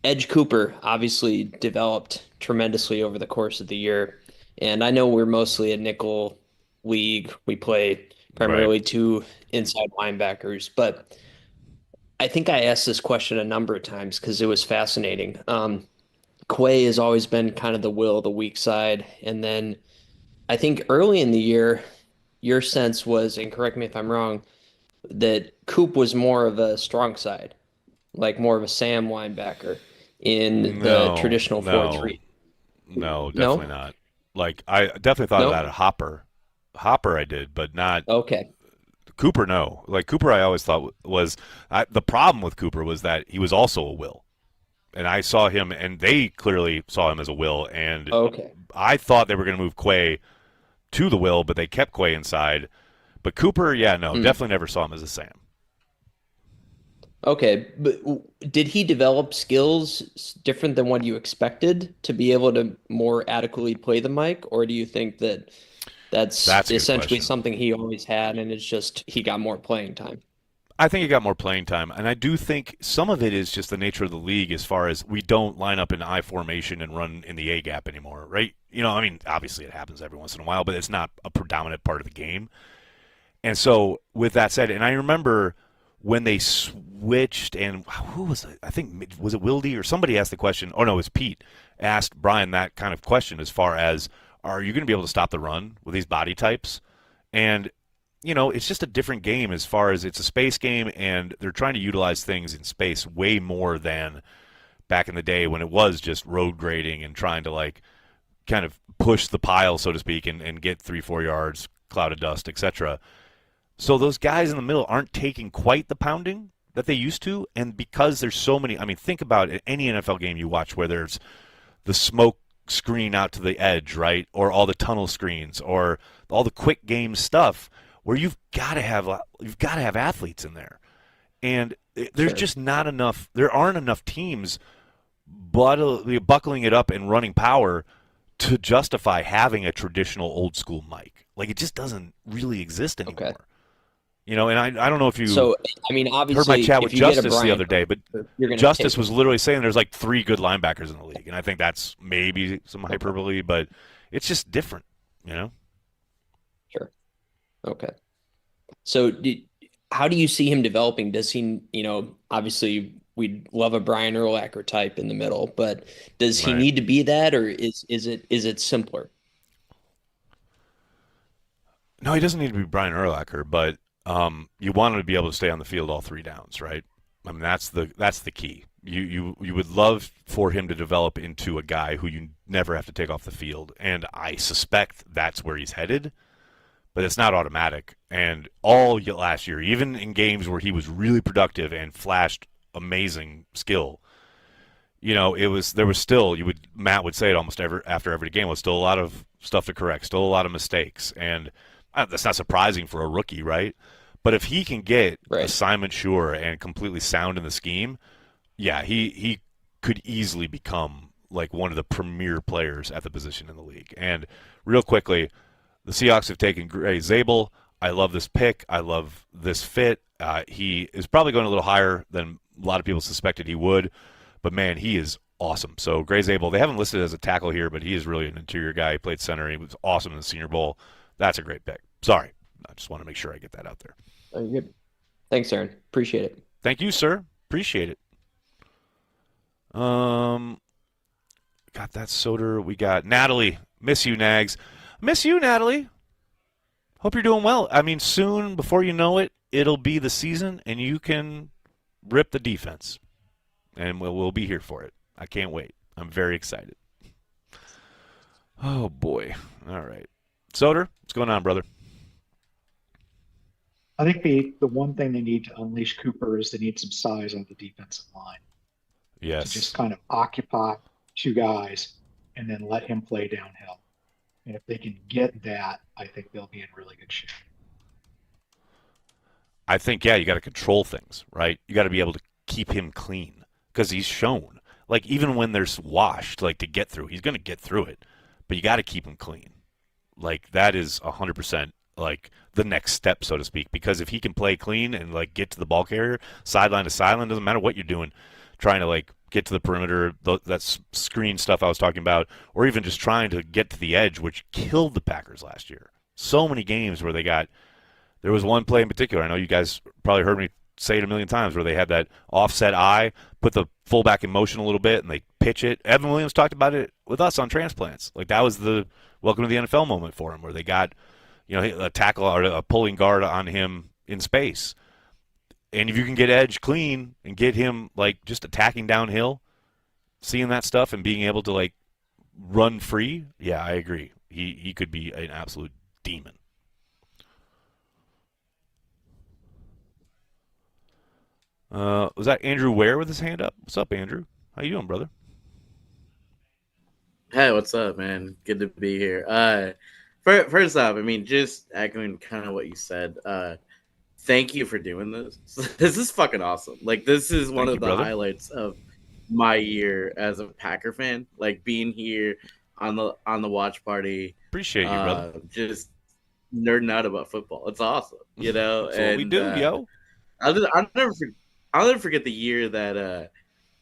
Edge Cooper obviously developed tremendously over the course of the year. And I know we're mostly a nickel league. We play primarily two inside linebackers. But I think I asked this question a number of times because it was fascinating. Quay has always been kind of the weak side. And then I think early in the year, your sense was, and correct me if I'm wrong, that Coop was more of a strong side, more of a Sam linebacker in the traditional 4-3. No, definitely not. I definitely thought about it. Hopper I did, but not. Okay. Cooper, no. Cooper I always thought was the problem with Cooper was that he was also a will. And I saw him, and they clearly saw him as a will. And I thought they were going to move Quay to the will, but they kept Quay inside. But Cooper, definitely never saw him as a Sam. Okay, but did he develop skills different than what you expected to be able to more adequately play the mic? Or do you think that's essentially something he always had, and it's just he got more playing time? I think he got more playing time, and I do think some of it is just the nature of the league as far as we don't line up in I formation and run in the A gap anymore, right? I mean, obviously it happens every once in a while, but it's not a predominant part of the game. And so with that said, and I remember when they switched, and who was it? I think, was it Wildy or somebody asked the question? Oh, no, it was Pete. Asked Brian that kind of question as far as, are you going to be able to stop the run with these body types? And it's just a different game as far as it's a space game, and they're trying to utilize things in space way more than back in the day when it was just road grading and trying to kind of push the pile, so to speak, and get 3-4 yards, cloud of dust, etc. So those guys in the middle aren't taking quite the pounding that they used to, and because there's so many, I mean, think about any NFL game you watch where there's the smoke screen out to the edge, right, or all the tunnel screens, or all the quick game stuff, where you've got to have athletes in there, and there's just not enough. There aren't enough teams buckling it up and running power to justify having a traditional old school mic. It just doesn't really exist anymore. Okay. And I don't know if you. So I mean, obviously, heard my chat with Justice the other day, but Justice was literally saying there's 3 good linebackers in the league, and I think that's maybe some hyperbole, but it's just different, Sure. Okay. So how do you see him developing? Does he, obviously we'd love a Brian Urlacher type in the middle, but does he need to be that, or is it simpler? No, he doesn't need to be Brian Urlacher, but you want him to be able to stay on the field all 3 downs, right? I mean, that's the key. You would love for him to develop into a guy who you never have to take off the field, and I suspect that's where he's headed. But it's not automatic. And all last year, even in games where he was really productive and flashed amazing skill, there was still, Matt would say it almost after every game, was still a lot of stuff to correct, still a lot of mistakes. And that's not surprising for a rookie, right? But if he can get assignment sure and completely sound in the scheme, yeah, he could easily become one of the premier players at the position in the league. And real quickly, the Seahawks have taken Gray Zabel. I love this pick. I love this fit. He is probably going a little higher than a lot of people suspected he would, but man, he is awesome. So Gray Zabel, they haven't listed as a tackle here, but he is really an interior guy. He played center. He was awesome in the Senior Bowl. That's a great pick. Sorry, I just want to make sure I get that out there. Good. Thanks, Aaron. Appreciate it. Thank you, sir. Appreciate it. Got that Soder. We got Natalie. Miss you, Nags. Miss you, Natalie. Hope you're doing well. I mean, soon, before you know it, it'll be the season, and you can rip the defense. And we'll be here for it. I can't wait. I'm very excited. Oh, boy. All right. Soder, what's going on, brother? I think the one thing they need to unleash Cooper is they need some size on the defensive line. Yes. To just kind of occupy 2 guys and then let him play downhill. And if they can get that, I think they'll be in really good shape. I think, you got to control things, right? You got to be able to keep him clean because he's shown, even when there's washed, to get through, he's going to get through it, but you got to keep him clean. That is 100%, the next step, so to speak, because if he can play clean and, get to the ball carrier, sideline to sideline, doesn't matter what you're doing, trying to, get to the perimeter, that screen stuff I was talking about, or even just trying to get to the edge, which killed the Packers last year. So many games where there was one play in particular, I know you guys probably heard me say it a million times, where they had that offset eye, put the fullback in motion a little bit, and they pitch it. Evan Williams talked about it with us on Transplants. That was the welcome to the NFL moment for him, where they got a tackle or a pulling guard on him in space. And if you can get edge clean and get him just attacking downhill, seeing that stuff and being able to run free, yeah, I agree. He could be an absolute demon. Was that Andrew Ware with his hand up? What's up, Andrew? How you doing, brother? Hey, what's up, man? Good to be here. First off, I mean, just echoing kind of what you said. Thank you for doing this. This is fucking awesome. This is one of the highlights of my year as a Packer fan. Being here on the watch party. Appreciate you, brother. Just nerding out about football. It's awesome, That's what we do, yo. I'll never forget the year that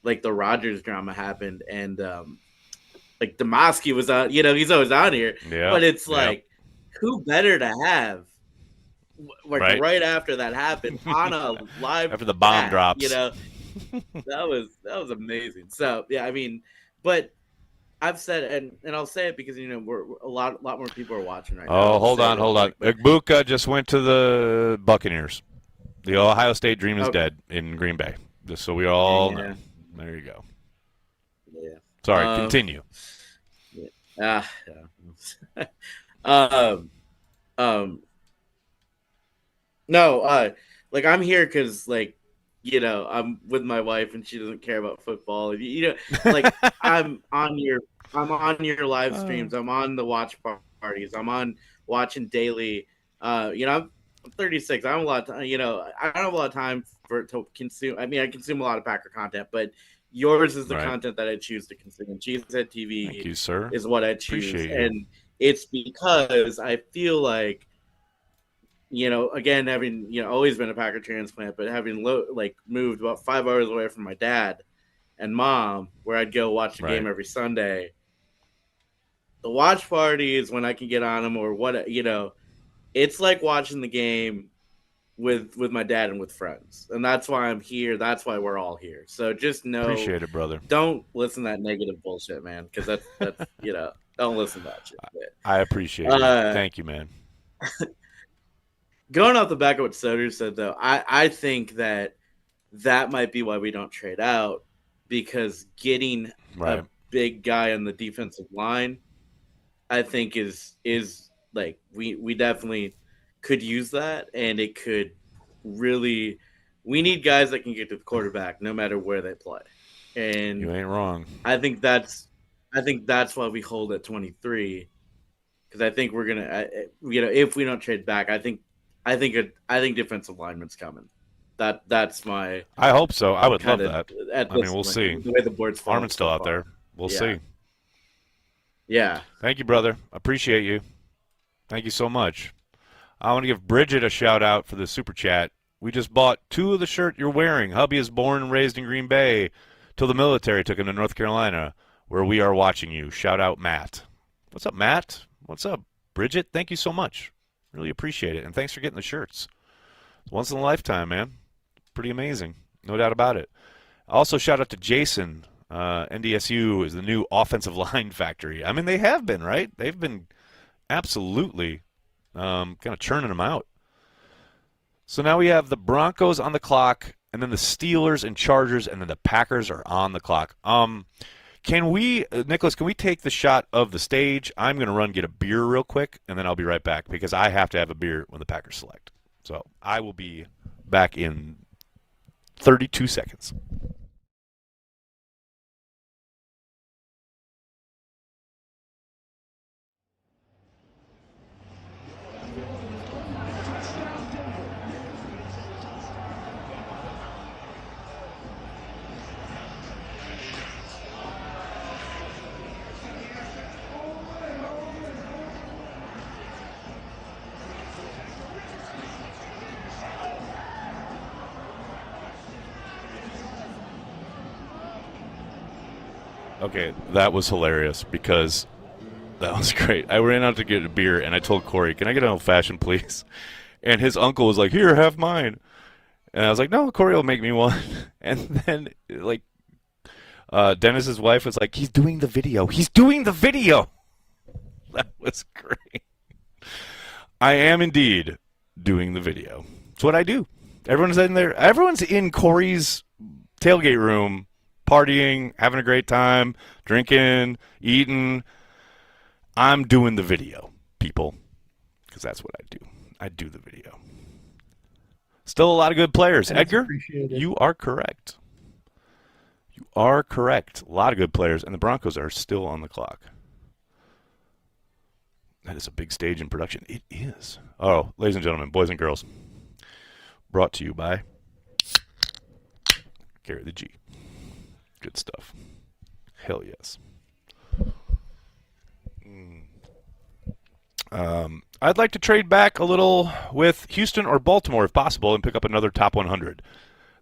like the Rodgers drama happened, and like Demovsky was on. He's always on here, but it's like, who better to have like right after that happened on a live after the bomb drops. That was amazing. So yeah, I mean, but I've said and I'll say it because we're a lot more people are watching right now. Hold on. Igbuka just went to the Buccaneers. The Ohio State dream is dead in Green Bay. Just so we all know. There you go. Yeah. Sorry, continue. Yeah. No, like I'm here because I'm with my wife and she doesn't care about football. Like I'm on your live streams. I'm on the watch parties. I'm on watching daily. I'm 36. I have a lot of time. I don't have a lot of time to consume. I mean, I consume a lot of Packer content, but yours is the content that I choose to consume. Cheesehead TV Thank you, sir. is what I choose. Appreciate you. And it's because I feel like, again, having, always been a Packer transplant, but having moved about 5 hours away from my dad and mom, where I'd go watch the game every Sunday. The watch parties when I can get on them or what, it's like watching the game with my dad and with friends. And that's why I'm here. That's why we're all here. So just know. Appreciate it, brother. Don't listen to that negative bullshit, man, because that's don't listen to that shit. I appreciate it. Thank you, man. Going off the back of what Soder said, though, I think that might be why we don't trade out, because getting a big guy on the defensive line, I think is like we definitely could use that, and it could really. We need guys that can get to the quarterback no matter where they play, and you ain't wrong. I think that's why we hold at 23, because I think we're gonna, if we don't trade back, I think defensive lineman's coming. That's my. I hope so. I would love that. I mean, we'll see. The way the board's falling Armin's still out there. We'll see. Yeah. Thank you, brother. Appreciate you. Thank you so much. I want to give Bridget a shout out for the super chat. We just bought 2 of the shirt you're wearing. Hubby is born and raised in Green Bay till the military took him to North Carolina, where we are watching you. Shout out, Matt. What's up, Matt? What's up, Bridget? Thank you so much. Really appreciate it. And thanks for getting the shirts. Once in a lifetime, man. Pretty amazing. No doubt about it. Also, shout out to Jason. NDSU is the new offensive line factory. I mean, they have been, right? They've been absolutely kind of churning them out. So now we have the Broncos on the clock, and then the Steelers and Chargers, and then the Packers are on the clock. Can we, Nicholas, can we take the shot of the stage? I'm going to run get a beer real quick, and then I'll be right back because I have to have a beer when the Packers select. So I will be back in 32 seconds. Okay, that was hilarious because that was great. I ran out to get a beer, and I told Corey, can I get an old-fashioned, please? And his uncle was like, here, have mine. And I was like, no, Corey will make me one. And then, like, Dennis's wife was like, he's doing the video. He's doing the video. That was great. I am indeed doing the video. It's what I do. Everyone's in there. Everyone's in Corey's tailgate room, partying, having a great time, drinking, eating. I'm doing the video, people, because that's what I do. I do the video. Still a lot of good players. Edgar, you are correct. You are correct. A lot of good players, and the Broncos are still on the clock. That is a big stage in production. It is. Oh, ladies and gentlemen, boys and girls, brought to you by Carry the G. Good stuff. Hell yes. I'd like to trade back a little with Houston or Baltimore if possible and pick up another top 100.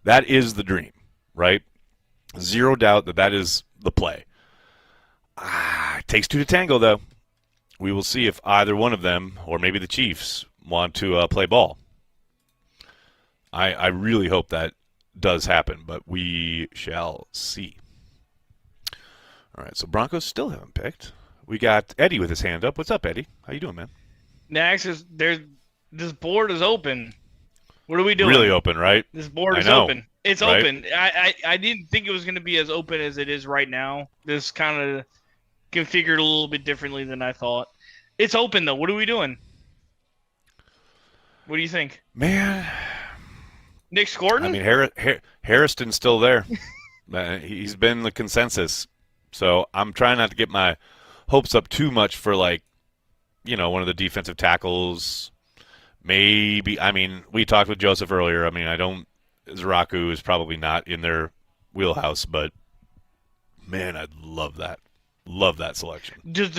That is the dream, right? Zero doubt that is the play. It takes two to tango, though. We will see if either one of them, or maybe the Chiefs, want to play ball. I really hope that does happen, but we shall see. All right, so Broncos still haven't picked. We got Eddie with his hand up. What's up, Eddie? How you doing, man? Next is this board is open. What are we doing? Really open, right? This board is open. It's open. I didn't think it was going to be as open as it is right now. This kind of configured a little bit differently than I thought. It's open though. What are we doing? What do you think, man? Nick Scordon? I mean, Harrison's still there. He's been the consensus. So I'm trying not to get my hopes up too much for, like, you know, one of the defensive tackles. Maybe, I mean, we talked with Joseph earlier. I mean, Zaraku is probably not in their wheelhouse, but, man, I'd love that. Love that selection. Does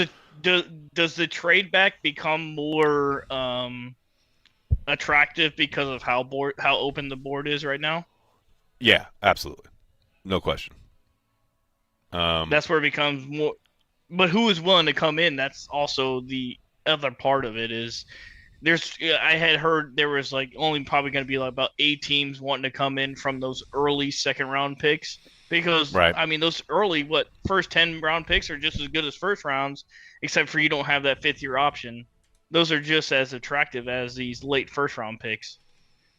the trade back become more attractive because of how open the board is right now? Yeah, absolutely. No question. That's where it becomes more. But who is willing to come in? That's also the other part of it. Is I had heard there was like only probably going to be like about 8 teams wanting to come in from those early second round picks because I mean those early first 10 round picks are just as good as first rounds, except for you don't have that 5th year option. Those are just as attractive as these late first round picks.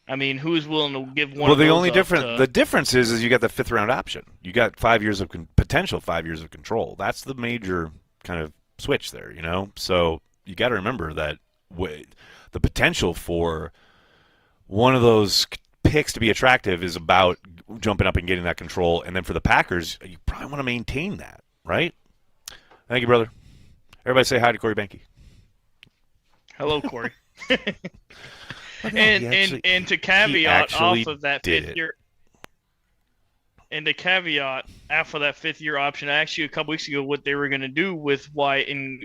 I mean, who's willing to give one? Well, the difference is you got the 5th round option. You got 5 years of potential 5 years of control. That's the major kind of switch there, you know. So you got to remember that the potential for one of those picks to be attractive is about jumping up and getting that control. And then for the Packers, you probably want to maintain that, right? Thank you, brother. Everybody say hi to Corey Benke. Hello, Corey. And to caveat off of that 5th year, and to caveat after that 5th year option, I asked you a couple weeks ago what they were going to do with Wyatt and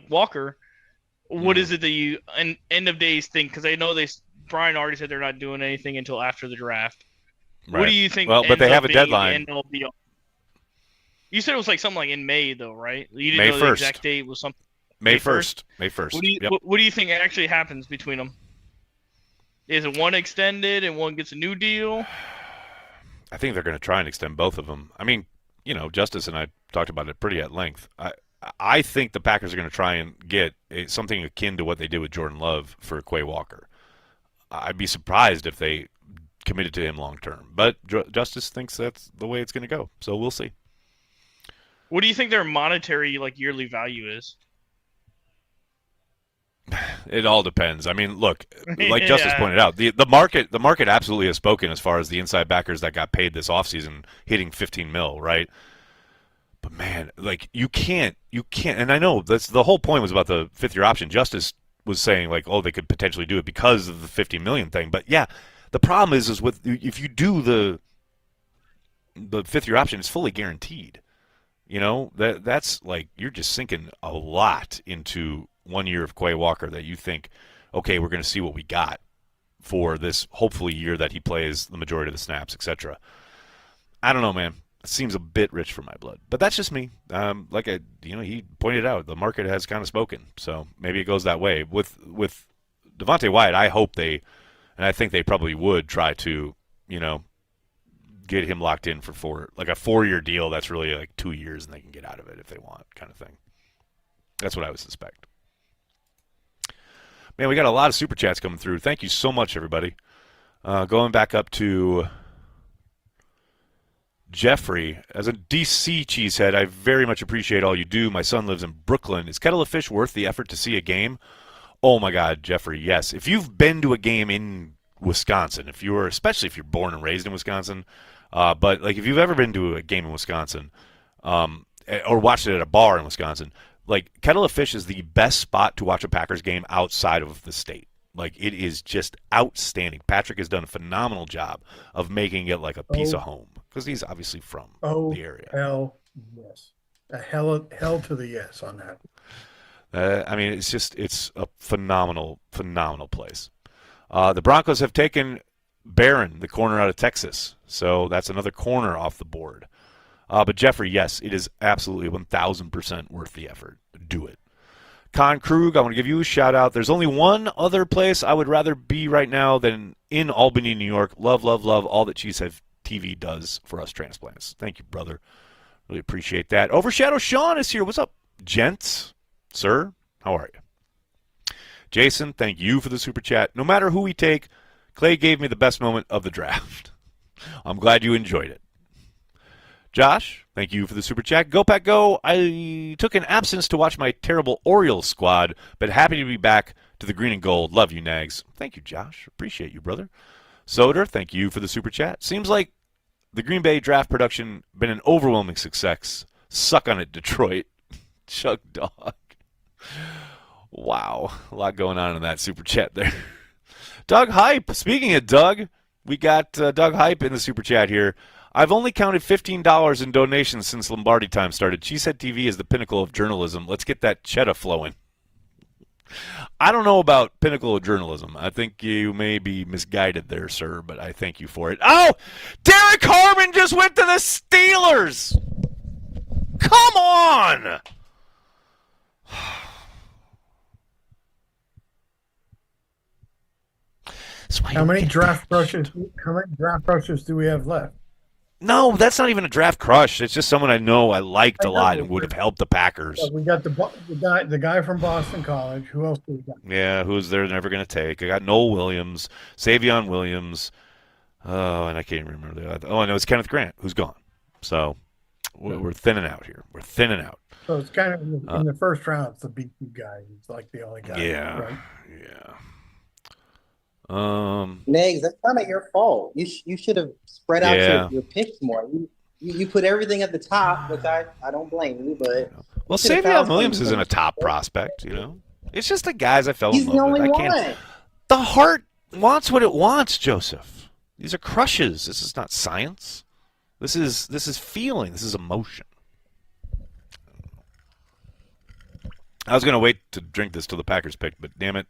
Walker. What is it that you an end of days think? Because I know Brian already said they're not doing anything until after the draft. Right. What do you think? Well, but they have a deadline. You said it was like something like in May, though, right? You didn't May know the 1st. exact date was something. May 1st. May 1st. What do you think actually happens between them? Is it one extended and one gets a new deal? I think they're going to try and extend both of them. I mean, you know, Justice and I talked about it pretty at length. I think the Packers are going to try and get something akin to what they did with Jordan Love for Quay Walker. I'd be surprised if they committed to him long term. But Justice thinks that's the way it's going to go. So we'll see. What do you think their monetary yearly value is? It all depends. I mean, look, like Justice pointed out, the market absolutely has spoken as far as the inside backers that got paid this offseason hitting $15 million, right? But man, you can't, and I know that's the whole point was about the 5th year option. Justice was saying they could potentially do it because of the $50 million thing. But yeah, the problem is with if you do the 5th year option, it's fully guaranteed. You know, that's you're just sinking a lot into 1 year of Quay Walker that you think, okay, we're going to see what we got for this hopefully year that he plays the majority of the snaps, etc. I don't know, man. It seems a bit rich for my blood, but that's just me. He pointed out, the market has kind of spoken, so maybe it goes that way. With Devontae Wyatt, I hope and I think they probably would try to, get him locked in for a 4-year deal that's really 2 years, and they can get out of it if they want, kind of thing. That's what I would suspect. Man, we got a lot of super chats coming through. Thank you so much, everybody. Going back up to Jeffrey, as a DC cheesehead, I very much appreciate all you do. My son lives in Brooklyn. Is Kettle of Fish worth the effort to see a game? Oh my God, Jeffrey, yes. If you've been to a game in Wisconsin, especially if you're born and raised in Wisconsin, but if you've ever been to a game in Wisconsin, or watched it at a bar in Wisconsin, Kettle of Fish is the best spot to watch a Packers game outside of the state. It is just outstanding. Patrick has done a phenomenal job of making it like a piece of home because he's obviously from the area. Hell yes. A hell to the yes on that. I mean, it's a phenomenal place. The Broncos have taken Barron, the corner out of Texas, so that's another corner off the board. But Jeffrey, yes, it is absolutely 1,000% worth the effort. Do it. Con Krug, I want to give you a shout out. There's only one other place I would rather be right now than in Albany, New York. Love, love, love all that Cheesehead TV does for us transplants. Thank you, brother. Really appreciate that. Overshadow Sean is here. What's up, gents? Sir, how are you? Jason, thank you for the super chat. No matter who we take, Clay gave me the best moment of the draft. I'm glad you enjoyed it. Josh, thank you for the super chat. Go Pack Go. I took an absence to watch my terrible Orioles squad, but happy to be back to the green and gold. Love you, Nags. Thank you, Josh. Appreciate you, brother. Soder, thank you for the super chat. Seems like the Green Bay draft production been an overwhelming success. Suck on it, Detroit. Chuck Dog. Wow. A lot going on in that super chat there. Doug Hype. Speaking of Doug, we got Doug Hype in the super chat here. I've only counted $15 in donations since Lombardi time started. Cheesehead TV is the pinnacle of journalism. Let's get that cheddar flowing. I don't know about pinnacle of journalism. I think you may be misguided there, sir, but I thank you for it. Oh, Derek Harmon just went to the Steelers. Come on. How many draft crushes do we have left? No, that's not even a draft crush. It's just someone I know I liked a lot and would have helped the Packers. So we got the guy from Boston College. Who else do we got? Yeah, who's they're never going to take. I got Noel Williams, Savion Williams. Oh, and I can't even remember the other. Oh, I know it's Kenneth Grant, who's gone. So we're thinning out here. We're thinning out. So it's kind of in the first round, it's the BQ guy. He's like the only guy. Yeah, right? yeah. Nags, that's kind of your fault. You should have spread out your picks more. You put everything at the top, which I don't blame you, but well, Savion Williams isn't a top prospect, you know. It's just the guys I fell in love with. I can't. The heart wants what it wants, Joseph. These are crushes. This is not science. This is feeling. This is emotion. I was gonna wait to drink this till the Packers pick, but damn it,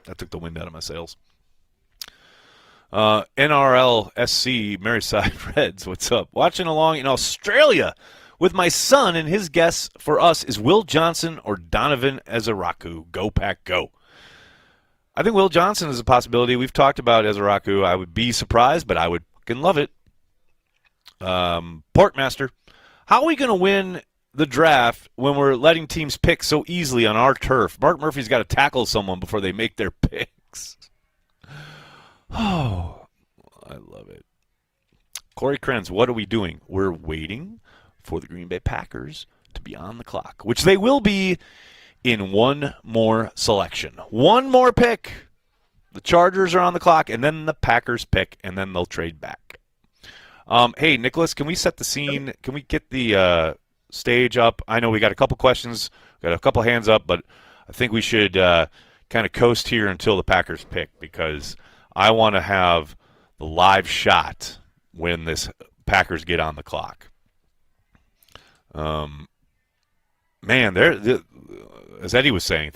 that took the wind out of my sails. NRL SC Maryside Reds, what's up? Watching along in Australia with my son, and his guess for us is Will Johnson or Donovan Ezeraku. Go Pack Go. I think Will Johnson is a possibility. We've talked about Ezeraku. I would be surprised, but I would fucking love it. Porkmaster, how are we going to win the draft when we're letting teams pick so easily on our turf? Mark Murphy's got to tackle someone before they make their picks. Oh, I love it. Corey Krenz, what are we doing? We're waiting for the Green Bay Packers to be on the clock, which they will be in one more selection. One more pick. The Chargers are on the clock, and then the Packers pick, and then they'll trade back. Hey, Nicholas, can we set the scene? Can we get the stage up? I know we got a couple questions, got a couple hands up, but I think we should kind of coast here until the Packers pick, because I want to have the live shot when this Packers get on the clock. Man, as Eddie was saying,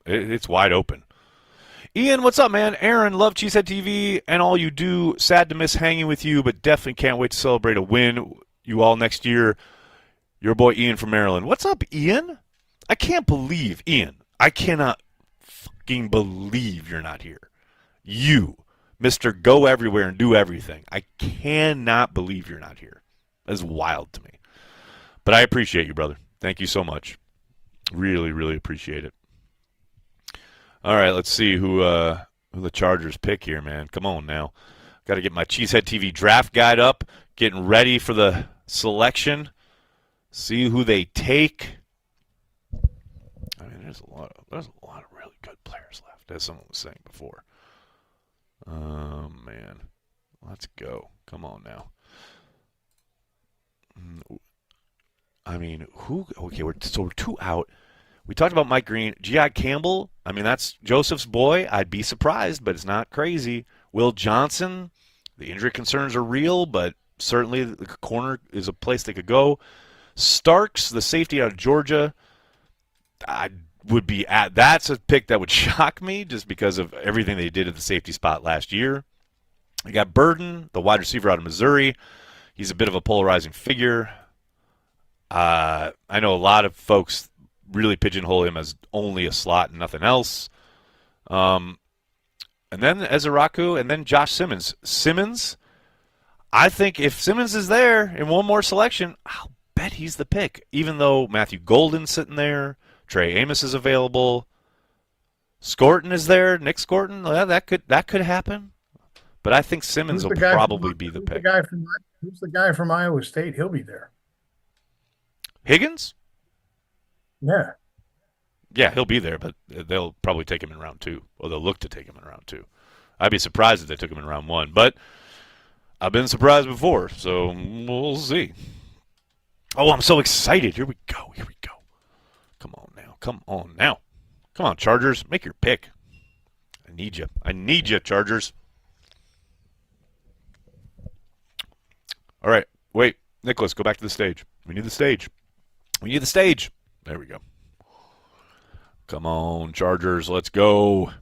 it's wide open. Ian, what's up, man? Aaron, love Cheesehead TV and all you do. Sad to miss hanging with you, but definitely can't wait to celebrate a win. You all next year. Your boy Ian from Maryland. What's up, Ian? I can't believe, Ian. I cannot fucking believe you're not here. You, Mr. Go Everywhere and Do Everything. I cannot believe you're not here. That's wild to me. But I appreciate you, brother. Thank you so much. Really, really appreciate it. All right, let's see who the Chargers pick here, man. Come on now. Got to get my Cheesehead TV draft guide up, getting ready for the selection. See who they take. I mean, there's a lot of really good players left, as someone was saying before. Man. Let's go. Come on now. I mean, who? Okay, we're 2 out. We talked about Mike Green. G.I. Campbell, I mean, that's Joseph's boy. I'd be surprised, but it's not crazy. Will Johnson, the injury concerns are real, but certainly the corner is a place they could go. Starks, the safety out of Georgia, I'd would be at. That's a pick that would shock me just because of everything they did at the safety spot last year. You got Burden, the wide receiver out of Missouri. He's a bit of a polarizing figure. I know a lot of folks really pigeonhole him as only a slot and nothing else. And then Ezeraku, and then Josh Simmons. Simmons, I think if Simmons is there in one more selection, I'll bet he's the pick. Even though Matthew Golden's sitting there, Trey Amos is available, Scorton is there, Nick Scorton. Well, that could happen. But I think Simmons will probably be the pick. Who's the guy from Iowa State? He'll be there. Higgins? Yeah. Yeah, he'll be there, but they'll probably take him in round 2, or they'll look to take him in round 2. I'd be surprised if they took him in round 1, but I've been surprised before, so we'll see. Oh, I'm so excited. Here we go. Come on now. Come on, Chargers. Make your pick. I need you, Chargers. All right. Wait, Nicholas, go back to the stage. We need the stage. There we go. Come on, Chargers. Let's go.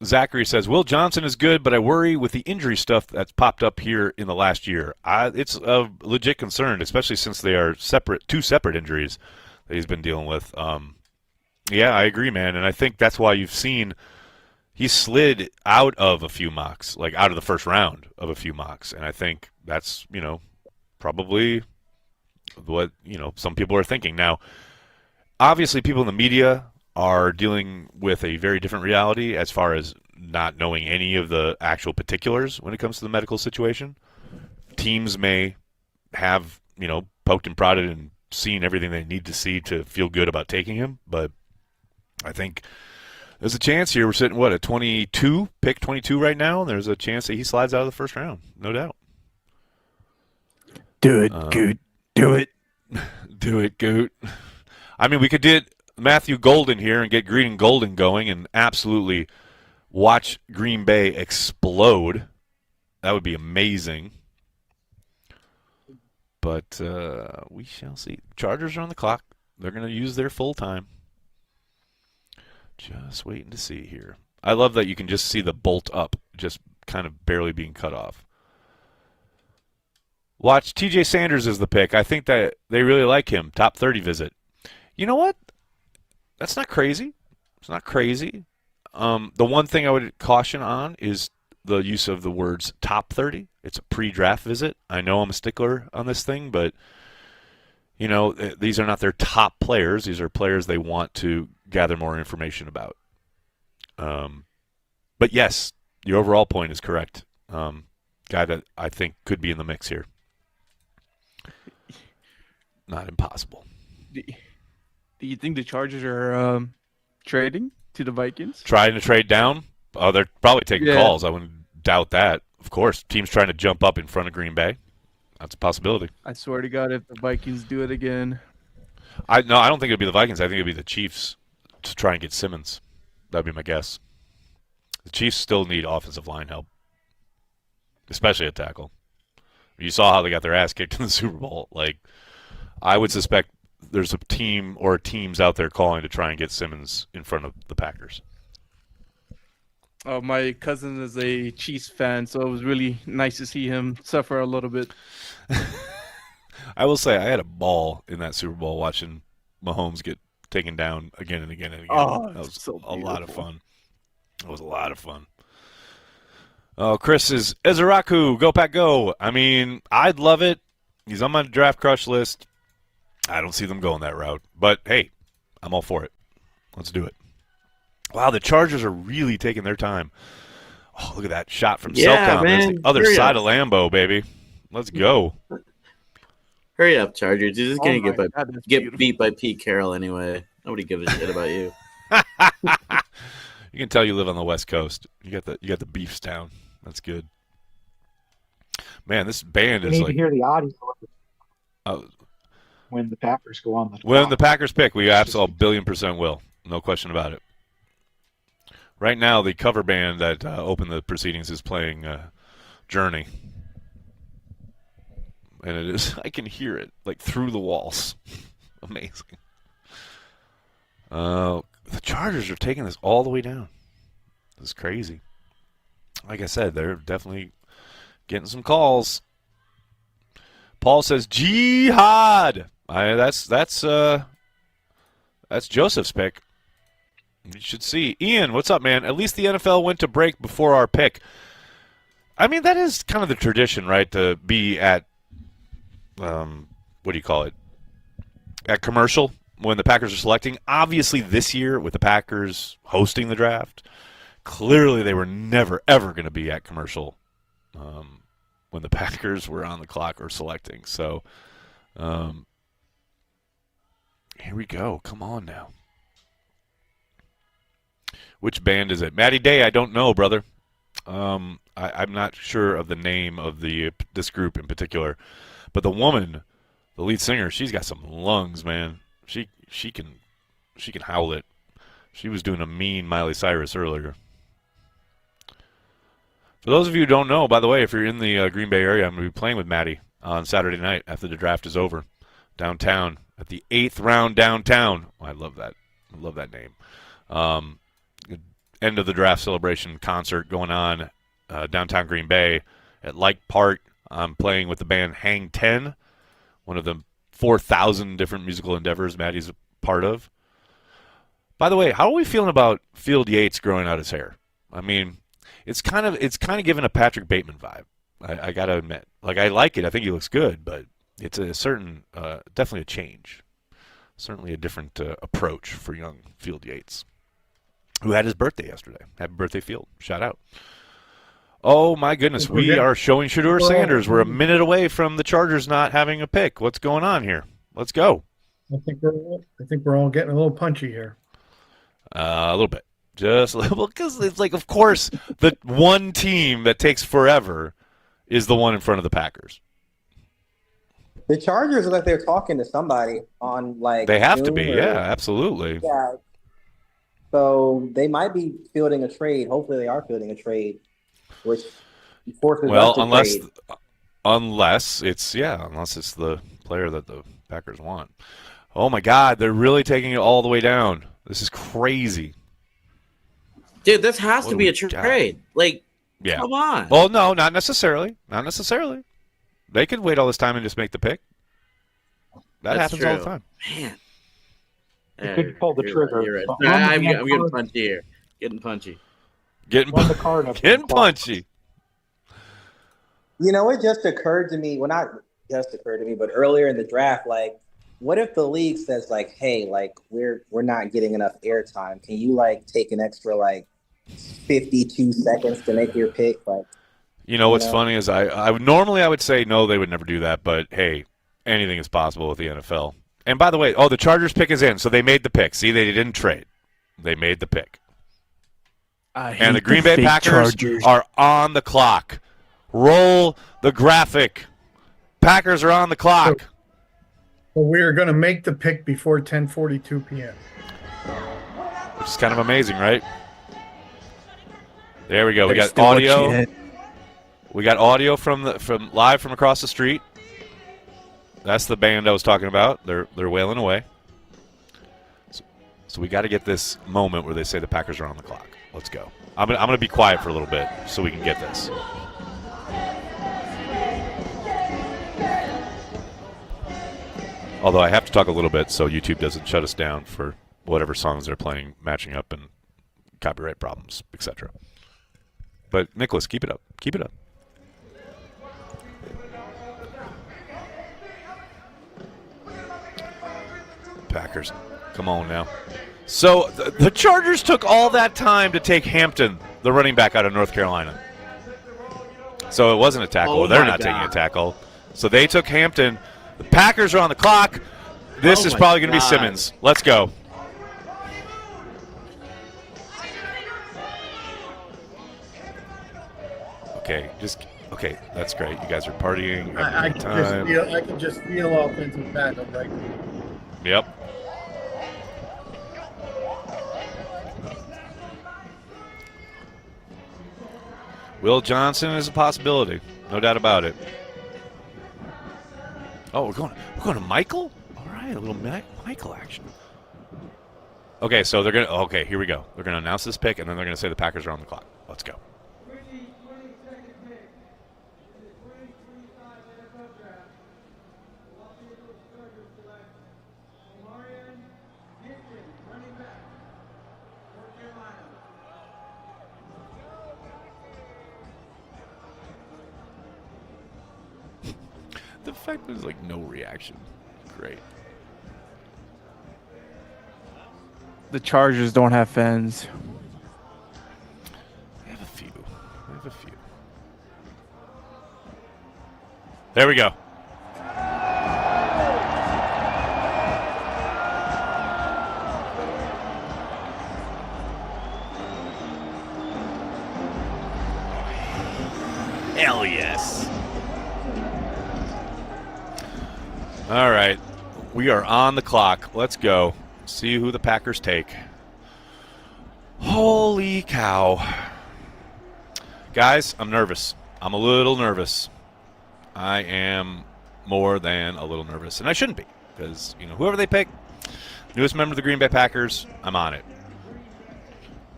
Zachary says, Will Johnson is good, but I worry with the injury stuff that's popped up here in the last year. It's a legit concern, especially since they are two separate injuries that he's been dealing with. Yeah, I agree, man. And I think that's why you've seen he slid out of a few mocks, like out of the first round of a few mocks. And I think that's, probably what, some people are thinking. Now, obviously people in the media are dealing with a very different reality as far as not knowing any of the actual particulars when it comes to the medical situation. Teams may have, poked and prodded and seen everything they need to see to feel good about taking him, but I think there's a chance here. We're sitting, at 22, pick 22 right now, and there's a chance that he slides out of the first round, no doubt. Do it, Goot. Do it. Do it, Goot. I mean, we could get Matthew Golden here and get Green and Golden going and absolutely watch Green Bay explode. That would be amazing. But we shall see. Chargers are on the clock. They're going to use their full time. Just waiting to see here. I love that you can just see the bolt up, just kind of barely being cut off. Watch, TJ Sanders is the pick. I think that they really like him. Top 30 visit. You know what? That's not crazy. It's not crazy. The one thing I would caution on is the use of the words top 30. It's a pre-draft visit. I know I'm a stickler on this thing, but these are not their top players. These are players they want to gather more information about. But yes, your overall point is correct. Guy that I think could be in the mix here. Not impossible. Do you think the Chargers are trading to the Vikings? Trying to trade down? Oh, they're probably taking calls. I wouldn't doubt that. Of course, teams trying to jump up in front of Green Bay. That's a possibility. I swear to God, if the Vikings do it again. I don't think it'll be the Vikings. I think it'll be the Chiefs to try and get Simmons. That'd be my guess. The Chiefs still need offensive line help, especially at tackle. You saw how they got their ass kicked in the Super Bowl. I would suspect there's a team or teams out there calling to try and get Simmons in front of the Packers. Oh, my cousin is a Chiefs fan, so it was really nice to see him suffer a little bit. I will say I had a ball in that Super Bowl watching Mahomes get taken down again and again and again. Oh, that was so a lot of fun. It was a lot of fun. Oh, Chris is Ezeraku, go Pack go. I mean, I'd love it. He's on my draft crush list. I don't see them going that route. But, hey, I'm all for it. Let's do it. Wow, the Chargers are really taking their time. Oh, look at that shot from Selcom. That's the other side of Lambeau, baby. Let's go. Hurry up, Chargers. You're just going to get beat by Pete Carroll anyway. Nobody gives a shit about you. You can tell you live on the West Coast. You got the beefs down. That's good. Man, this band is need like... to hear the audio when the Packers go on the clock. When the Packers pick, we absolutely 1,000,000,000% will. No question about it. Right now, the cover band that opened the proceedings is playing Journey. And it is, I can hear it, through the walls Amazing. The Chargers are taking this all the way down. This is crazy. Like I said, they're definitely getting some calls. Paul says jihad. That's Joseph's pick. You should see. Ian, what's up, man? At least the NFL went to break before our pick. I mean, that is kind of the tradition, right? To be at what do you call it? At commercial when the Packers are selecting. Obviously, this year with the Packers hosting the draft, clearly they were never ever going to be at commercial when the Packers were on the clock or selecting. So here we go. Come on now. Which band is it? Matty Day, I don't know, brother. I'm not sure of the name of this group in particular. But the woman, the lead singer, she's got some lungs, man. She can howl it. She was doing a mean Miley Cyrus earlier. For those of you who don't know, by the way, if you're in the Green Bay area, I'm going to be playing with Maddie on Saturday night after the draft is over, downtown at the 8th round downtown. I love that. I love that name. End of the draft celebration concert going on downtown Green Bay at Light Park. I'm playing with the band Hang 10, one of the 4,000 different musical endeavors Maddie's a part of. By the way, how are we feeling about Field Yates growing out his hair? I mean, it's kind of giving a Patrick Bateman vibe. I got to admit, like I like it. I think he looks good, but it's a certain, definitely a change, certainly a different approach for young Field Yates, who had his birthday yesterday. Happy birthday, Field! Shout out. Oh my goodness, we are showing Shedeur Sanders. We're a minute away from the Chargers not having a pick. What's going on here? Let's go. I think we're all getting a little punchy here. A little bit. Just a little, because it's like, of course, the one team that takes forever is the one in front of the Packers. The Chargers are like they're talking to somebody on like. They have to be, yeah, absolutely. Yeah. So they might be fielding a trade. Hopefully, they are fielding a trade, which forces us to trade. Unless it's the player that the Packers want. Oh my God, they're really taking it all the way down. This is crazy. Dude, this has to be a trade. Like, come on. Well, no, not necessarily. Not necessarily. They could wait all this time and just make the pick. That's happens true. all the time. Man. You could pull the trigger. You're right. I'm getting punchy here. Getting punchy. Getting punchy. You know, it just occurred to me, well, not just occurred to me, but earlier in the draft, like, what if the league says, like, hey, like, we're not getting enough airtime. Can you, like, take an extra, like, 52 seconds to make your pick? Like, you know what's funny is I would say no, they would never do that, but hey, anything is possible with the NFL. And by the way, the Chargers pick is in, so they made the pick. See, they didn't trade. They made the pick. And the Green Bay Packers are on the clock. Roll the graphic. Packers are on the clock. So we are going to make the pick before 10:42 p.m. Which is kind of amazing, right? There we go. We got audio. We got audio from live from across the street. That's the band I was talking about. They're wailing away. So we got to get this moment where they say the Packers are on the clock. Let's go. I'm gonna be quiet for a little bit so we can get this. Although I have to talk a little bit so YouTube doesn't shut us down for whatever songs they're playing, matching up, and copyright problems, etc. But Nicholas, keep it up. Keep it up. Packers, come on now. So the Chargers took all that time to take Hampton, the running back out of North Carolina. So it wasn't a tackle. They're not taking a tackle. So they took Hampton. The Packers are on the clock. This is probably going to be Simmons. Let's go. Okay, that's great. You guys are partying. I can just feel offensive backup right now. Yep. Will Johnson is a possibility, no doubt about it. Oh, we're going to Michael. All right. right, a little Michael action. Okay, so they're going to, okay, here we go. They're going to announce this pick, and then they're going to say the Packers are on the clock. Let's go. The fact there's like no reaction. Great. The Chargers don't have fans. I have a few. There we go. Hell yes. All right. We are on the clock. Let's go. See who the Packers take. Holy cow. Guys, I'm nervous. I'm a little nervous. I am more than a little nervous. And I shouldn't be, because, whoever they pick, newest member of the Green Bay Packers, I'm on it.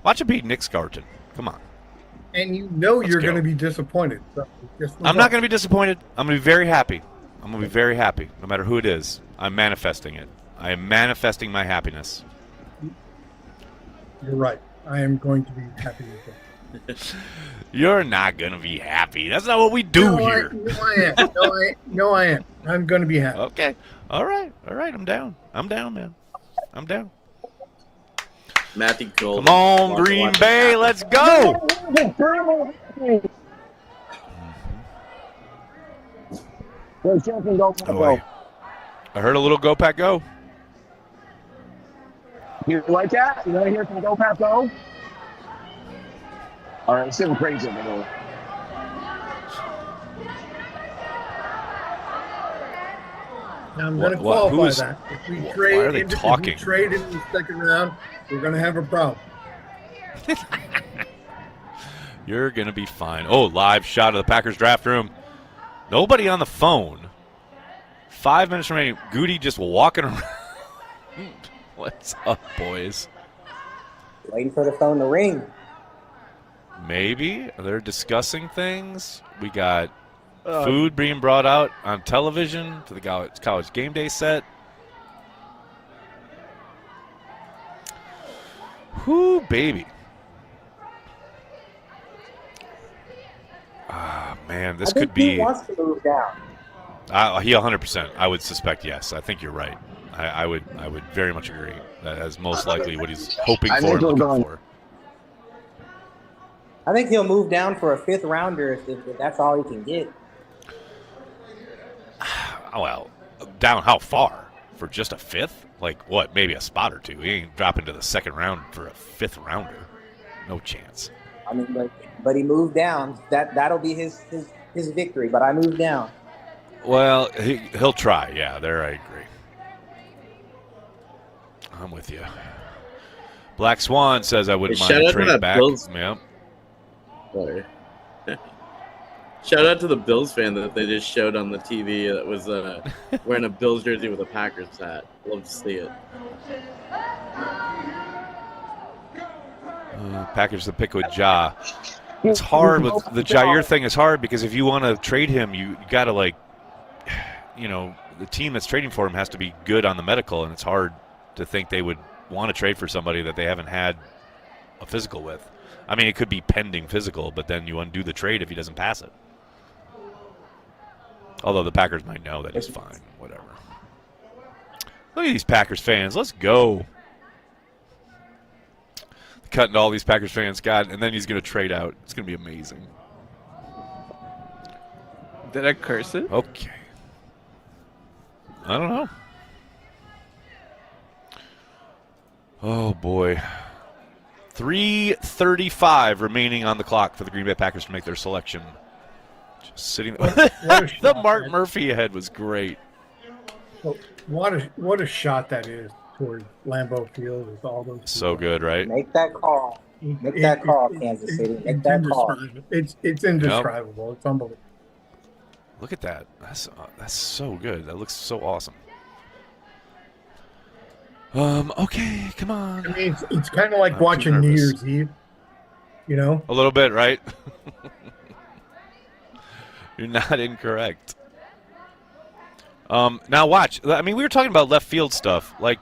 Watch it beat Nick Scarton. Come on. And you're going to be disappointed. So I'm not going to be disappointed. I'm going to be very happy. No matter who it is. I'm manifesting it. I am manifesting my happiness. You're right. I am going to be happy with it. You're not going to be happy. That's not what we do here. I am. I'm going to be happy. Okay. All right. I'm down. Man. I'm down. Matthew Cole. Come on, Green Bay. Let's go. Oh, I heard a little Go Pack Go. You like that? You want to hear some Go Pack Go? All right, it's still crazy. Now I'm going to qualify that. If we trade in the second round, we're going to have a problem. You're going to be fine. Oh, live shot of the Packers draft room. Nobody on the phone. 5 minutes remaining. Goody just walking around. What's up, boys? Waiting for the phone to ring. Maybe. They're discussing things. We got food being brought out on television to the college game day set. Whoo, baby. Ah, man, this could be. He wants to move down. He 100%. I would suspect yes. I think you're right. I would very much agree. That is most likely what he's hoping for and looking for. I think he'll move down for a 5th rounder if that's all he can get. Well, down how far? For just a 5th? Like what? Maybe a spot or two. He ain't dropping to the 2nd round for a 5th rounder. No chance. I mean, but he moved down. That'll be his victory. But I moved down. Well, he'll try. Yeah, there I agree. I'm with you. Black Swan says I wouldn't mind trading back. Yep. Sorry. Shout out to the Bills fan that they just showed on the TV that was wearing a Bills jersey with a Packers hat. Love to see it. Packers the pick with Ja. It's hard with the Jair thing. Is hard because if you want to trade him, you got to the team that's trading for him has to be good on the medical, and it's hard to think they would want to trade for somebody that they haven't had a physical with. I mean, it could be pending physical, but then you undo the trade if he doesn't pass it. Although the Packers might know that he's fine. Whatever. Look at these Packers fans. Let's go. Cutting all these Packers fans got, and then he's going to trade out. It's going to be amazing. Did I curse it? Okay. I don't know. Oh, boy. 3:35 remaining on the clock for the Green Bay Packers to make their selection. Just sitting there. The Mark Murphy head was great. What a shot that is toward Lambeau Field with all those people. So good, right? Make that call. Make that call, Kansas City. Make that call. It's indescribable. Yep. It's unbelievable. Look at that. That's so good. That looks so awesome. Okay, come on. I mean, it's kind of like watching New Year's Eve. You know, a little bit, right? You're not incorrect. Now watch. I mean, we were talking about left field stuff. Like,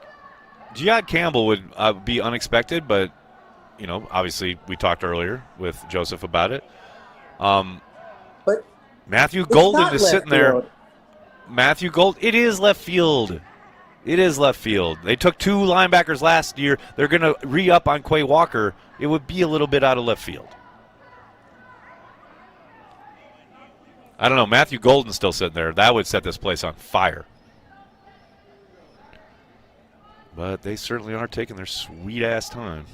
Giad Campbell would be unexpected, but obviously we talked earlier with Joseph about it. But Matthew Golden is sitting there. Matthew Gold. It is left field. It is left field. They took 2 linebackers last year. They're going to re-up on Quay Walker. It would be a little bit out of left field. I don't know. Matthew Golden's still sitting there. That would set this place on fire. But they certainly are taking their sweet-ass time.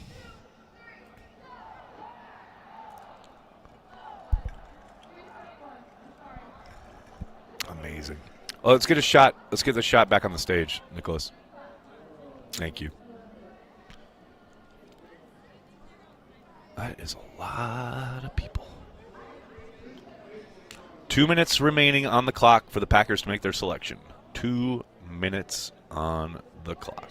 Amazing. Oh, let's get a shot. Let's get the shot back on the stage, Nicholas. Thank you. That is a lot of people. 2 minutes remaining on the clock for the Packers to make their selection. 2 minutes on the clock.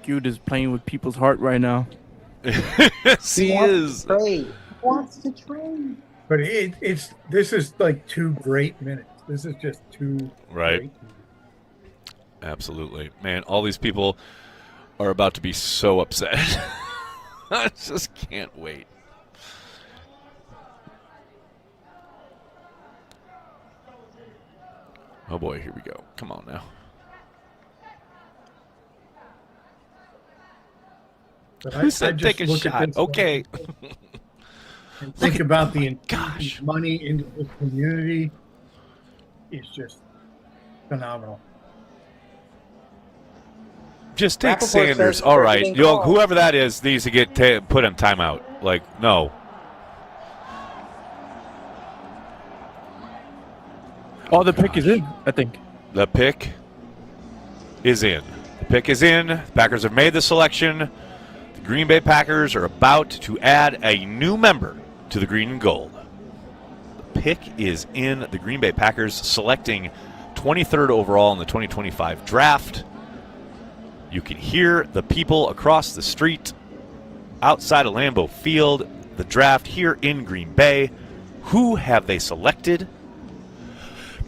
Jude is playing with people's heart right now. Yes, he is. He wants to trade. But this is like 2 great minutes. This is just 2 right. Great Absolutely. Man, all these people are about to be so upset. I just can't wait. Oh boy, here we go. Come on now. Who said take a shot? Okay. And think about the money into this community. It's just phenomenal. Just take Sanders. All right. Whoever that is needs to get put in timeout. Like, no. Oh, the pick is in, I think. The pick is in. The pick is in. The Packers have made the selection. The Green Bay Packers are about to add a new member to the green and gold. The pick is in. The Green Bay Packers selecting 23rd overall in the 2025 draft. You can hear the people across the street outside of Lambeau Field, the draft here in Green Bay. Who have they selected?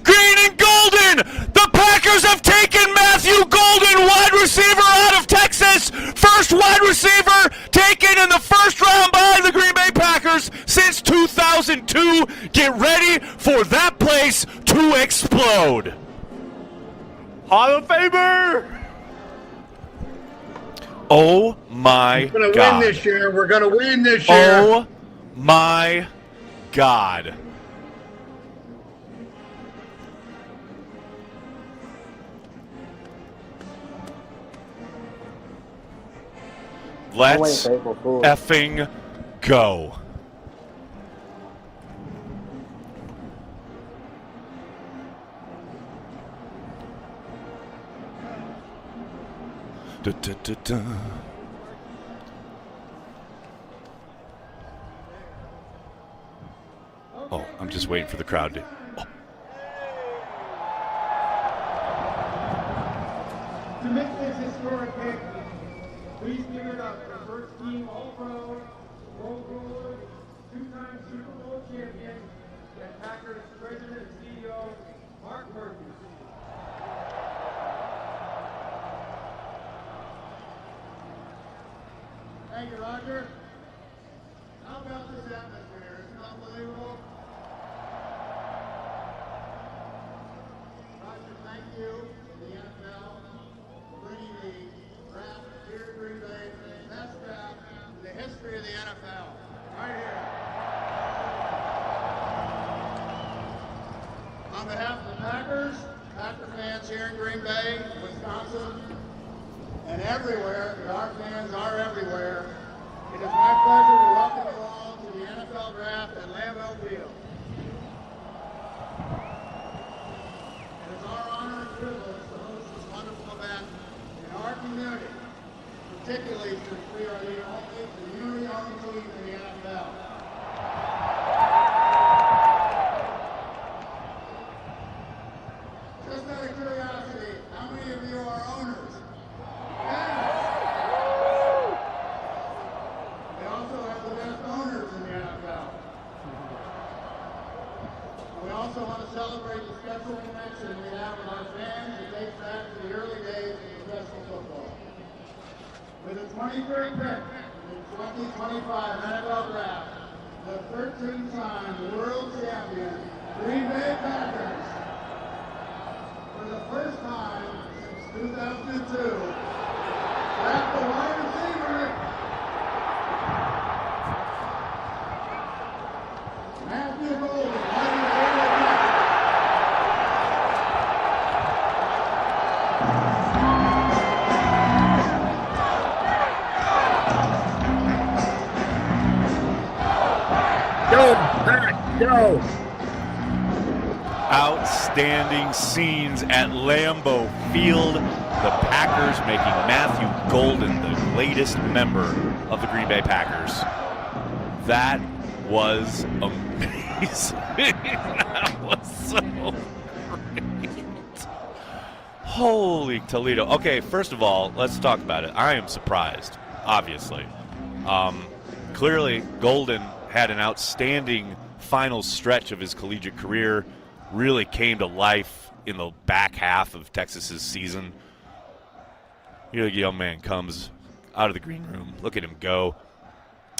Green and golden! The Packers have taken Matthew Golden, wide receiver out of Texas. First wide receiver taken in the first round by the Green Bay Packers since 2002. Get ready for that place to explode. Hall of Famer! Oh my God. We're going to win this year. We're going to win this year. Oh my God. Let's effing go. Da, da, da, da. Oh, I'm just waiting for the crowd to... Oh. To make this historic pick, please give it up for first team All-Pro, World Ruler, 2-time Super Bowl champion, and Packers President and CEO, Mark Murphy. Thank you, Roger. How about this atmosphere? Isn't it unbelievable? Roger, thank you to the NFL for bringing the draft here to Green Bay, the best draft in the history of the NFL. Right here. On behalf of the Packers, Packer fans here in Green Bay, Wisconsin, and everywhere, our fans are everywhere, it is my pleasure to welcome you all to the NFL Draft at Lambeau Field. It is our honor and privilege to host this wonderful event in our community, particularly since we are the community-owned team in the NFL. Just out of curiosity, how many 23rd pick in the 2025 NFL Draft, the 13-time world champion Green Bay Packers. For the first time since 2002, draft the wide receiver, Matthew Golden. Go! Outstanding scenes at Lambeau Field. The Packers making Matthew Golden the latest member of the Green Bay Packers. That was amazing. That was so great. Holy Toledo. Okay, first of all, let's talk about it. I am surprised, obviously. Clearly, Golden had an outstanding final stretch of his collegiate career, really came to life in the back half of Texas's season. You know, the young man comes out of the green room. Look at him go.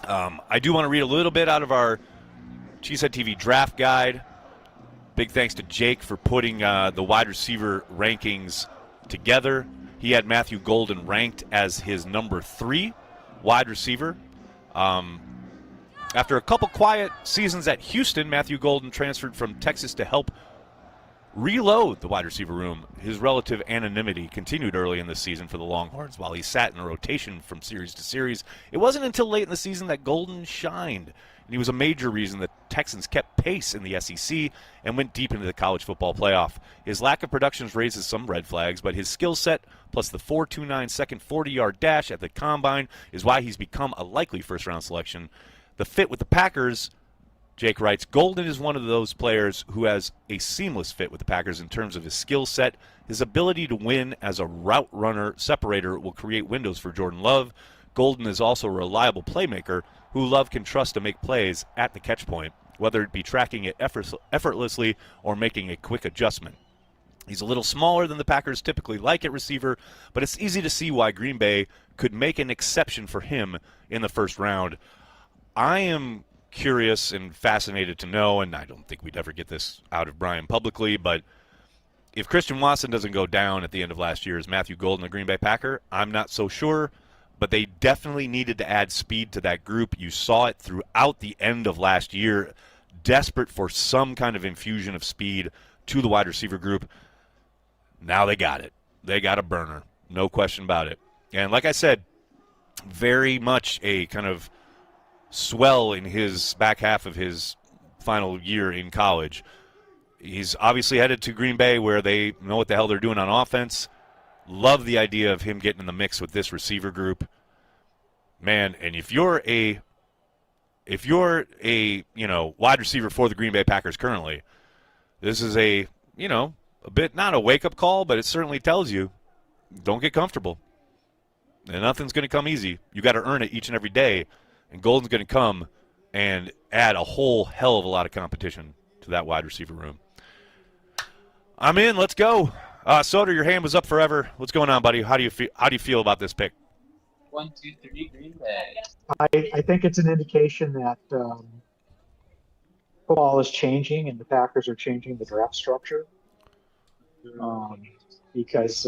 I do want to read a little bit out of our CHTV draft guide. Big thanks to Jake for putting the wide receiver rankings together. He had Matthew Golden ranked as his number 3 wide receiver. After a couple quiet seasons at Houston, Matthew Golden transferred from Texas to help reload the wide receiver room. His relative anonymity continued early in the season for the Longhorns while he sat in a rotation from series to series. It wasn't until late in the season that Golden shined, and he was a major reason the Texans kept pace in the SEC and went deep into the college football playoff. His lack of production raises some red flags, but his skill set plus the 4.29 second 40-yard dash at the combine is why he's become a likely first-round selection. The fit with the Packers, Jake writes, Golden is one of those players who has a seamless fit with the Packers in terms of his skill set. His ability to win as a route runner separator will create windows for Jordan Love. Golden is also a reliable playmaker who Love can trust to make plays at the catch point, whether it be tracking it effortlessly or making a quick adjustment. He's a little smaller than the Packers typically like at receiver, but it's easy to see why Green Bay could make an exception for him in the first round. I am curious and fascinated to know, and I don't think we'd ever get this out of Brian publicly, but if Christian Watson doesn't go down at the end of last year, is Matthew Golden a Green Bay Packer? I'm not so sure, but they definitely needed to add speed to that group. You saw it throughout the end of last year, desperate for some kind of infusion of speed to the wide receiver group. Now they got it. They got a burner, no question about it. And like I said, very much a kind of swell in his back half of his final year in college. He's obviously headed to Green Bay where they know what the hell they're doing on offense. Love the idea of him getting in the mix with this receiver group. Man, and if you're a wide receiver for the Green Bay Packers currently, this is a bit not a wake-up call, but it certainly tells you don't get comfortable. And nothing's going to come easy. You got to earn it each and every day. And Golden's going to come and add a whole hell of a lot of competition to that wide receiver room. I'm in. Let's go. Soder, your hand was up forever. What's going on, buddy? How do you feel about this pick? 1, 2, 3, Green Bay. I think it's an indication that football is changing and the Packers are changing the draft structure. Because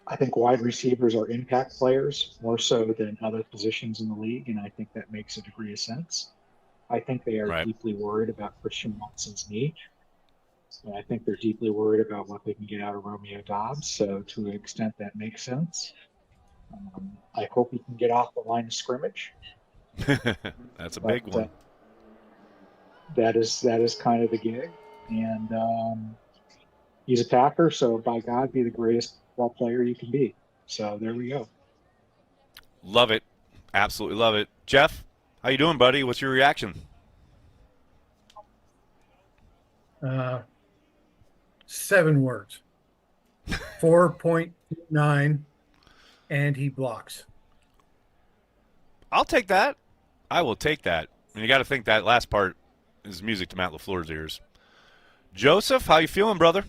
I think wide receivers are impact players more so than other positions in the league, and I think that makes a degree of sense. I think they are deeply worried about Christian Watson's knee, and I think they're deeply worried about what they can get out of Romeo Doubs, so to an extent that makes sense. I hope he can get off the line of scrimmage. That's a big one. That is kind of the gig, and he's a Packer, so by God, be the greatest ball player you can be. So there we go. Love it. Absolutely love it. Jeff, how you doing, buddy? What's your reaction? 7 words. 4.9, and he blocks. I'll take that. I will take that. And you got to think that last part is music to Matt LaFleur's ears. Joseph, how you feeling, brother?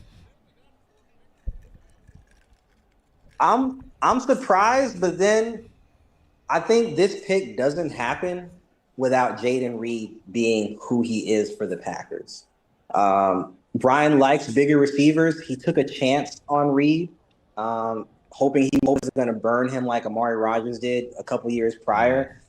I'm surprised, but then I think this pick doesn't happen without Jayden Reed being who he is for the Packers. Brian likes bigger receivers. He took a chance on Reed, hoping he was going to burn him like Amari Rodgers did a couple years prior.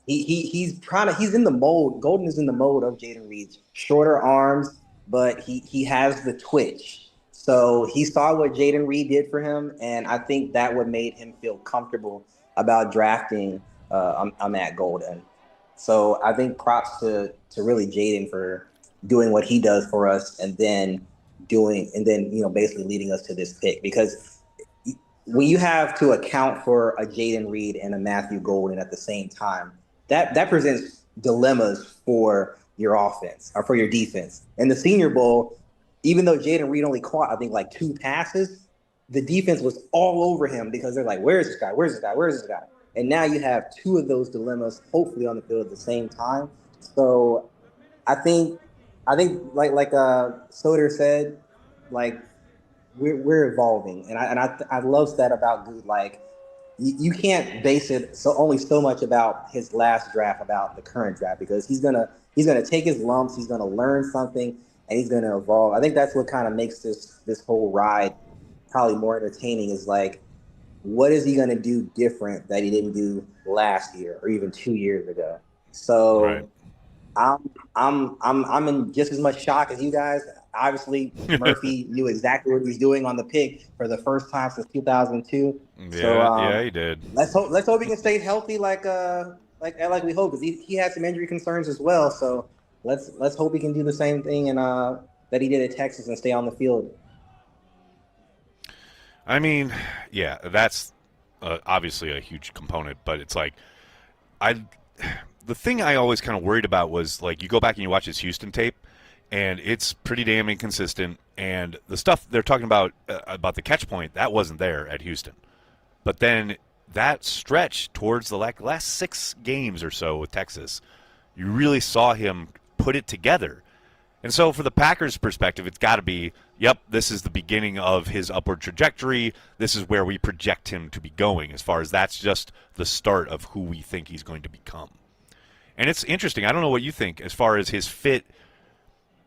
He's in the mold. Golden is in the mode of Jayden Reed. Shorter arms, but he has the twitch. So he saw what Jayden Reed did for him, and I think that what made him feel comfortable about drafting Matt Golden. So I think props to really Jayden for doing what he does for us, and then basically leading us to this pick. Because when you have to account for a Jayden Reed and a Matthew Golden at the same time, that presents dilemmas for your offense or for your defense. In the Senior Bowl, even though Jayden Reed only caught, I think, like 2 passes, the defense was all over him because they're like, where's this guy? Where's this guy? Where's this guy? And now you have 2 of those dilemmas, hopefully on the field at the same time. So I think like Soder said, like we're evolving, and I love that about Good. Like you can't base it only so much about his last draft, about the current draft, because he's gonna take his lumps, he's gonna learn something, and he's gonna evolve. I think that's what kind of makes this whole ride probably more entertaining. Is like, what is he gonna do different that he didn't do last year or even 2 years ago? So. Right. I'm in just as much shock as you guys. Obviously, Murphy knew exactly what he was doing on the pick for the first time since 2002. Yeah, he did. Let's hope he can stay healthy, like we hope, because he had some injury concerns as well. So let's hope he can do the same thing and that he did at Texas and stay on the field. I mean, yeah, that's obviously a huge component, but it's like the thing I always kind of worried about was, like, you go back and you watch his Houston tape, and it's pretty damn inconsistent. And the stuff they're talking about the catch point, that wasn't there at Houston. But then that stretch towards the last 6 games or so with Texas, you really saw him put it together. And so for the Packers' perspective, it's got to be, yep, this is the beginning of his upward trajectory. This is where we project him to be going, as far as that's just the start of who we think he's going to become. And it's interesting. I don't know what you think as far as his fit.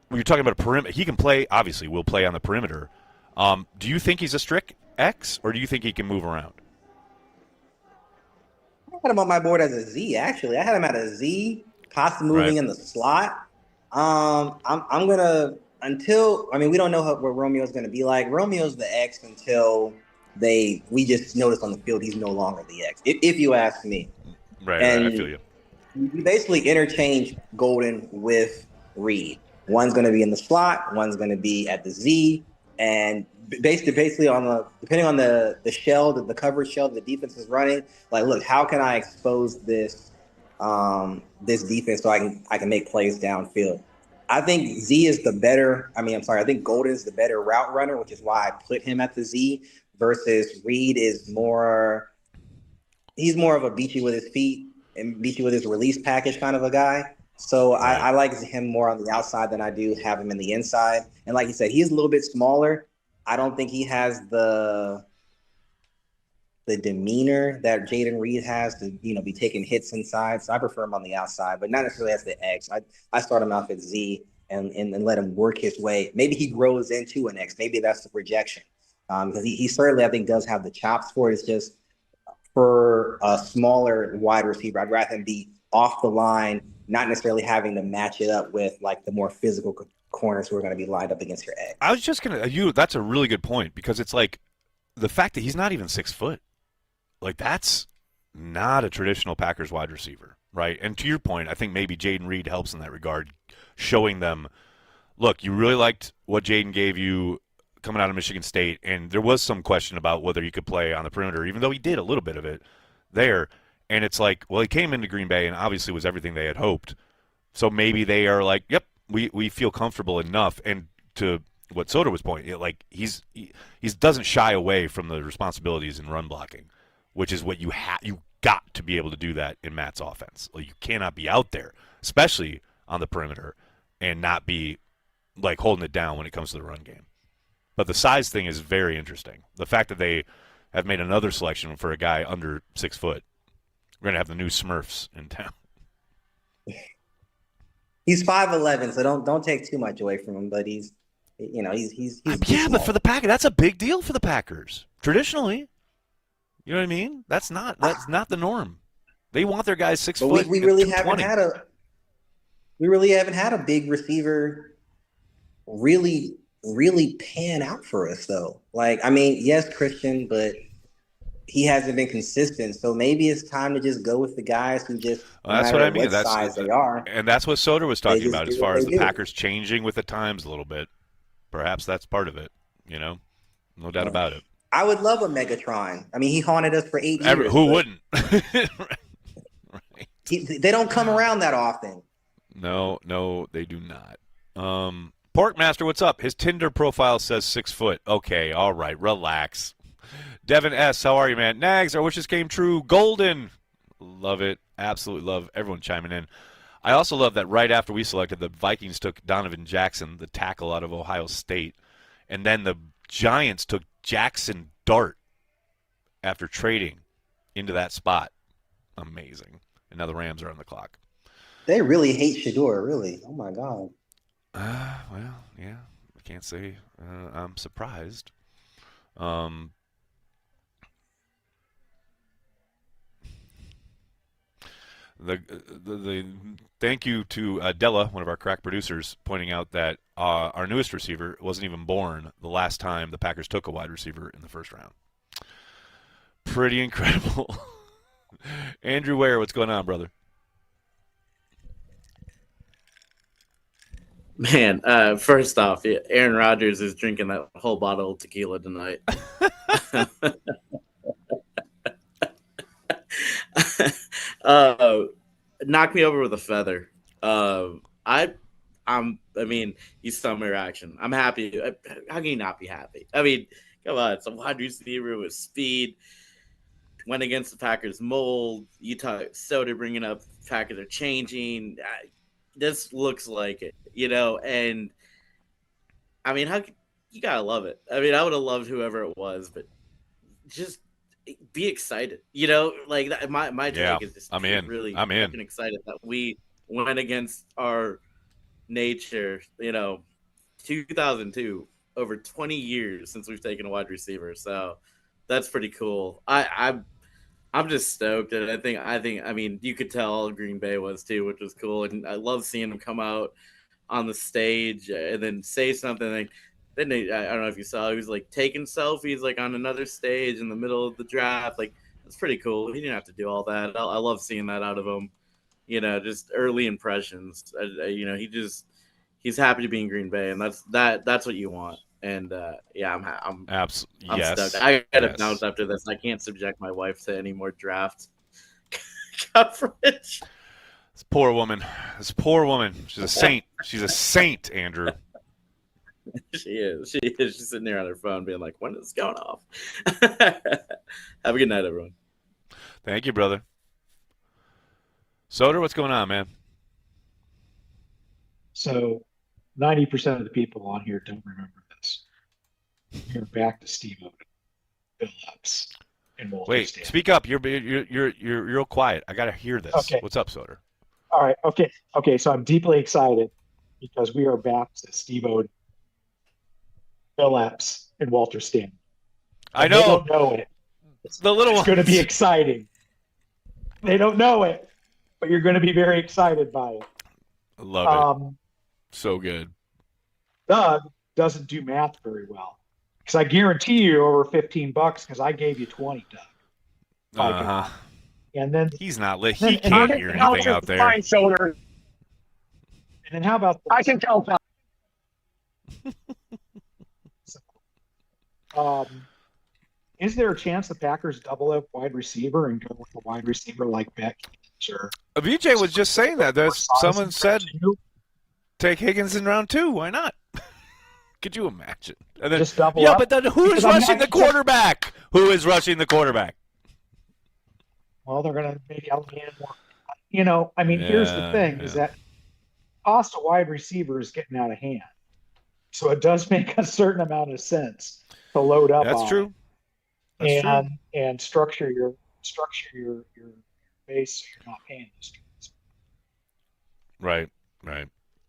When you're talking about a perimeter, he can play, obviously, will play on the perimeter. Do you think he's a strict X, or do you think he can move around? I had him on my board as a Z, actually. I had him at a Z, possibly moving in the slot. I'm going to, we don't know what Romeo's going to be like. Romeo's the X until we just notice on the field he's no longer the X, if you ask me. Right, I feel you. We basically interchange Golden with Reed. One's going to be in the slot, one's going to be at the Z, and basically depending on the shell, the coverage shell the defense is running. Like, look, how can I expose this defense so I can make plays downfield? I think Z is the better. I think Golden is the better route runner, which is why I put him at the Z. Versus Reed is more. He's more of a beat you with his feet and beat you with his release package kind of a guy. So I like him more on the outside than I do have him in the inside. And like you said, he's a little bit smaller. I don't think he has the demeanor that Jayden Reed has to, be taking hits inside. So I prefer him on the outside, but not necessarily as the X. I start him off at Z and let him work his way. Maybe he grows into an X. Maybe that's the projection. Because he certainly, I think, does have the chops for it. It's just for a smaller wide receiver, I'd rather him be off the line, not necessarily having to match it up with like the more physical corners who are going to be lined up against your X. I was just going to, that's a really good point, because it's like the fact that he's not even 6 foot. Like, that's not a traditional Packers wide receiver, right? And to your point, I think maybe Jayden Reed helps in that regard, showing them, look, you really liked what Jayden gave you coming out of Michigan State, and there was some question about whether he could play on the perimeter, even though he did a little bit of it there. And it's like, well, he came into Green Bay and obviously was everything they had hoped. So maybe they are like, yep, we feel comfortable enough. And to what Soder was pointing, like he doesn't shy away from the responsibilities in run blocking, which is what you got to be able to do that in Matt's offense. Like, you cannot be out there, especially on the perimeter, and not be like holding it down when it comes to the run game. But the size thing is very interesting. The fact that they have made another selection for a guy under 6 foot. We're going to have the new Smurfs in town. He's 5'11", so don't take too much away from him. But he's but for the Packers, that's a big deal for the Packers. Traditionally, you know what I mean? That's not the norm. They want their guys 6 foot. We really haven't had a big receiver really pan out for us though. Like, I mean, yes, Christian, but he hasn't been consistent. So maybe it's time to just go with the guys who just that's what I mean. That's size they are. And that's what Soder was talking about as far as the Packers changing with the times a little bit. Perhaps that's part of it, no doubt about it. I would love a Megatron. I mean, he haunted us for 8 years. Who wouldn't? Right. They don't come around that often. No, they do not. Porkmaster, what's up? His Tinder profile says 6 foot. Okay, all right, relax. Devin S., how are you, man? Nags, our wishes came true. Golden. Love it. Absolutely love everyone chiming in. I also love that right after we selected, the Vikings took Donovan Jackson, the tackle out of Ohio State, and then the Giants took Jackson Dart after trading into that spot. Amazing. And now the Rams are on the clock. They really hate Shedeur, really. Oh, my God. Well, yeah. I can't say I'm surprised. The thank you to Della, one of our crack producers, pointing out that our newest receiver wasn't even born the last time the Packers took a wide receiver in the first round. Pretty incredible. Andrew Ware, what's going on, brother? Man, first off, Aaron Rodgers is drinking that whole bottle of tequila tonight. Knock me over with a feather. I mean, you saw my reaction. I'm happy. How can you not be happy? I mean, come on, it's a wide receiver with speed. Went against the Packers mold. You talk Soder bringing up Packers are changing. This looks like it, and I mean, you gotta love it. I mean, I would have loved whoever it was, but just be excited, like that. My take is just I'm in. Fucking excited that we went against our nature, 2002, over 20 years since we've taken a wide receiver. So that's pretty cool. I'm just stoked, and I think you could tell Green Bay was too, which was cool. And I love seeing him come out on the stage and then say something. Like, then I don't know if you saw, he was like taking selfies like on another stage in the middle of the draft. Like, that's pretty cool. He didn't have to do all that. I love seeing that out of him. Just early impressions. He's happy to be in Green Bay, and that's what you want. And I'm absolutely stoked. I gotta bounce after this. I can't subject my wife to any more draft coverage. This poor woman. She's a saint. She's a saint, Andrew. She is. She's sitting there on her phone being like, when is this going off? Have a good night, everyone. Thank you, brother. Soder, what's going on, man? So 90% of the people on here don't remember this. You're back to Steve-O Phillips and Walter Wait, Stanley. Speak up. You're real quiet. I got to hear this. Okay. What's up, Soder? All right. Okay. So I'm deeply excited because we are back to Steve-O Phillips and Walter Stanley. I know. They don't know it. It's going to be exciting. They don't know it, but you're going to be very excited by it. I love it. So good. Doug doesn't do math very well because I guarantee you over $15 because I gave you 20, Doug. And then he's not lit. He can't hear anything out there. Fine, Soder. And then how about this? I can tell. Is there a chance the Packers double up wide receiver and go with a wide receiver like Beck? Sure. VJ was just saying that. Someone said take Higgins in round 2. Why not? Could you imagine? And then, just double up? But then who's rushing the quarterback? Who is rushing the quarterback? Well, they're going to maybe allocate more. Here's the thing: is that cost of wide receiver is getting out of hand. So it does make a certain amount of sense to load up. That's true. and structure your base so you're not paying those terms. Right.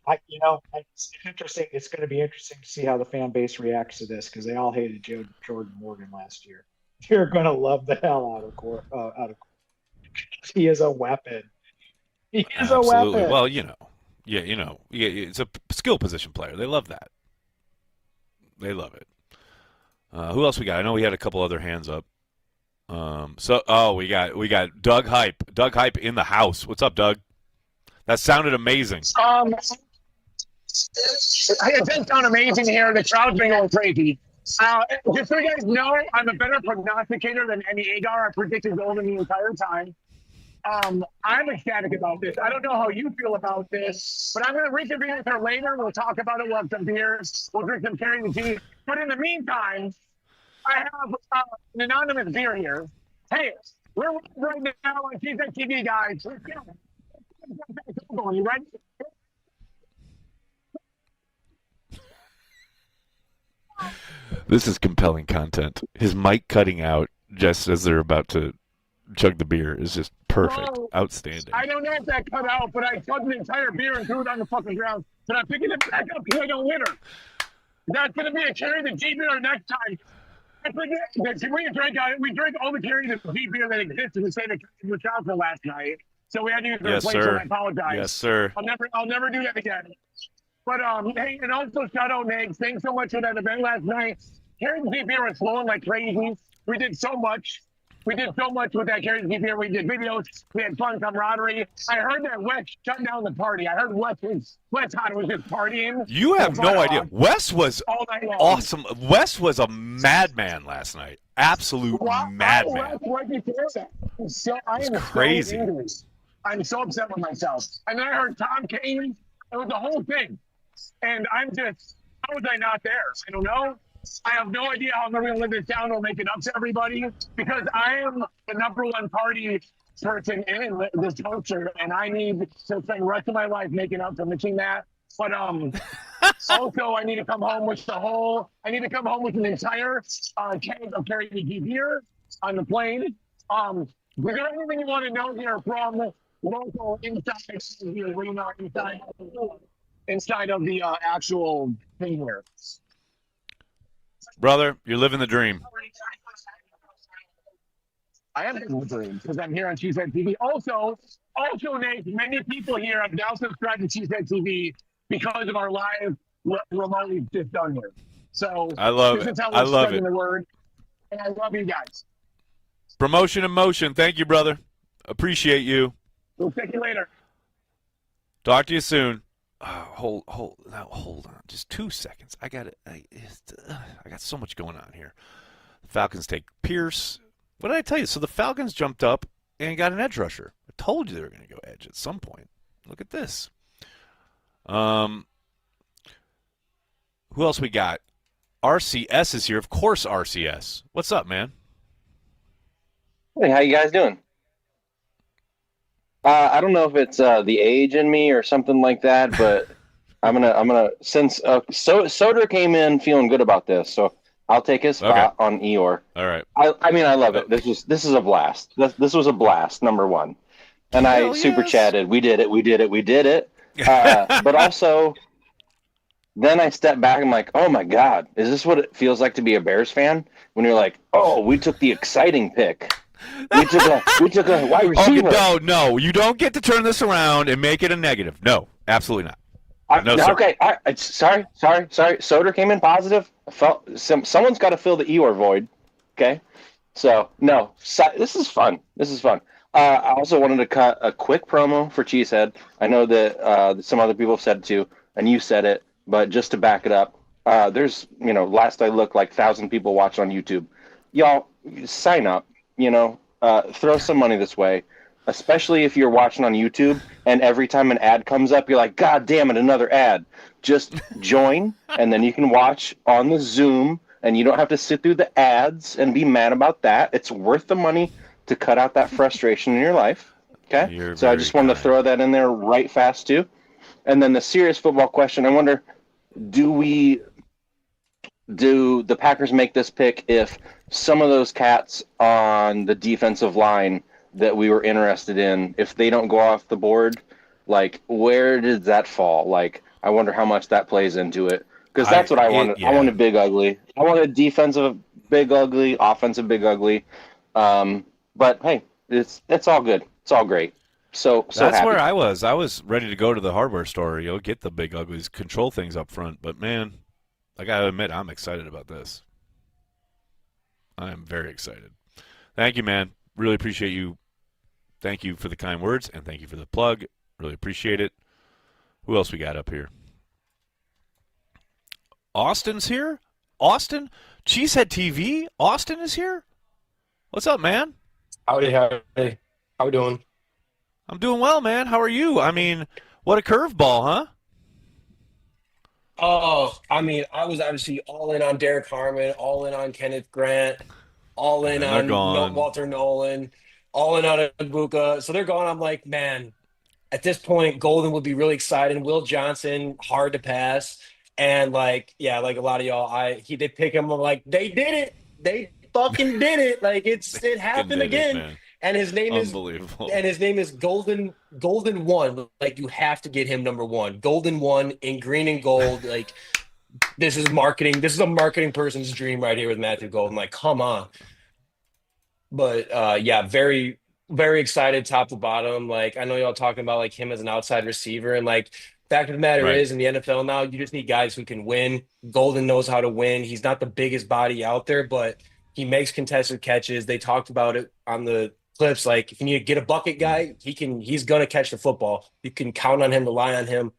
It's interesting. It's going to be interesting to see how the fan base reacts to this because they all hated Jordan Morgan last year. They're going to love the hell out of he is a weapon. He is Absolutely. a weapon. Well, it's a skill position player. They love that. They love it. Who else we got? I know we had a couple other hands up. We got Doug Hype. Doug Hype in the house. What's up, Doug? That sounded amazing. It does sound amazing here. The crowd's been going crazy. Just so you guys know, I'm a better prognosticator than any Agar. I predicted Golden the entire time. I'm ecstatic about this. I don't know how you feel about this, but I'm going to reconvene with her later. We'll talk about it. We'll have some beers. We'll drink some Carry the G. But in the meantime, I have an anonymous beer here. Hey, we're right now on CHTV, guys. Let's go. You ready? This is compelling content. His mic cutting out just as they're about to chug the beer is just perfect. Well, outstanding. I don't know if that cut out, but I chugged the entire beer and threw it on the fucking ground. But I'm picking it back up because I don't litter. That's going to be a Carry the G beer next time. I forget that we drank all the Carry the G beer that exists in the state of Wisconsin last night. So we had to use the replacement. I apologize. Yes, sir. I'll never do that again. But hey, and also shout out Nate. Thanks so much for that event last night. Carry the G beer was flowing like crazy. We did so much. We did so much with that Carry the G beer. We did videos. We had fun camaraderie. I heard that Wes shut down the party. I heard Wes thought it was just partying. You have no idea. Wes was awesome. Wes was a madman last night. Absolute madman. I am crazy. So angry. I'm so upset with myself. And then I heard Tom came. It was the whole thing. And I'm just, how was I not there? I don't know. I have no idea how I'm going to live this down or make it up to everybody because I am the number one party person in this culture, and I need to spend the rest of my life making up for missing that. But also, I need to come home with an entire keg of Carry the G beer on the plane. Is there anything you want to know here from local inside of the actual thing here? Brother, you're living the dream. I am living the dream because I'm here on CHTV. Also, Nate, many people here have now subscribed to CHTV because of our live remote we've just done here. So I love it. I love it. The word, and I love you guys. Promotion in motion. Thank you, brother. Appreciate you. We'll take you later. Talk to you soon. Hold on, just 2 seconds. I got so much going on here. The Falcons take Pierce. What did I tell you? So the Falcons jumped up and got an edge rusher. I told you they were going to go edge at some point. Look at this. Who else we got? RCS is here. Of course, RCS. What's up, man? Hey, how you guys doing? I don't know if it's the age in me or something like that, but I'm gonna since Soder came in feeling good about this, so I'll take his spot on Eeyore. All right. I mean I love it. This is a blast. This was a blast, number one, and I super chatted. We did it. But also, then I stepped back. I'm like, oh my god, is this what it feels like to be a Bears fan? When you're like, oh, we took the exciting pick. We took a wide receiver. Okay, no, you don't get to turn this around and make it a negative. No, absolutely not. No, sir. Okay, sorry. Soder came in positive. I felt someone's got to fill the Eeyore void. Okay, so no, this is fun. I also wanted to cut a quick promo for Cheesehead. I know that some other people have said it too, and you said it, but just to back it up, there's last I looked, like 1,000 people watching on YouTube. Y'all sign up. Throw some money this way, especially if you're watching on YouTube and every time an ad comes up, you're like, God damn it, another ad. Just join, and then you can watch on the Zoom, and you don't have to sit through the ads and be mad about that. It's worth the money to cut out that frustration in your life. Okay? So I just wanted to throw that in there right fast, too. And then the serious football question, I wonder, do we do the Packers make this pick if some of those cats on the defensive line that we were interested in, if they don't go off the board, like where did that fall? Like, I wonder how much that plays into it. Because that's what I wanted. I wanted big ugly. I wanted defensive big ugly, offensive big ugly. But hey, it's all good. It's all great. So that's happy. Where I was. I was ready to go to the hardware store, get the big uglies, control things up front. But man, I gotta admit, I'm excited about this. I am very excited. Thank you, man. Really appreciate you. Thank you for the kind words, and thank you for the plug. Really appreciate it. Who else we got up here? Austin's here? Austin? Cheesehead TV? Austin is here? What's up, man? Howdy. How we doing? I'm doing well, man. How are you? I mean, what a curveball, huh? Oh, I mean, I was obviously all in on Derek Harmon, all in on Kenneth Grant, all in on Walter Nolan, all in on Ibuka. So they're gone. I'm like, man, at this point, Golden would be really exciting. Will Johnson, hard to pass. And like a lot of y'all, they pick him. I'm like, they did it. They fucking did it. Like it happened again. And his name is unbelievable. And his name is Golden One. Like you have to get him number one. Golden One in green and gold. Like this is marketing. This is a marketing person's dream right here with Matthew Golden. Like, come on. But very, very excited top to bottom. Like I know y'all talking about like him as an outside receiver, and like fact of the matter is in the NFL now, you just need guys who can win. Golden knows how to win. He's not the biggest body out there, but he makes contested catches. They talked about it on the clips. Like if you need to get a bucket guy, he's gonna catch the football. You can count on him, rely on him.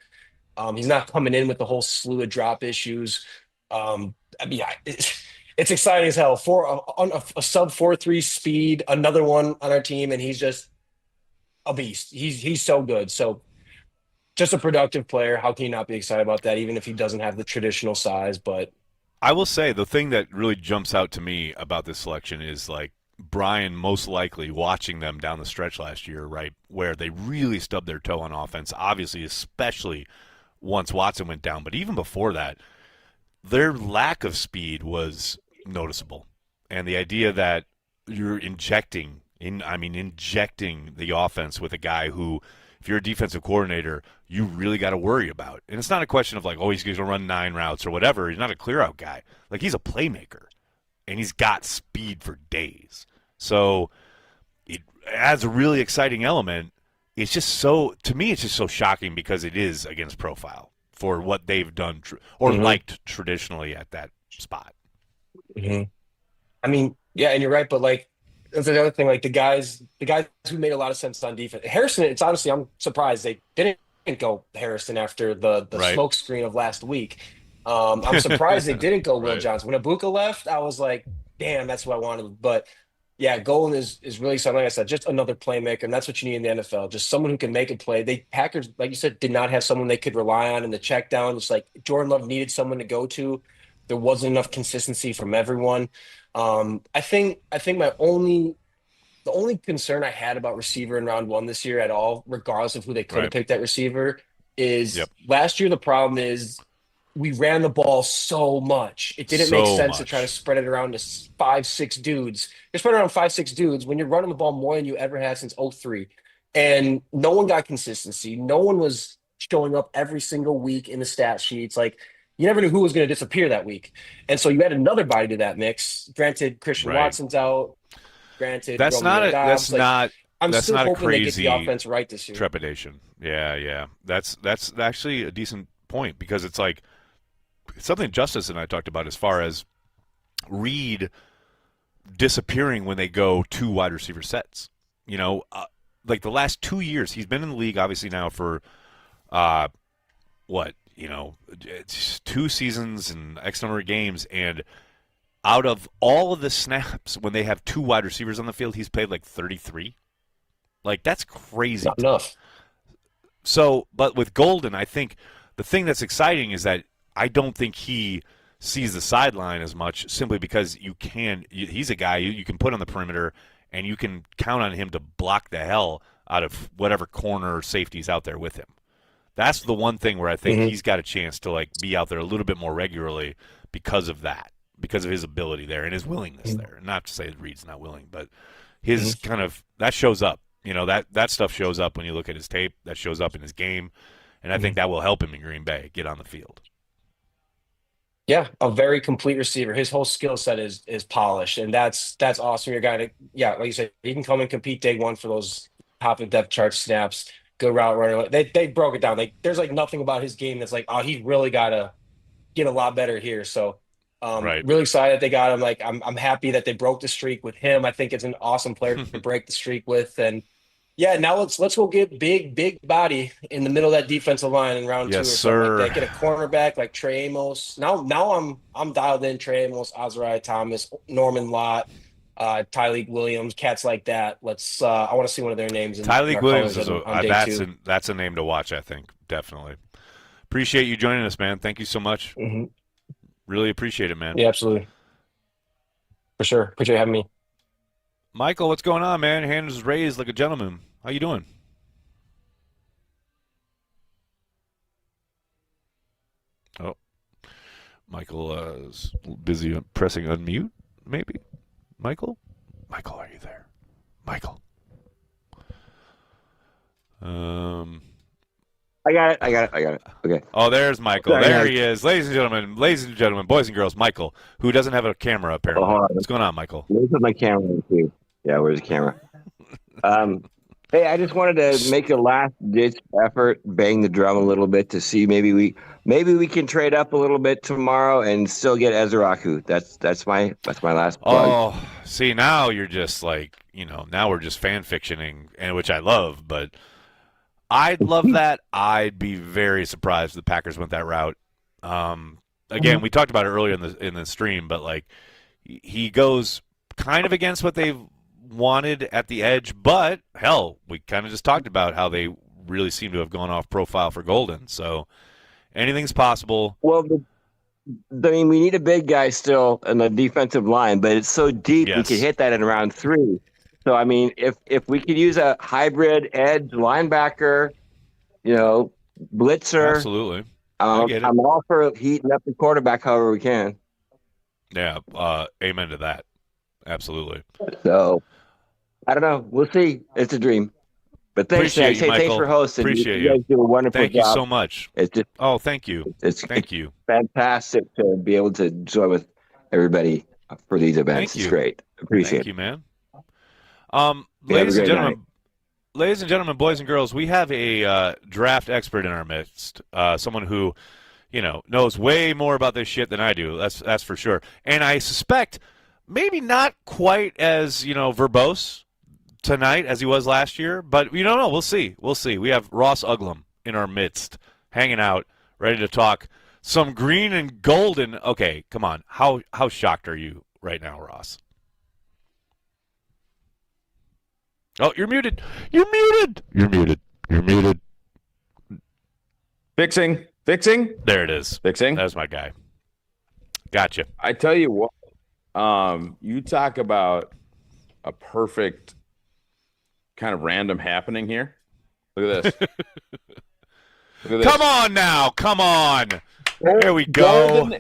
He's not coming in with the whole slew of drop issues. It's exciting as hell. A sub 4.3 speed, another one on our team, and he's just a beast. He's so good. So just a productive player. How can you not be excited about that, even if he doesn't have the traditional size? But I will say the thing that really jumps out to me about this selection is like Brian most likely watching them down the stretch last year, right, where they really stubbed their toe on offense, obviously, especially once Watson went down. But even before that, their lack of speed was noticeable. And the idea that you're injecting the offense with a guy who, if you're a defensive coordinator, you really got to worry about. And it's not a question of like, oh, he's going to run 9 routes or whatever. He's not a clear-out guy. Like, he's a playmaker, and he's got speed for days. So it adds a really exciting element. It's just to me, it's just so shocking because it is against profile for what they've done liked traditionally at that spot. Mm-hmm. I mean, yeah, and you're right, but like, that's the other thing, like the guys who made a lot of sense on defense. Harrison, it's honestly, I'm surprised they didn't go Harrison after the smoke screen of last week. I'm surprised they didn't go Will Johnson. When Ibuka left, I was like, damn, that's what I wanted. But yeah, Golden is really something. Like I said, just another playmaker, and that's what you need in the NFL. Just someone who can make a play. Packers, like you said, did not have someone they could rely on in the check down. It's like Jordan Love needed someone to go to. There wasn't enough consistency from everyone. I think the only concern I had about receiver in round 1 this year at all, regardless of who they could have picked that receiver, is last year the problem is we ran the ball so much. It didn't make sense to try to spread it around to 5-6 dudes. You're spreading around 5-6 dudes when you're running the ball more than you ever had since 2003. And no one got consistency. No one was showing up every single week in the stat sheets. Like, you never knew who was going to disappear that week. And so you add another body to that mix. Granted, Christian Watson's out. Granted, that's not a hoping crazy they get the offense right this year. Trepidation. Yeah. That's actually a decent point because it's like something Justice and I talked about as far as Reed disappearing when they go 2 wide receiver sets. Like the last 2 years, he's been in the league obviously now for it's 2 seasons and X number of games, and out of all of the snaps when they have 2 wide receivers on the field, he's played like 33. Like, that's crazy. Not enough. So, but with Golden, I think the thing that's exciting is that I don't think he sees the sideline as much simply because he's a guy you can put on the perimeter and you can count on him to block the hell out of whatever corner or safety's out there with him. That's the one thing where I think he's got a chance to like be out there a little bit more regularly because of that, because of his ability there and his willingness there. Not to say that Reed's not willing, but his kind of that shows up. That stuff shows up when you look at his tape. That shows up in his game, and I think that will help him in Green Bay get on the field. Yeah, a very complete receiver. His whole skill set is polished, and that's awesome. You're a guy like you said, he can come and compete day one for those top of depth chart snaps. Good route runner. They broke it down. There's nothing about his game that's he really got to get a lot better here. So really excited that they got him. I'm happy that they broke the streak with him. I think it's an awesome player to break the streak with. And yeah, now let's go get big body in the middle of that defensive line in round 2 or something like that. Get a cornerback like Trey Amos. Now I'm dialed in. Trey Amos, Azariah Thomas, Norman Lott, Tyleek Williams, cats like that. Let's I want to see one of their names. Tyleek Williams that's a name to watch, I think, definitely. Appreciate you joining us, man. Thank you so much. Really appreciate it, man. Yeah, absolutely. For sure. Appreciate having me. Michael, what's going on, man? Hands raised like a gentleman. How you doing? Oh, Michael is busy pressing unmute, maybe. Michael, are you there? Michael. I got it. Okay. Oh, there's Michael. Sorry, there he is. Ladies and gentlemen, boys and girls, Michael, who doesn't have a camera apparently. What's going on, Michael? Let me put my camera on too. Yeah, where's the camera? Hey, I just wanted to make a last-ditch effort, bang the drum a little bit to see maybe we can trade up a little bit tomorrow and still get Ezraku. That's my last plug. Oh, see, now you're just now we're just fan fictioning, and which I love, but I'd love that. I'd be very surprised if the Packers went that route. Again, we talked about it earlier in the stream, but he goes kind of against what they've wanted at the edge, but hell, we kind of just talked about how they really seem to have gone off profile for Golden. So anything's possible. Well, we need a big guy still in the defensive line, but it's so deep we could hit that in round 3. So if we could use a hybrid edge linebacker, blitzer, absolutely. I'm all for heating up the quarterback however we can. Yeah, amen to that. Absolutely. So, I don't know. We'll see. It's a dream. But thanks for hosting. Appreciate you. You guys do a wonderful job. Thank you so much. It's just, thank you. Thank you. Fantastic to be able to join with everybody for these events. It's great. Appreciate it. Thank you, man. Ladies and gentlemen, boys and girls, we have a draft expert in our midst. Someone who, knows way more about this shit than I do. That's for sure. And I suspect maybe not quite as, verbose tonight as he was last year, but we don't know. We'll see. We have Ross Uglum in our midst, hanging out, ready to talk some green and golden. Okay, come on. How shocked are you right now, Ross? Oh, you're muted. You're muted. Fixing. There it is. Fixing. That's my guy. Gotcha. I tell you what, you talk about a perfect kind of random happening here. Look at this. Come on now. Come on. There we go.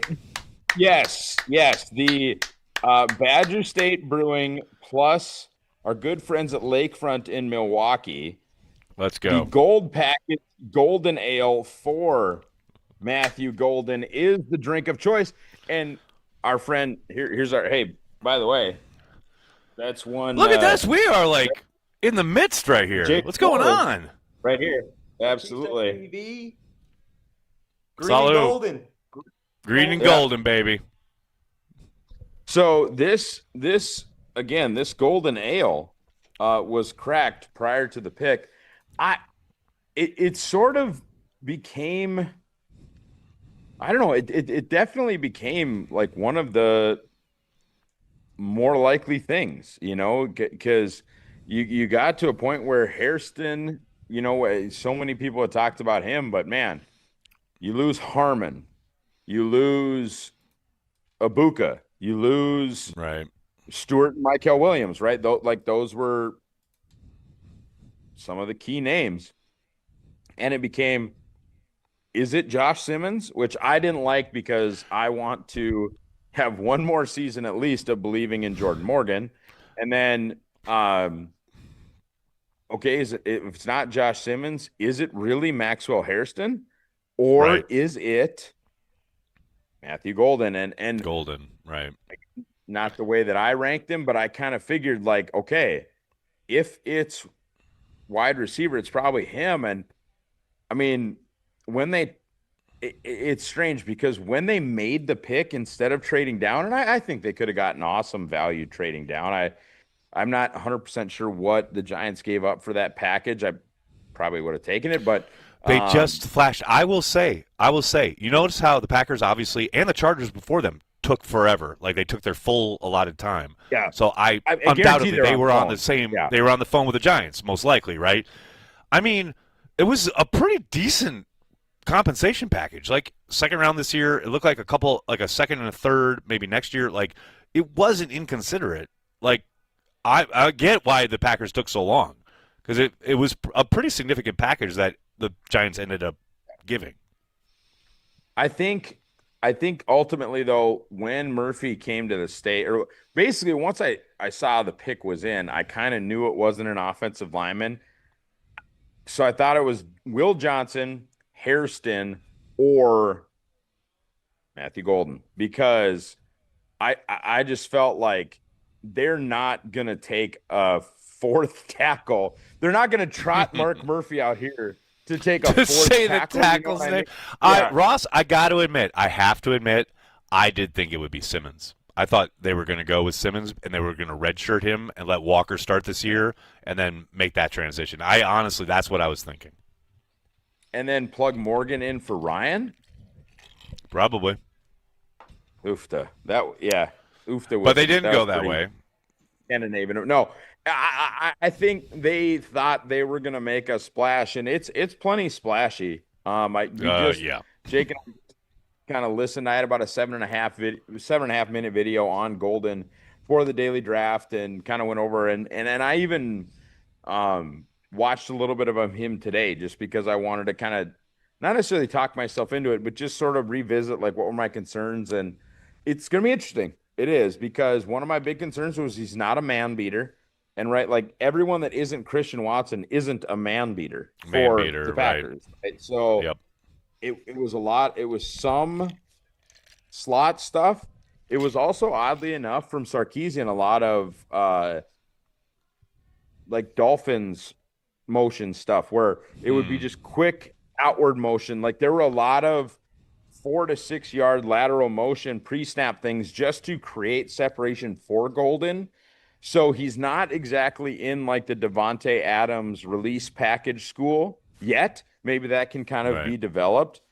Yes. The Badger State Brewing plus our good friends at Lakefront in Milwaukee. Let's go. The Gold Packet Golden Ale for Matthew Golden is the drink of choice. And our friend, here's our, hey, by the way, that's one. Look at this. We are in the midst right here. Jake What's going on? Right here. Absolutely. Green and golden. Green and golden, baby. So this Golden Ale was cracked prior to the pick. It sort of became, I don't know, it definitely became one of the more likely things, because you got to a point where Hairston, so many people had talked about him, but man, you lose Harmon, you lose Ibuka, you lose Stewart and Michael Williams, right? Those were some of the key names. And it became, is it Josh Simmons, which I didn't like because I want to have one more season at least of believing in Jordan Morgan. And then, okay, if it's not Josh Simmons, is it really Maxwell Hairston? Or is it Matthew Golden? And Golden, right. Not the way that I ranked him, but I kind of figured like, okay, if it's wide receiver, it's probably him. And I mean, it's strange because when they made the pick instead of trading down, and I think they could have gotten awesome value trading down. I'm not 100% sure what the Giants gave up for that package. I probably would have taken it, but they just flashed. I will say, you notice how the Packers obviously and the Chargers before them took forever. Like they took their full allotted time. Yeah. So I undoubtedly they were on the same. Yeah. They were on the phone with the Giants, most likely, right? I mean, it was a pretty decent compensation package. Like second round this year, it looked like a second and a third, maybe next year. Like it wasn't inconsiderate. Like I get why the Packers took so long because it was a pretty significant package that the Giants ended up giving. I think ultimately, though, when Murphy came to the state, or basically once I saw the pick was in, I kind of knew it wasn't an offensive lineman. So I thought it was Will Johnson, Hairston, or Matthew Golden because I just felt like they're not going to take a fourth tackle. They're not going to trot Mark Murphy out here to take a fourth say tackle. The tackle's name. Yeah. Ross, I have to admit, I did think it would be Simmons. I thought they were going to go with Simmons and they were going to redshirt him and let Walker start this year and then make that transition. Honestly, that's what I was thinking. And then plug Morgan in for Ryan? Probably. Oofta. Oofta was, but they didn't go that way. Scandinavian. No, I think they thought they were going to make a splash, and it's plenty splashy. Jake and I kind of listened. I had about a 7.5 minute video on Golden for the daily draft, and kind of went over and I even watched a little bit of him today, just because I wanted to kind of not necessarily talk myself into it, but just sort of revisit like what were my concerns, and it's going to be interesting. It is, because one of my big concerns was he's not a man beater. And like everyone that isn't Christian Watson isn't a man beater for the Packers. Right? So it was a lot. It was some slot stuff. It was also, oddly enough, from Sarkisian, a lot of like Dolphins motion stuff where it would be just quick outward motion. Like there were a lot of 4 to 6 yard lateral motion pre-snap things just to create separation for Golden. So he's not exactly in like the Devontae Adams release package school yet. Maybe that can kind of be developed.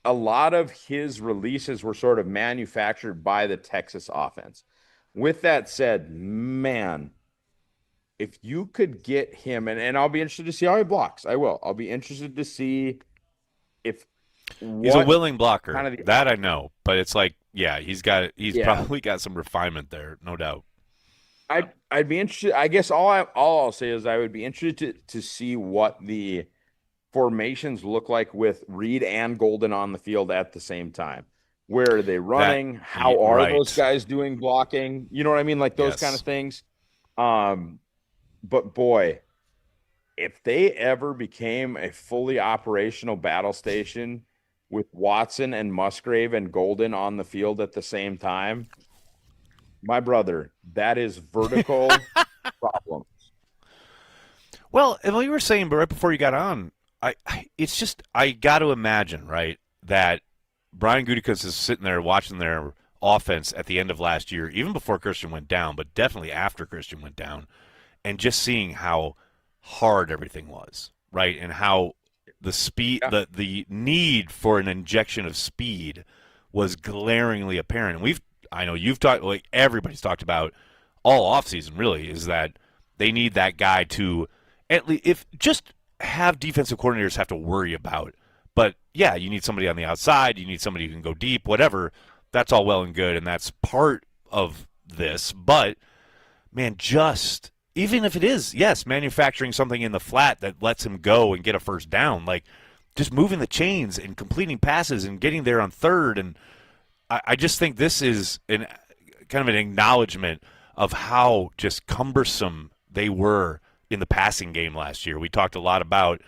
A lot of his releases were sort of manufactured by the Texas offense. With that said, man, if you could get him, and I'll be interested to see how he blocks. I will. I'll be interested to see if he's a willing blocker. That I know, but it's like, he's probably got some refinement there, no doubt. I'd be interested. I guess all I'll say is I would be interested to see what the formations look like with Reed and Golden on the field at the same time. Where are they running? How are those guys doing blocking? You know what I mean? Like those kind of things. But boy, if they ever became a fully operational battle station with Watson and Musgrave and Golden on the field at the same time, my brother, that is vertical problems. Well, and what you were saying, but right before you got on, I got to imagine, right, that Brian Gutekunst is sitting there watching their offense at the end of last year, even before Christian went down, but definitely after Christian went down, and just seeing how hard everything was, right, and how the speed, the need for an injection of speed was glaringly apparent. And I know you've talked, like everybody's talked about all offseason really, is that they need that guy to at least, if just have defensive coordinators have to worry about. But yeah, you need somebody on the outside, you need somebody who can go deep, whatever. That's all well and good, and that's part of this. But man, just even if it is, yes, manufacturing something in the flat that lets him go and get a first down, like just moving the chains and completing passes and getting there on third. And I just think this is kind of an acknowledgement of how just cumbersome they were in the passing game last year. We talked a lot about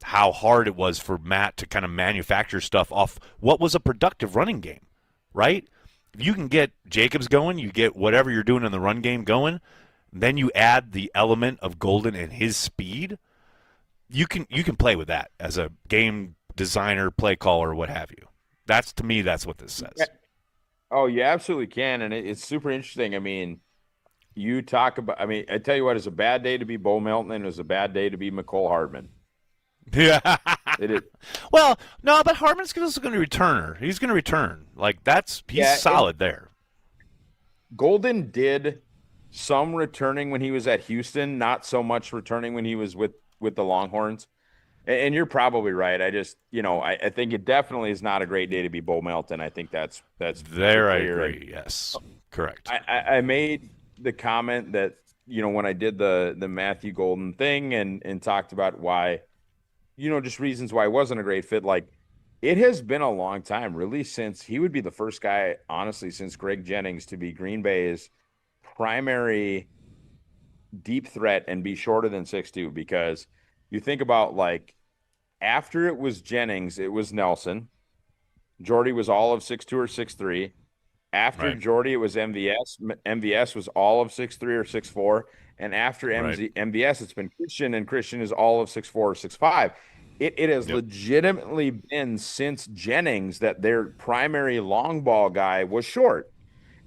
how hard it was for Matt to kind of manufacture stuff off what was a productive running game, right? If you can get Jacobs going, you get whatever you're doing in the run game going, then you add the element of Golden and his speed, you can play with that as a game designer, play caller, what have you. To me, that's what this says. Oh, you absolutely can, and it's super interesting. I mean, you talk about – I mean, I tell you what, it's a bad day to be Bo Melton, and it was a bad day to be McCole Hardman. Yeah. It is. Well, no, but Hardman's also going to return. He's going to return. Like, he's solid there. Golden did some returning when he was at Houston, not so much returning when he was with the Longhorns. And you're probably right. I just, I think it definitely is not a great day to be Bo Melton. I think that's there. I agree. Yes, correct. I made the comment that when I did the Matthew Golden thing and talked about why, just reasons why it wasn't a great fit. Like, it has been a long time, really, since he would be the first guy, honestly, since Greg Jennings to be Green Bay's primary deep threat and be shorter than 6'2", because you think about, like, after it was Jennings, it was Nelson. Jordy was all of 6'2" or 6'3". After Right. Jordy, it was MVS. MVS was all of 6'3" or 6'4". And after MVS, it's been Christian, and Christian is all of 6'4" or 6'5". It has legitimately been since Jennings that their primary long ball guy was short.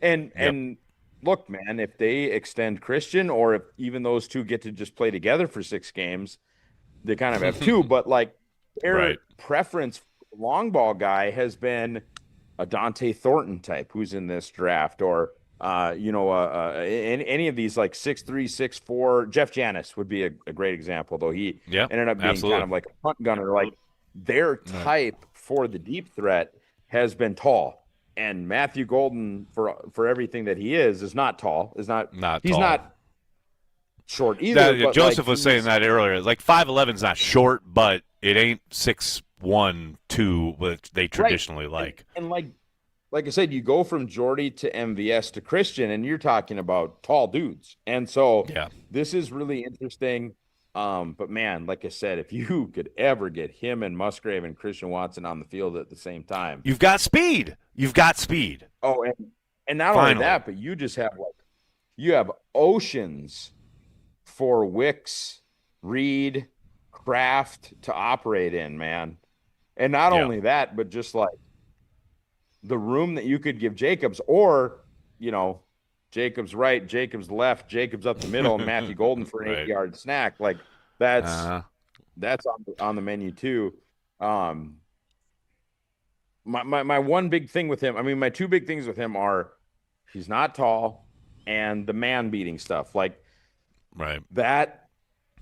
And look, man, if they extend Christian, or if even those two get to just play together for 6 games, they kind of have two. But, like, their preference for the long ball guy has been a Dante Thornton type who's in this draft, or any of these, like 6'3", 6'4". Jeff Janis would be a great example, though he ended up being kind of like a punt gunner. Like, their type for the deep threat has been tall, and Matthew Golden, for everything that he is not tall. He's not short either. Joseph was saying that earlier. Like, 5'11's not short, but it ain't 6'1", 2", which they traditionally like. And like I said, you go from Jordy to MVS to Christian, and you're talking about tall dudes. And so this is really interesting. But, man, like I said, if you could ever get him and Musgrave and Christian Watson on the field at the same time. You've got speed. Oh, and not only that, but you just have, you have oceans for Wicks, Reed, Kraft to operate in, man. And not only that, but just like the room that you could give Jacobs, or, Jacobs right, Jacobs left, Jacobs up the middle, and Matthew Golden for an 8-yard snack. Like, that's on the menu too. My one big thing with him, my two big things with him are he's not tall, and the man beating stuff. Like, that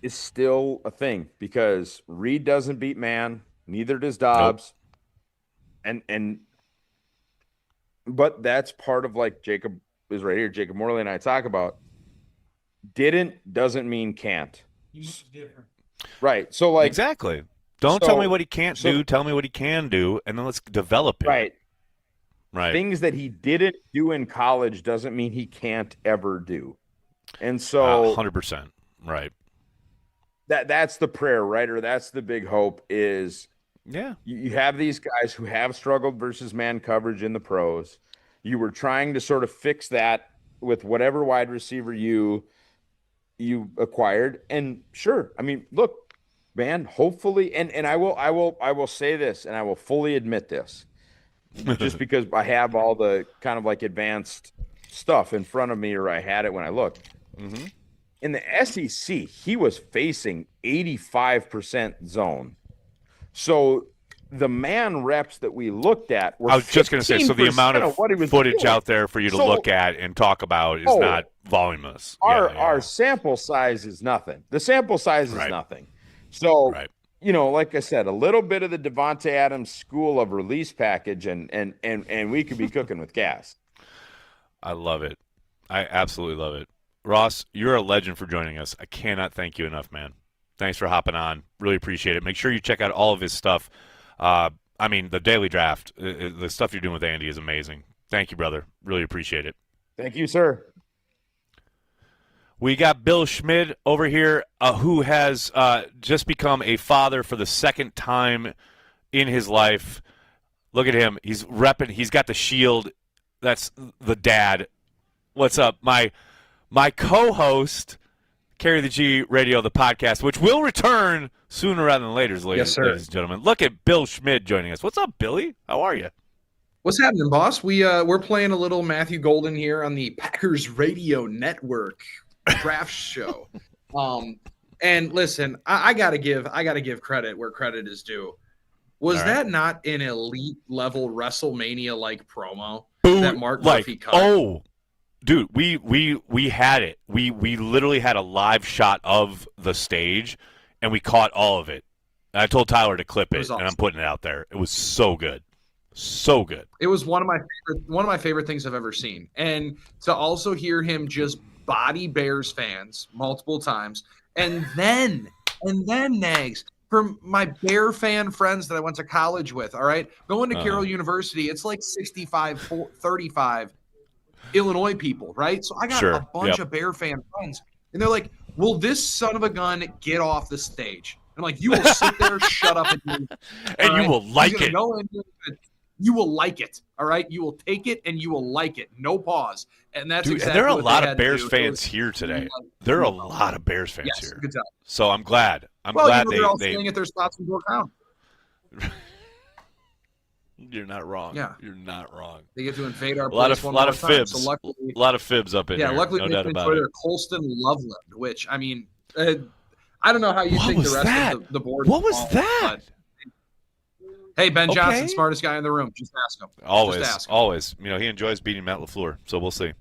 is still a thing, because Reed doesn't beat man, neither does Dobbs. But that's part of, like, Jacob is right here. Jacob Morley and I talk about doesn't mean can't. Different. Right. So, like, exactly. Don't tell me what he can't do. Tell me what he can do, and then let's develop it. Right. Things that he didn't do in college doesn't mean he can't ever do. And so 100%. Right. That's the prayer, right? Or that's the big hope is you have these guys who have struggled versus man coverage in the pros. You were trying to sort of fix that with whatever wide receiver you acquired. And sure, look, man, hopefully, and I will say this, and I will fully admit this, just because I have all the kind of like advanced stuff in front of me, or I had it when I looked. Mm-hmm. In the SEC, he was facing 85% zone. So the man reps that we looked at were, I was just going to say, so the amount of footage doing out there for you to look at and talk about is not voluminous. Our sample size is nothing. The sample size is nothing. So, like I said, a little bit of the Devontae Adams school of release package, and we could be cooking with gas. I love it. I absolutely love it. Ross, you're a legend for joining us. I cannot thank you enough, man. Thanks for hopping on. Really appreciate it. Make sure you check out all of his stuff. The Daily Draft, the stuff you're doing with Andy is amazing. Thank you, brother. Really appreciate it. Thank you, sir. We got Bill Schmid over here, who has just become a father for the second time in his life. Look at him. He's repping. He's got the shield. That's the dad. What's up? My co-host, Carry the G Radio, the podcast, which will return sooner rather than later, ladies and gentlemen. Look at Bill Schmid joining us. What's up, Billy? How are you? What's happening, boss? We're playing a little Matthew Golden here on the Packers Radio Network draft show. And listen, I gotta give credit where credit is due. Was that not an elite level WrestleMania like promo that Mark Murphy cut? Oh, dude, we had it. We literally had a live shot of the stage, and we caught all of it. And I told Tyler to clip it, and I'm putting it out there. It was so good. So good. It was one of my favorite things I've ever seen. And to also hear him just body Bears fans multiple times, and then Nags, for my Bear fan friends that I went to college with, all right, going to Carroll University, it's like 65-35 Illinois people, right? So I got a bunch of Bear fan friends, and they're like, will this son of a gun get off the stage? I'm like, you will sit there, shut up, and you will like it. You will like it, all right? You will take it, and you will like it. No pause. And that's exactly there are a what lot they of had to Bears do. fans here today. There are a lot of Bears fans here. Good job. So I'm glad. They're all staying at their spots in Yorktown. You're not wrong. Yeah. You're not wrong. They get to invade our a lot place of one lot more of time. fibs. So luckily, a lot of fibs up in here. Luckily no they doubt can about enjoy it. their Colston Loveland, which I mean, I don't know how you think the rest of the board. What was that? Hey, Ben Johnson, smartest guy in the room. Just ask him. Always. You know, he enjoys beating Matt LaFleur, so we'll see.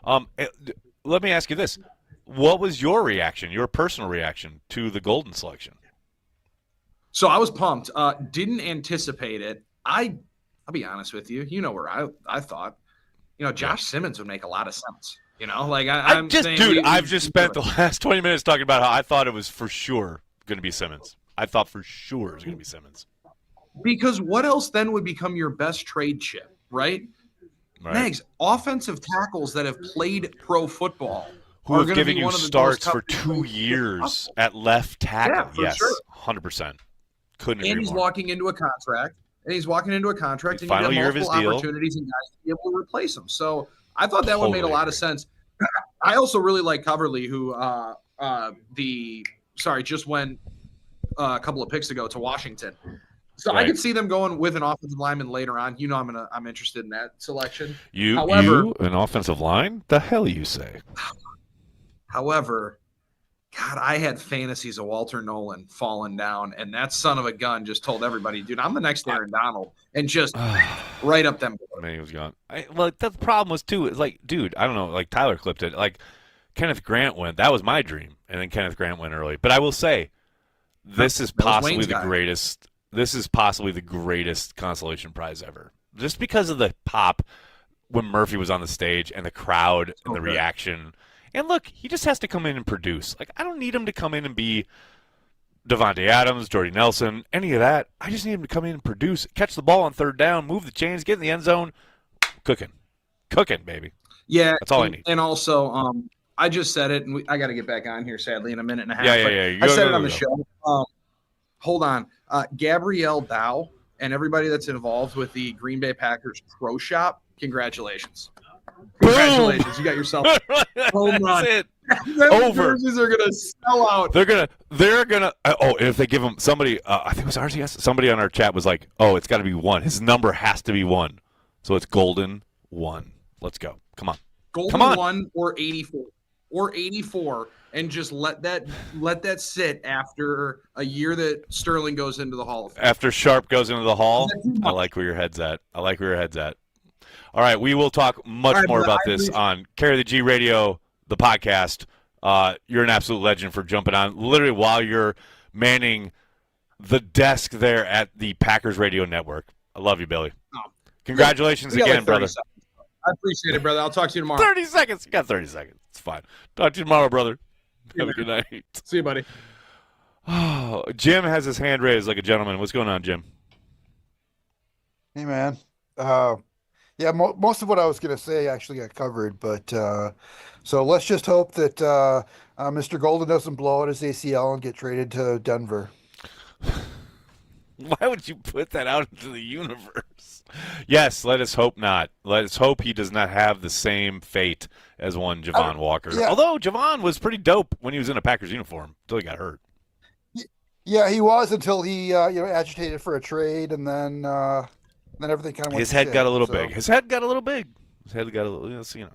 Let me ask you this. What was your reaction, your personal reaction to the Golden selection? So I was pumped. Didn't anticipate it. I'll be honest with you. You know where I thought, Josh Simmons would make a lot of sense. I've just spent the last 20 minutes talking about how I thought it was for sure going to be Simmons. I thought for sure it was going to be Simmons. Because what else then would become your best trade chip, right? Megs, offensive tackles that have played pro football who have given you starts for 2 years at left tackle. Yeah, yes, sure. 100%. Couldn't agree and he's more. walking into a contract. And you got final year of his deal. Opportunities and guys to be able to replace him. So I thought that one made a lot of sense. I also really like Coverly, who just went a couple of picks ago to Washington. So I could see them going with an offensive lineman later on. I'm interested in that selection. However, an offensive line? The hell you say? However, God, I had fantasies of Walter Nolan falling down, and that son of a gun just told everybody, dude, I'm the next Aaron Donald, and just right up them. Man, he was gone. The problem was, too, is like, dude, I don't know, like Tyler clipped it. Like, Kenneth Grant went. That was my dream, and then Kenneth Grant went early. But I will say, this is possibly the greatest. This is possibly the greatest consolation prize ever. Just because of the pop when Murphy was on the stage and the crowd and the reaction. And look, he just has to come in and produce. Like, I don't need him to come in and be Devontae Adams, Jordy Nelson, any of that. I just need him to come in and produce, catch the ball on third down, move the chains, get in the end zone. Cooking, baby. Yeah. That's all I need. And also, I just said it, and I got to get back on here, sadly, in a minute and a half. Yeah. I said it on the show. Hold on. Gabrielle Dow and everybody that's involved with the Green Bay Packers Pro Shop, congratulations. Congratulations. You got yourself home run. That's it. Over. Jerseys are going to sell out. They're gonna if they give him somebody, I think it was RCS, somebody on our chat was like, it's got to be 1. His number has to be 1. So it's Golden 1. Let's go. Come on. Golden 1 or 84. Or 84, and just let that sit after a year that Sterling goes into the Hall of Fame. After Sharp goes into the Hall, I like where your head's at. All right, we will talk much more about this on Carry the G Radio, the podcast. You're an absolute legend for jumping on literally while you're manning the desk there at the Packers Radio Network. I love you, Billy. Congratulations again, brother. I appreciate it, brother. I'll talk to you tomorrow. 30 seconds. You got 30 seconds. It's fine. Talk to you tomorrow, brother. Have a good night. See you, buddy. Oh, Jim has his hand raised like a gentleman. What's going on, Jim? Hey, man. Yeah, most of what I was going to say actually got covered, but so let's just hope that Mr. Golden doesn't blow out his ACL and get traded to Denver. Why would you put that out into the universe? Yes, let us hope not. Let us hope he does not have the same fate as one Javon Walker. Yeah. Although Javon was pretty dope when he was in a Packers uniform until he got hurt. Yeah, he was until he agitated for a trade, and then everything kind of went. His head got a little big. His head got a little big. His head got a little. It's going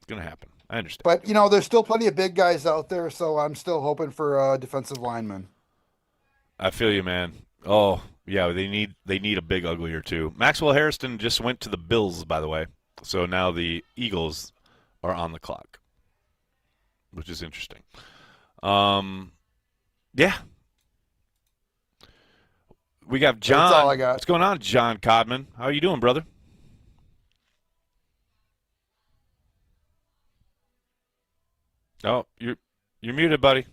to happen. I understand. But there's still plenty of big guys out there, so I'm still hoping for a defensive lineman. I feel you, man. Oh yeah, they need a big ugly or two. Maxwell Harrison just went to the Bills, by the way, so now the Eagles are on the clock, which is interesting. Yeah. We got John. That's all I got. What's going on, John Codman? How are you doing, brother? Oh, you're muted, buddy.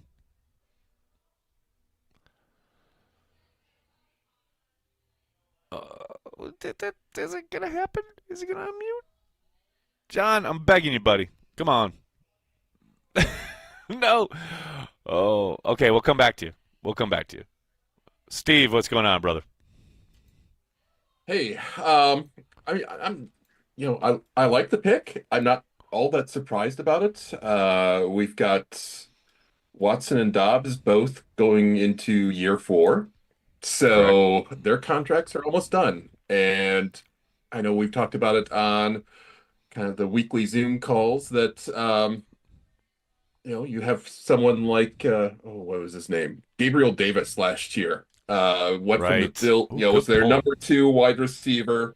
Is it gonna happen? Is he gonna unmute? John, I'm begging you, buddy. Come on. No. Oh, okay. We'll come back to you. Steve, what's going on, brother? Hey, I like the pick. I'm not all that surprised about it. We've got Watson and Dobbs both going into year 4, so their contracts are almost done. And I know we've talked about it on kind of the weekly Zoom calls that you have someone like what was his name? Gabriel Davis last year. Went from the Bill, was their number 2 wide receiver,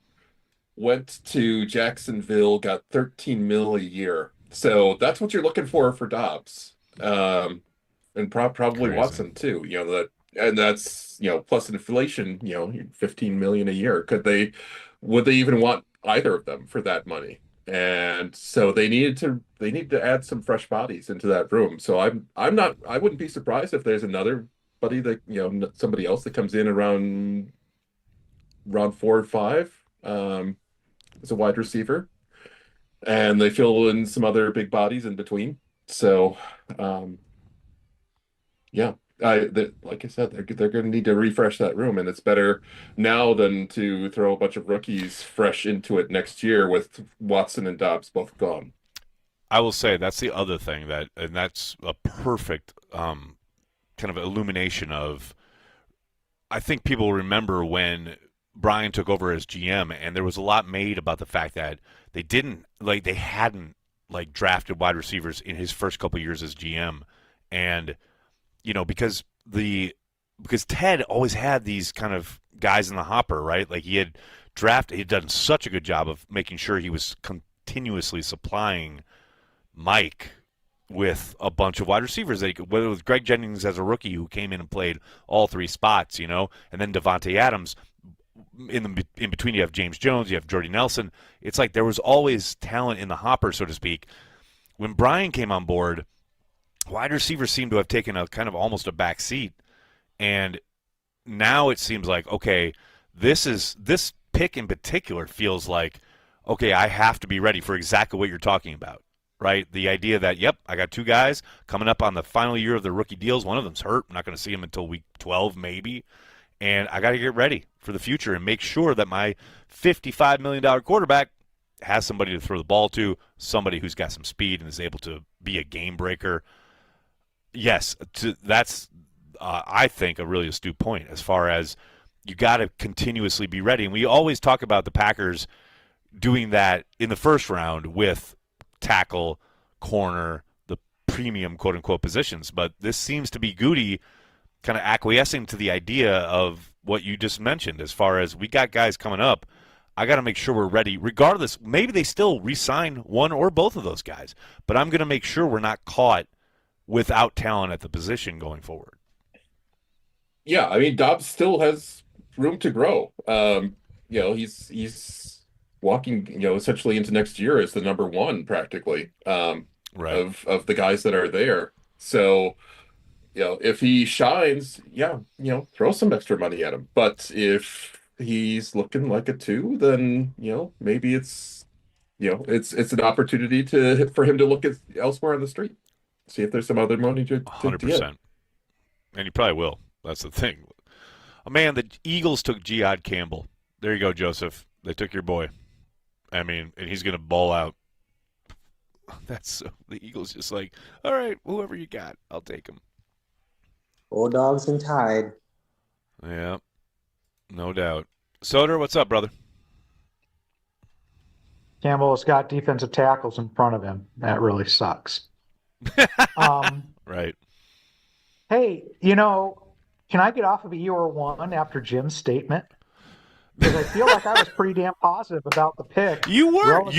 went to Jacksonville, got $13 million a year. So that's what you're looking for Dobbs, and probably Crazy. Watson too. That's plus inflation. $15 million a year. Would they even want either of them for that money? And so they need to add some fresh bodies into that room. So I wouldn't be surprised if there's another buddy that somebody else that comes in around 4 or 5 as a wide receiver, and they fill in some other big bodies in between. So like I said, they're going to need to refresh that room, and it's better now than to throw a bunch of rookies fresh into it next year with Watson and Dobbs both gone. I will say that's the other thing and that's a perfect kind of illumination of. I think people remember when Brian took over as GM, and there was a lot made about the fact that they hadn't drafted wide receivers in his first couple of years as GM, and because Ted always had these kind of guys in the hopper, right? Like he'd done such a good job of making sure he was continuously supplying Mike with a bunch of wide receivers, whether it was Greg Jennings as a rookie who came in and played all 3 spots, and then Devontae Adams. In between, you have James Jones, you have Jordy Nelson. It's like there was always talent in the hopper, so to speak. When Brian came on board, wide receivers seem to have taken a kind of almost a back seat, and now it seems like, okay, this pick in particular feels like, okay, I have to be ready for exactly what you're talking about. Right? The idea that, yep, I got 2 guys coming up on the final year of their rookie deals. One of them's hurt. I'm not going to see him until week 12 maybe. And I got to get ready for the future and make sure that my $55 million quarterback has somebody to throw the ball to, somebody who's got some speed and is able to be a game breaker. Yes, that's, I think, a really astute point as far as you got to continuously be ready. And we always talk about the Packers doing that in the first round with tackle, corner, the premium quote-unquote positions. But this seems to be Goody kind of acquiescing to the idea of what you just mentioned as far as we got guys coming up. I got to make sure we're ready regardless. Maybe they still re-sign one or both of those guys, but I'm going to make sure we're not caught without talent at the position going forward. Yeah, I mean, Dobbs still has room to grow. He's walking, essentially into next year as the number 1 practically of the guys that are there. So, if he shines, yeah, throw some extra money at him. But if he's looking like a 2, then maybe it's it's an opportunity for him to look at elsewhere on the street, see if there's some other money to 100%. And he probably will. That's the thing. Oh, man, the Eagles took Jihad Campbell. There you go, Joseph. They took your boy. I mean, and he's going to ball out. The Eagles just like, all right, whoever you got, I'll take him. Bulldogs and Tide. Yeah, no doubt. Soder, what's up, brother? Campbell has got defensive tackles in front of him. That really sucks. Right. Hey, can I get off of Eeyore 1 after Jim's statement? Because I feel like I was pretty damn positive about the pick. You weren't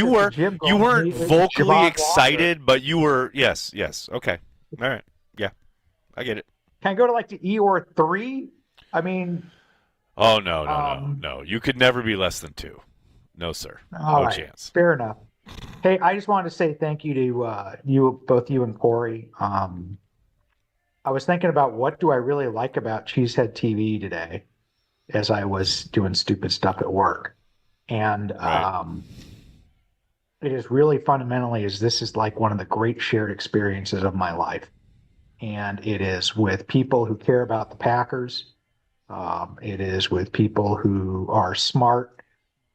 vocally excited, but you were. Yes. Okay. All right. Yeah, I get it. Can I go to the Eeyore 3? I mean. Oh no! You could never be less than 2. No, sir. No chance. Fair enough. Hey, I just wanted to say thank you to both you and Corey. I was thinking about what do I really like about Cheesehead TV today as I was doing stupid stuff at work. And it is really fundamentally this is like one of the great shared experiences of my life. And it is with people who care about the Packers. It is with people who are smart.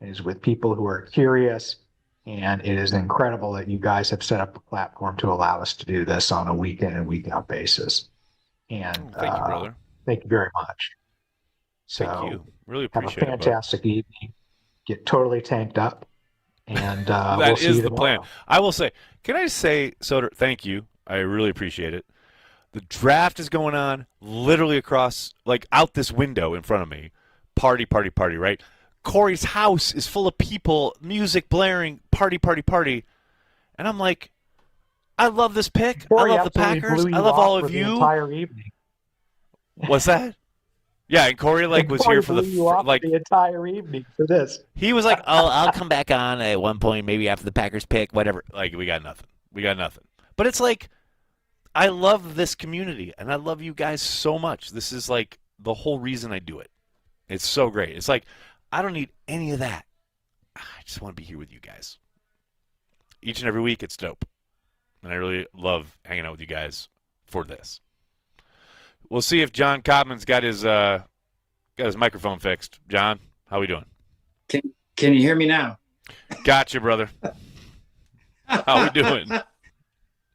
It is with people who are curious. And it is incredible that you guys have set up a platform to allow us to do this on a week in and week out basis. And thank you, brother. Thank you very much. So thank you. Really appreciate it. Have a fantastic evening. Get totally tanked up. And that is the plan. I will say, can I just say, Soder, thank you. I really appreciate it. The draft is going on literally across, out this window in front of me. Party, right? Corey's house is full of people, music blaring, party. And I'm like, I love this pick. Corey, I love the Packers. I love all of you. The entire evening. What's that? Yeah, and Corey was here for the entire evening for this. He was like, "Oh, I'll come back on at one point, maybe after the Packers pick, whatever." We got nothing. But it's I love this community, and I love you guys so much. This is the whole reason I do it. It's so great. It's I don't need any of that. I just want to be here with you guys. Each and every week, it's dope. And I really love hanging out with you guys for this. We'll see if John Codman's got his microphone fixed. John, how we doing? Can you hear me now? Gotcha, brother. How we doing?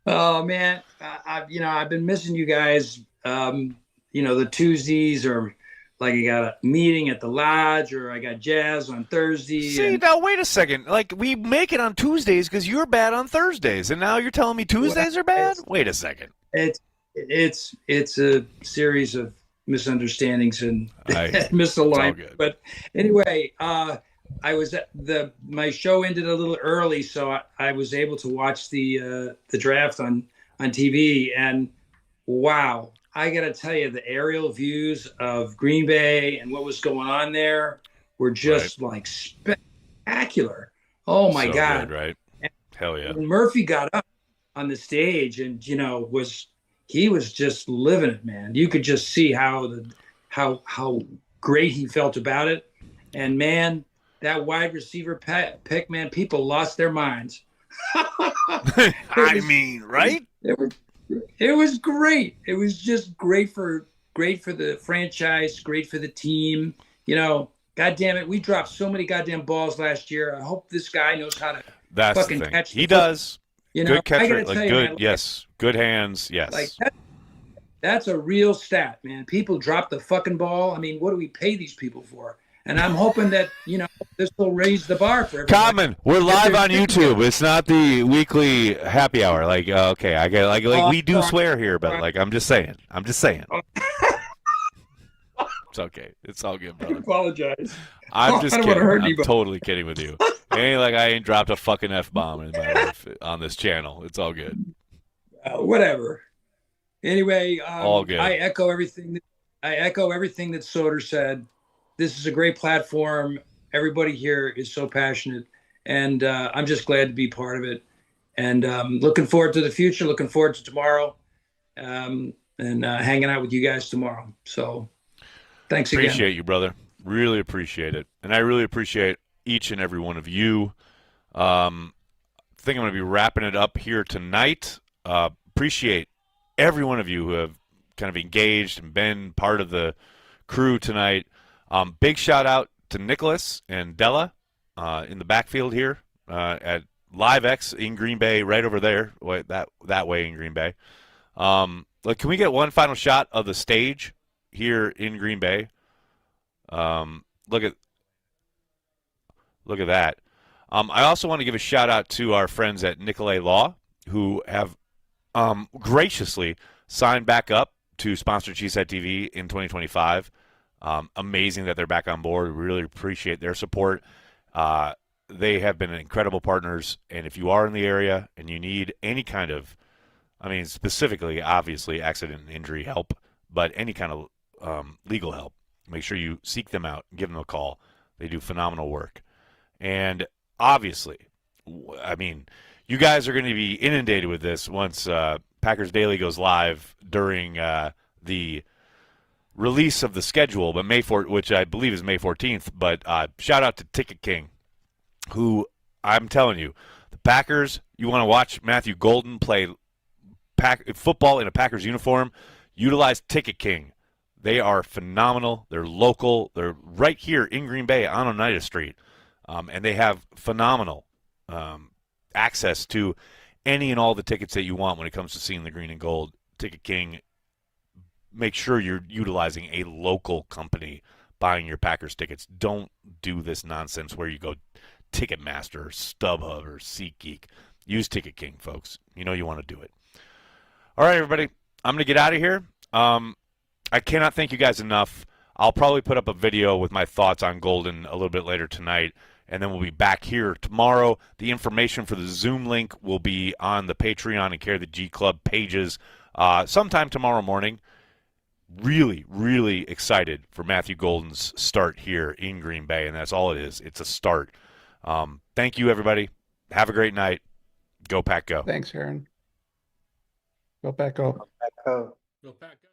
Oh man, I've been missing you guys. The Tuesdays or I got a meeting at the lodge or I got jazz on Thursday. See, now wait a second. We make it on Tuesdays because you're bad on Thursdays, and now you're telling me Tuesdays are bad? Wait a second. It's a series of misunderstandings and misalignment. But anyway, I was at my show ended a little early, so I was able to watch the draft on TV, and wow, I got to tell you, the aerial views of Green Bay and what was going on there were just spectacular. Oh my God. Good, right? Hell yeah. When Murphy got up on the stage and, he was just living it, man. You could just see how great he felt about it. And man, that wide receiver pick, man, people lost their minds. Right? It was great. It was just great for the franchise, great for the team. God damn it, we dropped so many goddamn balls last year. I hope this guy knows how to fucking catch. He does. I Good catcher, gotta tell you, good. man, yes, good hands. Yes. That's a real stat, man. People drop the fucking ball. I mean, what do we pay these people for? And I'm hoping that this will raise the bar for everybody. Common, we're live on YouTube. It's not the weekly happy hour. Okay, I get we do swear here, but I'm just saying. It's okay. It's all good, brother. I apologize. I'm just kidding. I'm totally kidding with you. It ain't like I ain't dropped a fucking F-bomb in my life on this channel. It's all good. Whatever. Anyway, all good. I echo everything that Soder said. This is a great platform. Everybody here is so passionate, and I'm just glad to be part of it. And looking forward to the future. Looking forward to tomorrow. hanging out with you guys tomorrow. So thanks again. Appreciate you, brother. Really appreciate it. And I really appreciate each and every one of you. I think I'm going to be wrapping it up here tonight. Appreciate every one of you who have kind of engaged and been part of the crew tonight. Big shout out to Nicholas and Della in the backfield here at LiveX in Green Bay, right over there, that way in Green Bay. Can we get one final shot of the stage here in Green Bay? Look at that. I also want to give a shout out to our friends at Nicolay Law who have graciously signed back up to sponsor Cheesehead TV in 2025. Amazing that they're back on board. We really appreciate their support. They have been incredible partners, and if you are in the area and you need any kind of, specifically, obviously, accident and injury help, but any kind of legal help, make sure you seek them out and give them a call. They do phenomenal work. And obviously, you guys are going to be inundated with this once Packers Daily goes live during the release of the schedule, but which I believe is May 14th. But shout out to Ticket King, who I'm telling you, the Packers, you want to watch Matthew Golden play football in a Packers uniform, utilize Ticket King. They are phenomenal. They're local. They're right here in Green Bay on Oneida Street. And they have phenomenal access to any and all the tickets that you want when it comes to seeing the green and gold. Ticket King, make sure you're utilizing a local company buying your Packers tickets. Don't do this nonsense where you go Ticketmaster or StubHub or SeatGeek. Use Ticket King, folks. You know you want to do it. All right, everybody. I'm going to get out of here. I cannot thank you guys enough. I'll probably put up a video with my thoughts on Golden a little bit later tonight, and then we'll be back here tomorrow. The information for the Zoom link will be on the Patreon and Care of the G Club pages sometime tomorrow morning. Really, really excited for Matthew Golden's start here in Green Bay, and that's all it is. It's a start. Thank you, everybody. Have a great night. Go Pack Go. Thanks, Aaron. Go Pack Go. Go Pack Go. Go Pack Go.